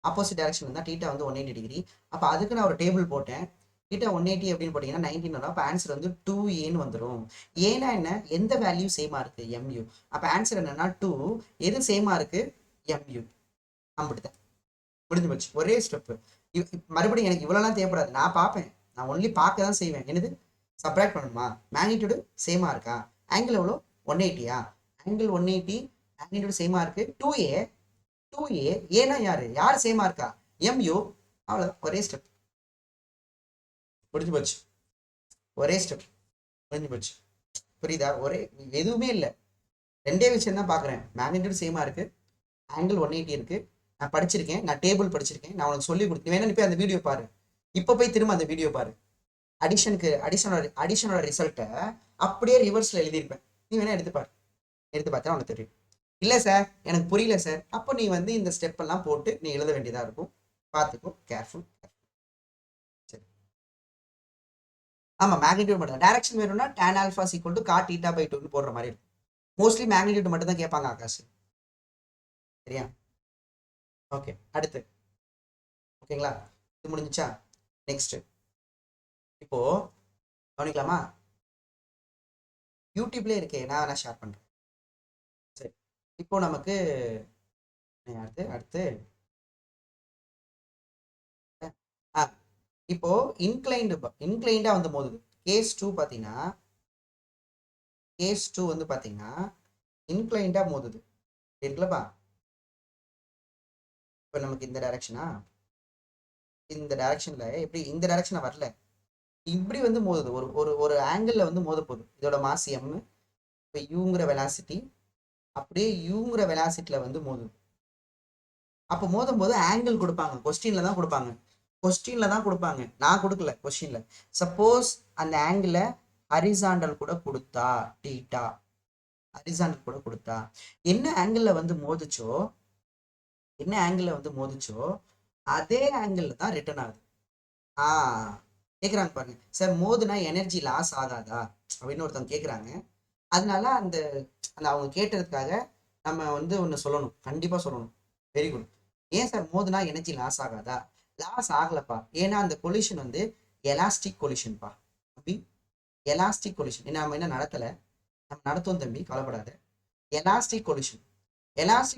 ஆப்போசிட் டைரக்ஷன் இருந்தால் தீட்டா வந்து 180 டிகிரி. அப்போ அதுக்கு நான் ஒரு டேபிள் போட்டேன். தீட்டா 180 அப்படின்னு போட்டிங்கன்னா 19 வரும். அப்போ ஆன்சர் வந்து 2ஏன்னு வந்துடும். ஏன்னா என்ன, எந்த வேல்யூ சேமா இருக்கு, எம்யூ. அப்போ ஆன்சர் என்னன்னா 2, எது சேமா இருக்கு, எம்யூ. அப்படித்தான் முடிஞ்சு போச்சு, ஒரே ஸ்டெப்பு. மறுபடியும் எனக்கு இவ்வளோலாம் தேவைப்படாது, நான் பார்ப்பேன், நான் ஒன்லி பார்க்க தான் செய்வேன். என்னது, சப்ராக்ட் பண்ணணுமா, மேக்னிடியூடு சேமா இருக்கா, ஆங்கிள் எவ்வளோ 180யா, ஆங்கிள் 180, மேக்னிடியூடு சேமா இருக்கு 2a. 2a ஏன்னா யாரு யார் சேமா இருக்கா, எம்யூ. அவ்வளோ, ஒரே ஸ்டெப், முடிஞ்சு போச்சு, ஒரே ஸ்டெப், முடிஞ்சு போச்சு. புரியுதா, ஒரே எதுவுமே இல்லை, ரெண்டே விஷயம் தான் பார்க்குறேன். மேக்னிடியூட் சேமா இருக்கு, ஆங்கிள் 180 இருக்கு, நான் படிச்சிருக்கேன், நான் டேபிள் படிச்சிருக்கேன், நான் உனக்கு சொல்லி கொடுத்தேன். வேணா நீ போய் அந்த வீடியோ பாரு, இப்போ போய் திரும்ப அந்த வீடியோ பாரு. அடிஷனோட ரிசல்ட்டை அப்படியே ரிவர்ஸ்ல எழுதியிருப்பேன், நீ வேணா எடுத்து பாரு. எடுத்து பார்த்தா உனக்கு தெரியும். இல்லை சார் எனக்கு புரியல சார், அப்போ நீ வந்து இந்த ஸ்டெப் எல்லாம் போட்டு நீ எழுத வேண்டியதா இருக்கும். பார்த்துக்கோ, கேர்ஃபுல். சரி, ஆமா, மேக்னிடியூட் மட்டும். டைரக்ஷன் வேணும்னா tan alpha equal to cot θ by 2 போடுற மாதிரி இருக்கும். மோஸ்ட்லி மேக்னிடியூட் மட்டும் தான் கேட்பாங்க ஆகாஷ். சரியா, ஓகே, அடுத்து. ஓகேங்களா, இது முடிஞ்சிச்சா. நெக்ஸ்ட் இப்போ கவனிக்கலாமா, யூடியூப்லேயே இருக்கே, நான் வேணா ஷேர் பண்றேன். சரி, இப்போ நமக்கு அடுத்து அடுத்து ஆ இப்போ இன்க்ளைண்டா வந்து மோதுது. கேஸ் 2 பார்த்தீங்கன்னா, வந்து பார்த்தீங்கன்னா இன்க்ளைண்டா மோதுது இருக்குல்லப்பா. இப்போ நமக்கு இந்த டைரக்ஷனா, இந்த டைரக்ஷன்ல எப்படி, இந்த டைரக்ஷனை வரல, இப்படி வந்து மோதுது, ஒரு ஒரு ஒரு ஆங்கிள் வந்து மோத போகுது. இதோட மாஸ் எம், இப்போ யூங்கிற வெலாசிட்டி, அப்படியே யூங்கிற வெலாசிட்டில வந்து மோதுது. அப்போ மோதும் போது ஆங்கிள் கொடுப்பாங்க, கொஸ்டின்ல தான் கொடுப்பாங்க, நான் கொடுக்கல கொஸ்டின்ல. சப்போஸ் அந்த ஆங்கிளை ஹரிசாண்டல் கூட கொடுத்தா, டீட்டா ஹரிசாண்டல் கூட கொடுத்தா, என்ன ஆங்கிள் வந்து மோதுச்சோ, அதே ஆங்கிள் தான் ரிட்டர்ன் ஆகுது. கேட்குறாங்க பாருங்க சார், மோதுனா எனர்ஜி லாஸ் ஆகாதா அப்படின்னு ஒருத்தவங்க கேட்குறாங்க. அதனால அந்த அந்த அவங்க கேட்டதுக்காக நம்ம வந்து ஒன்று சொல்லணும், கண்டிப்பாக சொல்லணும். Very good. ஏன் சார் மோதுனா எனர்ஜி லாஸ் ஆகாதா, லாஸ் ஆகலப்பா. ஏன்னா அந்த கொலிஷன் வந்து எலாஸ்டிக் கொலிஷன்ப்பா தம்பி, எலாஸ்டிக் கொலிஷன். நம்ம என்ன நடத்தலை, நம்ம நடத்துவோம் தம்பி, கவலைப்படாத. எலாஸ்டிக் கொலிஷன்,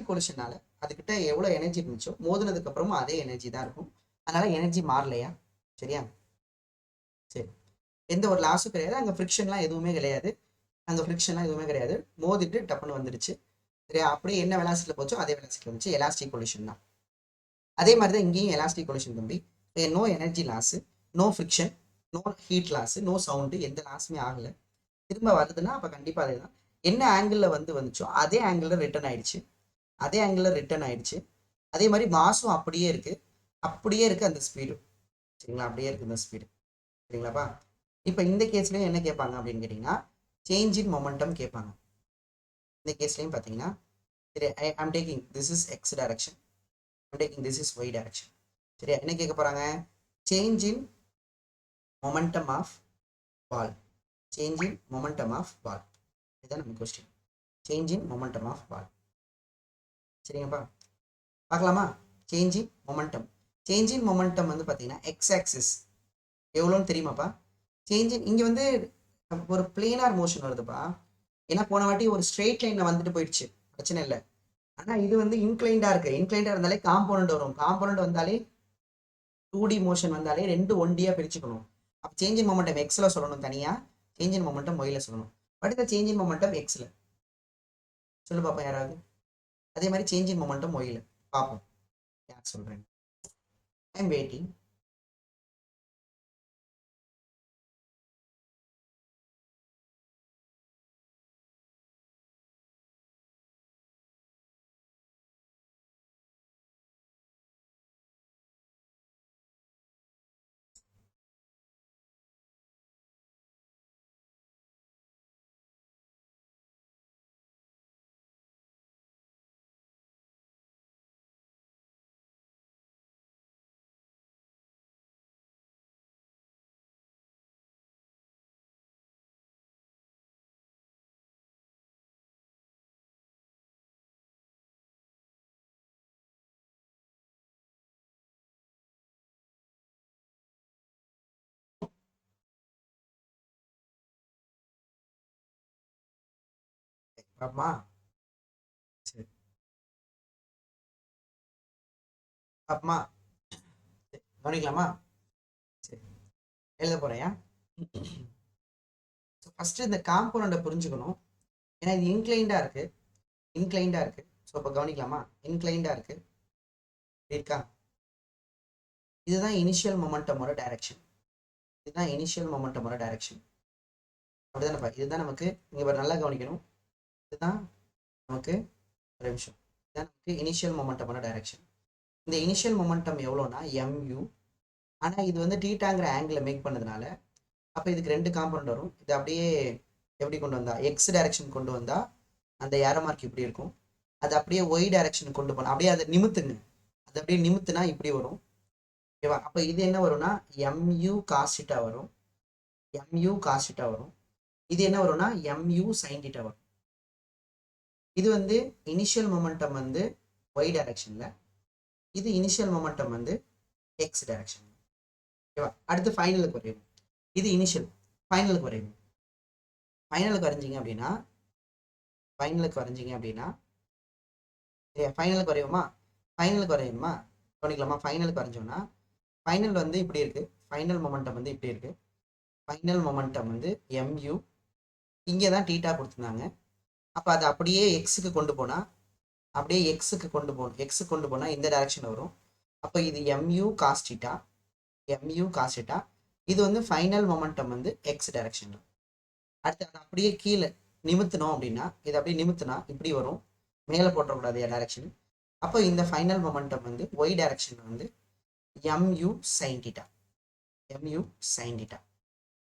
கொலிஷனால அதுக்கிட்ட எவ்வளோ எனர்ஜி இருந்துச்சோ மோதினதுக்கு அப்புறமும் அதே எனர்ஜி தான் இருக்கும். அதனால எனர்ஜி மாறலையா. சரியா, சரி, எந்த ஒரு லாஸும் கிடையாது, அங்கே ஃப்ரிக்ஷன்லாம் எதுவுமே கிடையாது. மோதிட்டு டப்புன்னு வந்துடுச்சு. சரியா, அப்படியே என்ன வெலாசிட்டியில் போச்சோ அதே வெலாசிட்டியில் வந்துச்சு, எலாஸ்டிக் கொலிஷன் தான். அதே மாதிரி தான் இங்கேயும் எலாஸ்டிக் கொலிஷன் தம்பி. No energy loss, no friction, no heat loss, no sound, எந்த லாஸுமே ஆகலை. திரும்ப வருதுன்னா அப்போ கண்டிப்பாக அதே தான். என்ன ஆங்கிளில் வந்துச்சோ அதே ஆங்கிளில் ரிட்டர்ன் ஆயிடுச்சு. அதே மாதிரி மாசும் அப்படியே இருக்கு அந்த ஸ்பீடு. சரிங்களா, அப்படியே இருக்கு இந்த ஸ்பீடு. சரிங்களாப்பா. இப்போ இந்த கேஸ்லயும் என்ன கேட்பாங்க அப்படின்னு கேட்டிங்கன்னா, சேஞ்ச் இன் மொமெண்டம் கேட்பாங்க. இந்த கேஸ்லையும் பார்த்தீங்கன்னா, சரி, I'm taking this is X direction, I'm taking this is y direction. சரியா, என்ன கேட்க போகிறாங்க, change in momentum of ball. இதுதான் நம்ம question, change in momentum of ball. சரிங்கப்பா, பார்க்கலாமா. சேஞ்ச் இன் மொமெண்டம் வந்து பார்த்தீங்கன்னா எக்ஸ் ஆக்சிஸ் எவ்வளோன்னு தெரியுமாப்பா. இங்கே வந்து ஒரு பிளேனார் மோஷன் வருதுப்பா. ஏன்னா போன வாட்டி ஒரு ஸ்ட்ரெயிட் லைனில் வந்துட்டு போயிடுச்சு, பிரச்சனை இல்லை. ஆனால் இது வந்து இன்க்ளைண்டாக இருந்தாலே காம்போனண்ட் வரும். காம்போனண்ட் வந்தாலே 2D மோஷன் வந்தாலே ரெண்டு 1Dயாக பிரிச்சுக்கணும். அப்போ சேஞ்ச் இன் மொமெண்டம் எக்ஸில் சொல்லணும் தனியாக, சேஞ்ச் இன் மொமெண்டம் ஒய்யில் சொல்லணும். பட் இந்த சேஞ்ச் இன் மொமெண்டம் எக்ஸில் சொல்லு பார்ப்போம் யாராவது. அதே மாதிரி சேஞ்ச் இன் மொமெண்டம் ஒய்யில் பார்ப்போம் யார் சொல்கிறேன். I'm waiting. பாப்பமா. சரி பாப்பமா. கவனிக்கலாமா? சரி எழுத போறேன். ஃபர்ஸ்ட் இந்த காம்போனண்ட்டை புரிஞ்சுக்கணும். ஏன்னா இது இன்க்ளைண்டா இருக்கு. ஸோ இப்போ கவனிக்கலாமா? இன்க்ளைண்டா இருக்கு இருக்கா? இதுதான் இனிஷியல் மொமெண்டமோட டைரக்ஷன். அப்படிதானப்பா? இதுதான் நமக்கு இங்க நல்லா கவனிக்கணும். இதுதான் நமக்கு ஒரு நிமிஷம். இதுதான் நமக்கு இனிஷியல் மொமெண்டமோட டைரக்ஷன். இந்த இனிஷியல் மொமெண்டம் எவ்வளோனா mu. ஆனால் இது வந்து டீட்டாங்கிற ஆங்கிளை மேக் பண்ணதுனால அப்போ இதுக்கு 2 காம்பவுண்ட் வரும். இது அப்படியே எப்படி கொண்டு வந்தா எக்ஸ் டைரக்ஷன் கொண்டு வந்தா அந்த ஏரோ மார்க் இப்படி இருக்கும். அது அப்படியே ஒய் டைரக்ஷன் கொண்டு போனா அப்படியே அதை நிமித்துங்க. அது அப்படியே நிமித்துனா இப்படி வரும். ஓகேவா? அப்போ இது என்ன வரும்னா mu cos θ வரும். இது என்ன வரும்னா mu sin θ வரும். இது வந்து இனிஷியல் மொமெண்டம் வந்து ஒய் டைரக்ஷன்ல, இது இனிஷியல் மொமெண்டம் வந்து எக்ஸ் டைரக்ஷன். ஓகேவா? அடுத்து ஃபைனலுக்கு வரையும். இது இனிஷியல். ஃபைனலுக்கு வரையும். ஃபைனலுக்கு வரைஞ்சிங்க அப்படின்னா ஃபைனலுக்கு வரையுமா? கவனிக்கலாமா? ஃபைனலுக்கு வரைஞ்சோம்னா ஃபைனல் வந்து இப்படி இருக்கு. ஃபைனல் மொமெண்டம் வந்து இப்படி இருக்கு. ஃபைனல் மொமெண்டம் வந்து mu. இங்கே தான் டீட்டா கொடுத்துருந்தாங்க. அப்போ அதை அப்படியே எக்ஸுக்கு கொண்டு போனால் இந்த டைரக்ஷன் வரும். அப்போ இது mu cos θ. இது வந்து ஃபைனல் மொமெண்டம் வந்து எக்ஸ் டைரக்ஷன். அடுத்து அதை அப்படியே கீழே நிமித்தணும் அப்படின்னா இதை அப்படியே நிமித்தினா இப்படி வரும். மேலே போட்டக்கூடாது டைரக்ஷன். அப்போ இந்த ஃபைனல் மொமெண்டம் வந்து ஒய் டைரக்ஷன் வந்து mu sin θ.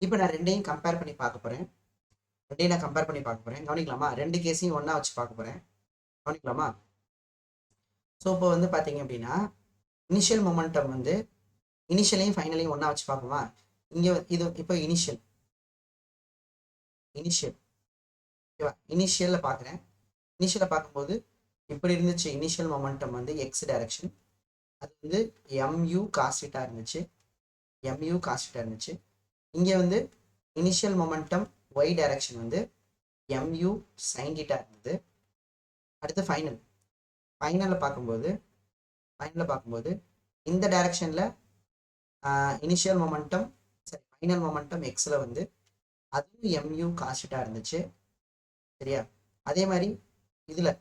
இப்போ நான் ரெண்டையும் கம்பேர் பண்ணி பார்க்க போகிறேன். கவனிக்கலாமா? 2 கேஸையும் ஒன்றா வச்சு பார்க்க போகிறேன். கவனிக்கலாமா? ஸோ இப்போ வந்து பார்த்தீங்க அப்படின்னா இனிஷியல் மொமெண்டம் வந்து இனிஷியலையும் ஃபைனலையும் ஒன்றா வச்சு பார்ப்போமா? இங்கே இது இப்போ இனிஷியல் ஓகேவா? இனிஷியலில் பார்க்கும்போது இப்படி இருந்துச்சு. இனிஷியல் மொமெண்டம் வந்து எக்ஸ் டைரக்ஷன். அது வந்து mu cos θ இருந்துச்சு. இங்கே வந்து இனிஷியல் மொமெண்டம் ஒய் டைரக்ஷன் வந்து mu sin θ இருந்தது. அடுத்து ஃபைனலில் பார்க்கும்போது இந்த டைரக்ஷனில் இனிஷியல் மொமெண்டம் ஃபைனல் மொமெண்டம் எக்ஸில் வந்து அதுவும் mu cos θ இருந்துச்சு. சரியா? அதே மாதிரி இதில்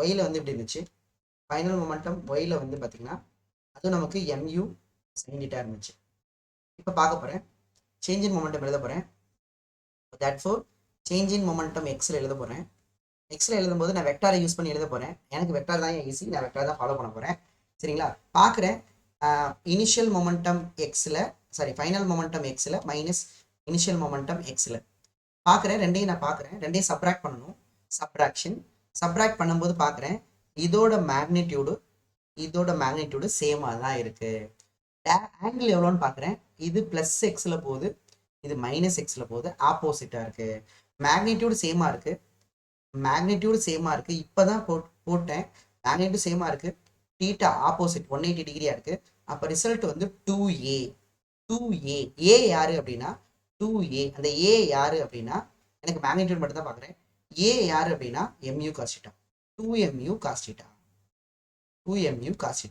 ஒயில் வந்து இப்படி இருந்துச்சு. ஃபைனல் மொமெண்டம் ஒயில் வந்து பார்த்தீங்கன்னா அதுவும் நமக்கு mu sin θ இருந்துச்சு. இப்போ பார்க்க போகிறேன். சேஞ்ச் இன் மொமெண்டம் எழுத போகிறேன். தட்ஃபோர் சேஞ்ச் இன் மொமெண்டம் எக்ஸில் எழுத போகிறேன். எக்ஸில் எழுதும்போது நான் வெக்டாரை யூஸ் பண்ணி எழுத போகிறேன். எனக்கு வெக்டார் தான் ஈஸி. நான் வெக்டார் தான் ஃபாலோ பண்ண போகிறேன். சரிங்களா? பார்க்குறேன். இனிஷியல் மொமெண்டம் எக்ஸில் ஃபைனல் மொமெண்டம் எக்ஸில் மைனஸ் இனிஷியல் மொமெண்டம் எக்ஸில் பார்க்குறேன். ரெண்டையும் சப்ராக்ட் பண்ணணும். சப்ராக்ட் பண்ணும்போது பார்க்குறேன் இதோட மேக்னிடியூடு சேமாக தான் இருக்குது. ஆங்கிள் எவ்வளோன்னு பார்க்குறேன். இது ப்ளஸ் எக்ஸில் போகுது, இது மைனஸ் எக்ஸில் போகுது. ஆப்போசிட்டாக இருக்குது. மேக்னிடியூடு சேமாக இருக்குது. இப்போ தான் போட்டேன். மேக்னிடியூடு சேமாக இருக்குது. தீட்டா ஆப்போசிட் 180 டிகிரியாக இருக்குது. அப்போ ரிசல்ட் வந்து 2a. ஏ யாரு அப்படின்னா 2a. அந்த ஏ யாரு அப்படின்னா எனக்கு மேக்னிடியூட் மட்டும் தான் பார்க்குறேன். ஏ யாரு அப்படின்னா mu cos θ. 2mu cos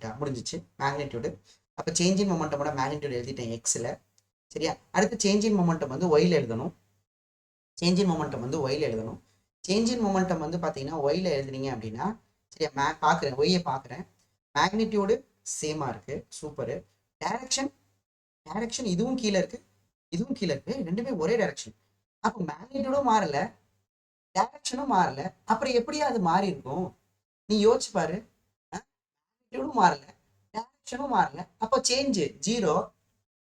θ முடிஞ்சிச்சு மேக்னிடியூடு. அப்போ சேஞ்ச் இன் மொமெண்டமோட மேக்னிடியூட் எழுதிட்டேன் எக்ஸில். சரியா? அடுத்து சேஞ்ச் இன் மொமெண்டம் வந்து ஒயில் எழுதணும். சேஞ்ச் இன் மொமெண்டம் வந்து பார்த்தீங்கன்னா ஒயில் எழுதுனீங்க அப்படின்னா சரியா? பார்க்குறேன், ஒய்யை பார்க்குறேன். மேக்னிடியூடு சேமாக இருக்குது. சூப்பரு. டைரக்ஷன் இதுவும் கீழே இருக்குது, ரெண்டுமே ஒரே டைரக்ஷன். அப்போ மேக்னிடியூடும் மாறலை, டைரக்ஷனும் மாறலை. அப்புறம் எப்படியா அது மாறி இருக்கும்? நீ யோசிச்சு பாரு. மேக்னிடியூடும் மாறலை, டைரக்ஷனும் மாறலை. அப்போ சேஞ்சு 0.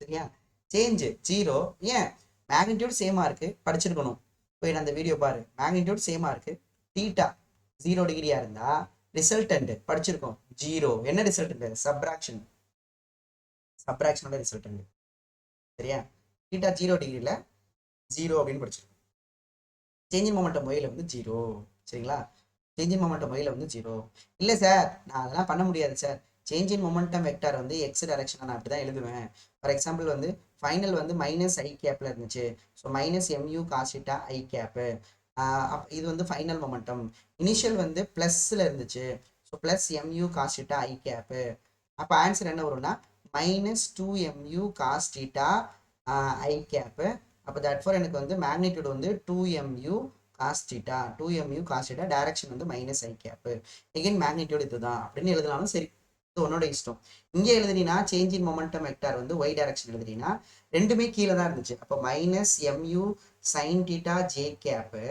சரியா? சேஞ்சு 0. ஏன்? மேக்னிடியூட் சேமாக இருக்குது. படிச்சிருக்கணும். போய் அந்த வீடியோ பாரு. மேக்னிடியூட் சேமாக இருக்குது. தீட்டா 0 டிகிரியாக இருந்தால் ரிசல்டன்ட் படிச்சிருக்கோம் 0. என்ன ரிசல்டன்ட்? சப்ராக்ஷனோட ரிசல்டன்ட். சரியா? தீட்டா 0 டிகிரியில் 0 அப்படின்னு படிச்சிருக்கோம். சேஞ்ச் இன் மொமெண்டம் ஒயில் வந்து 0. சரிங்களா? சேஞ்ச் இன் மொமெண்டம் ஒயில் வந்து 0. இல்லை சார், நான் அதெல்லாம் பண்ண முடியாது sir. Change in momentum vector வந்து எக்ஸ் டைரக்ஷனை நான் அப்படி தான் எழுதுவேன். ஃபார் எக்ஸாம்பிள் வந்து ஃபைனல் வந்து மைனஸ் ஐ கேப்பில் இருந்துச்சு. So minus mu cos θ i cap. இது வந்து ஃபைனல் மொமெண்டம். இனிஷியல் வந்து ப்ளஸ்ஸில் இருந்துச்சு. So plus mu cos theta i cap. அப்போ ஆன்சர் என்ன வரும்னா minus 2mu cos theta i cap. அப்போ தட் ஃபார் எனக்கு வந்து மேக்னிடியூட் வந்து 2mu cos theta 2mu cos theta, direction வந்து minus i cap. Again magnitude இதுதான் அப்படின்னு எழுதினாலும் சரி, இது உன்னோட இஷ்டம். இங்கே எழுதுனீங்கன்னா சேஞ்ச் இன் மொமெண்டம் வெக்டார் வந்து ஒய் டைரக்ஷன் எழுதுனீங்கன்னா ரெண்டுமே கீழே தான் இருந்துச்சு. அப்போ minus mu sine theta j cap,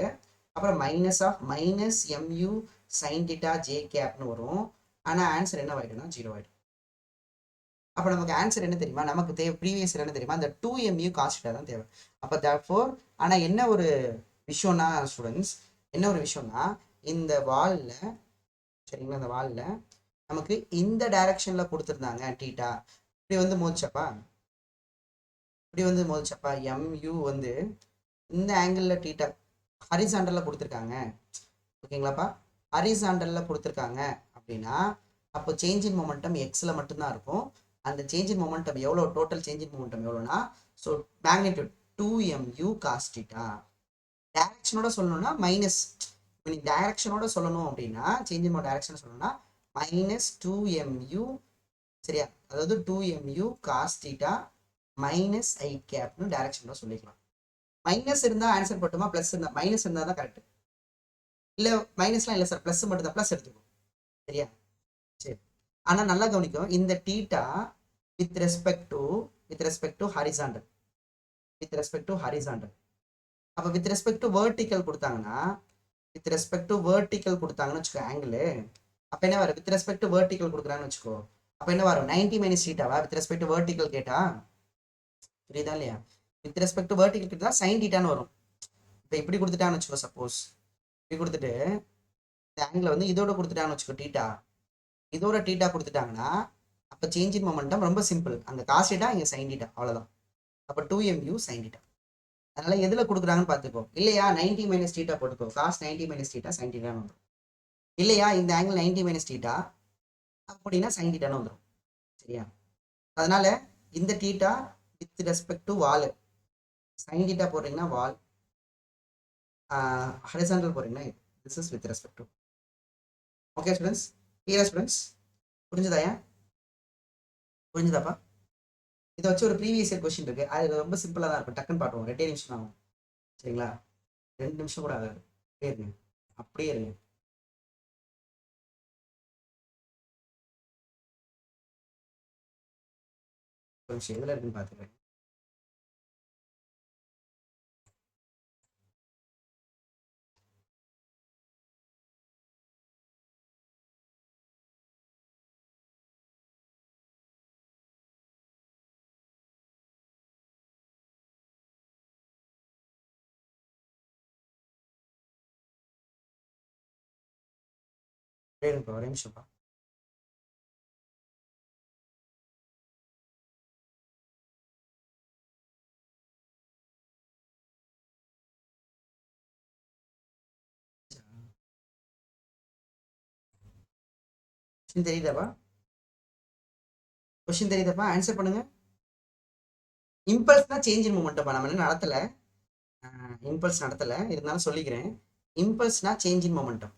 அப்புறம் minus mu sine theta j கேப்னு வரும். ஆனால் ஆன்சர் என்ன ஆயிடும்னா 0 ஆயிடும். அப்போ நமக்கு ஆன்சர் என்ன தெரியுமா, நமக்கு தேவை ப்ரீவியஸ் என்ன தெரியுமா, அந்த 2mu காஸ் டீட்டா தான் தேவை. அப்போ தேர்ஃபோர் ஆனால் என்ன ஒரு விஷயம்னா ஸ்டூடெண்ட்ஸ், என்ன ஒரு விஷயம்னா இந்த வாலில், சரிங்களா, இந்த வாலில் நமக்கு இந்த டைரக்ஷனில் கொடுத்துருந்தாங்க டீட்டா, இப்படி வந்து மோதிச்சப்பா எம்யூ வந்து இந்த ஆங்கிளில் டீட்டா ஹரிசாண்டலில் கொடுத்துருக்காங்க, ஓகேங்களாப்பா, ஹரிசாண்டலில் கொடுத்துருக்காங்க அப்படின்னா அப்போ சேஞ்ச் இன் மொமெண்டம் எக்ஸில் மட்டும்தான் இருக்கும். அந்த சேஞ்ச் இன் மொமெண்டம் எவ்வளோ, டோட்டல் சேஞ்ச் இன் மொமெண்டம் எவ்வளோனா, so magnitude 2mu cos theta. டைரக்ஷனோட சொல்லணும்னா மைனஸ், இப்போ நீ டைரக்ஷனோட சொல்லணும் அப்படின்னா சேஞ்ச் இன் டைரக்ஷன் சொல்லணும்னா மைனஸ் 2mu, சரியா, அதாவது 2mu cos theta minus i கேப்னு டைரக்ஷனோட சொல்லிக்கலாம். மைனஸ் இருந்தால் ஆன்சர் போட்டுமா, ப்ளஸ் இருந்தால், மைனஸ் இருந்தால் தான் கரெக்ட். இல்லை மைனஸ்லாம் இல்லை சார், ப்ளஸ் மட்டும் தான், ப்ளஸ் எடுத்துக்கணும், சரியா, சரி. ஆனால் நல்லா கவனிக்கும், இந்த theta with respect to horizontal, அப்போ வித் ரெஸ்பெக்ட் டு வேர்டிக்கல் கொடுத்தாங்கன்னா, வச்சுக்கோ ஆங்கிள், அப்போ என்ன வரும், வித் ரெஸ்பெக்ட் டு வேர்டிக்கல் கொடுக்குறாங்கன்னு வச்சுக்கோ, அப்போ என்ன வரும் 90 மைனஸ் டீட்டாவா வித் ரெஸ்பெக்ட் டு வேர்டிக்கல் கேட்டா, புரியுதா இல்லையா, வித் ரெஸ்பெக்ட் டு வேர்டிக்கல் கேட்டா சைன் டீட்டான்னு வரும். இப்போ இப்படி கொடுத்துட்டான்னு வச்சுக்கோ, சப்போஸ் இப்படி கொடுத்துட்டு இந்த ஆங்கிள் வந்து இதோட கொடுத்துட்டான்னு வச்சுக்கோ, இதோட டீட்டா கொடுத்துட்டாங்கன்னா அப்போ சேஞ்ச் இன் மொமெண்டம் ரொம்ப சிம்பிள், அங்கே காஸ் டீட்டா இங்கே சைன் டீட்டா, அவ்வளோதான். அப்போ 2mu சைன் டீட்டா. அதனால எதில் கொடுக்குறாங்கன்னு பார்த்துக்கோ. இல்லையா 90 மைனஸ் டீட்டா போட்டுக்கோ, காஸ் 90 மைனஸ் டீட்டா சைன் டீட்டான்னு வந்துடும். இல்லையா இந்த ஆங்கிள் 90 மைனஸ் டீட்டா அப்படின்னா சைன் டீட்டான்னு வந்துடும், சரியா. அதனால இந்த theta with respect to wall, sine theta போடுறீங்கன்னா வால், ஹரிசாண்டல் போடுறீங்கன்னா this is with respect to. Okay students, கிளியரா ஸ்டூடெண்ட்ஸ், புரிஞ்சுதாப்பா? இதை வச்சு ஒரு ப்ரீவியஸ் இயர் கொஸ்டின் இருக்கு, அது ரொம்ப சிம்பிளாக தான் இருக்கும், டக்குன்னு பாட்டுவோம், 2 நிமிஷம் ஆகும், சரிங்களா, 2 நிமிஷம் கூட ஆகாது. அப்படியே இருங்க. கொஞ்சம் எதில் இருக்குன்னு பார்த்துக்கிறேன். ஒரே நிமிஷம்ப்பா. தெரியுதாப்பா, கொஸ்டின் தெரியுதாப்பா, ஆன்சர் பண்ணுங்க. இம்பல்ஸ் தான் சேஞ்ச் இன் மூமெண்ட்ப்பா, நம்ம என்ன நடத்தல, இம்பல்ஸ் நடத்தல, இருந்தாலும் சொல்லிக்கிறேன். இம்பல்ஸ்னா change in momentum.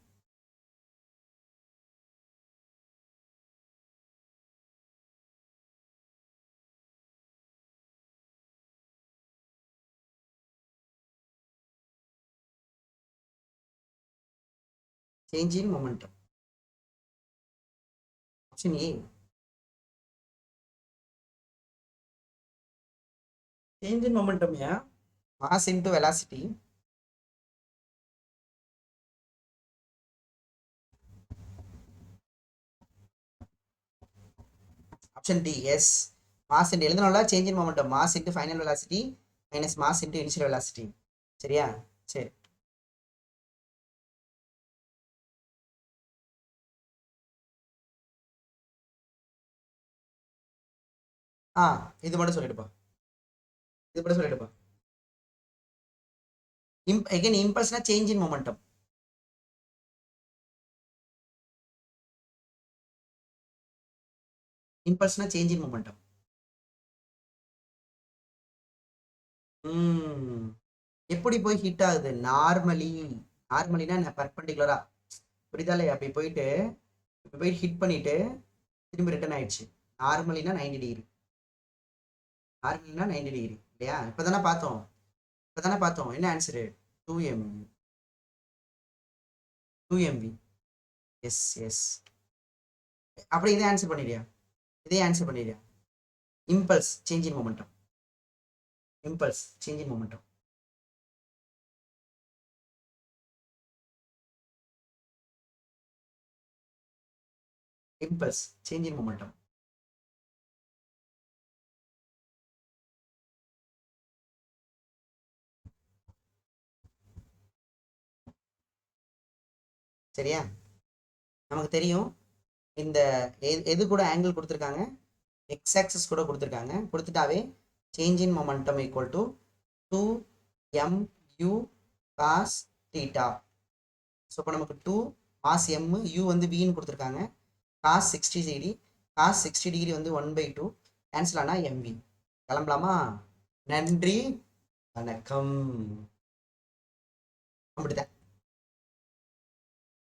Change in momentum, option A. Change in momentum ஏன் mass into velocity. Option D yes, mass into எழுதணும்ல, change in momentum mass into final velocity minus mass into initial velocity, சரியா, சரி. இது மட்டும் சொல்லிடுப்பா, again impulse change in momentum. Impulse change in momentum. எப்படி போய் hit ஆகுது? நார்மலினா என்ன, பர்பண்டிகுலரா, புரியுதாலே? அப்படி போயிட்டு இப்படி போய் ஹிட் பண்ணிட்டு திரும்பி ரிட்டர்ன் ஆயிடுச்சு. நார்மலினா 90 டிகிரி, நார்மலினா 90 டிகிரி இல்லையா? இப்பதானே பார்த்தோம் என்ன answer? 2 MV. 2 MV. Yes yes. அப்படி இதே ஆன்சர் பண்ணிடுறியா? Impulse change in momentum. Impulse change in momentum. Impulse change in momentum. சரியா? நமக்கு தெரியும் இந்த எது கூட ஆங்கிள் கொடுத்துருக்காங்க, எக்ஸ் ஆக்சிஸ் கூட கொடுத்துருக்காங்க. கொடுத்துட்டாவே change in momentum equal to 2mu cos theta. So இப்போ நமக்கு 2 மாஸ் எம், யூ வந்து வின்னு கொடுத்துருக்காங்க. காஸ் 60 டிகிரி, காஸ் 60 டிகிரி வந்து 1/2 கேன்சல் ஆனால் எம்வி. கிளம்பலாமா? நன்றி, வணக்கம். அப்படிதான்.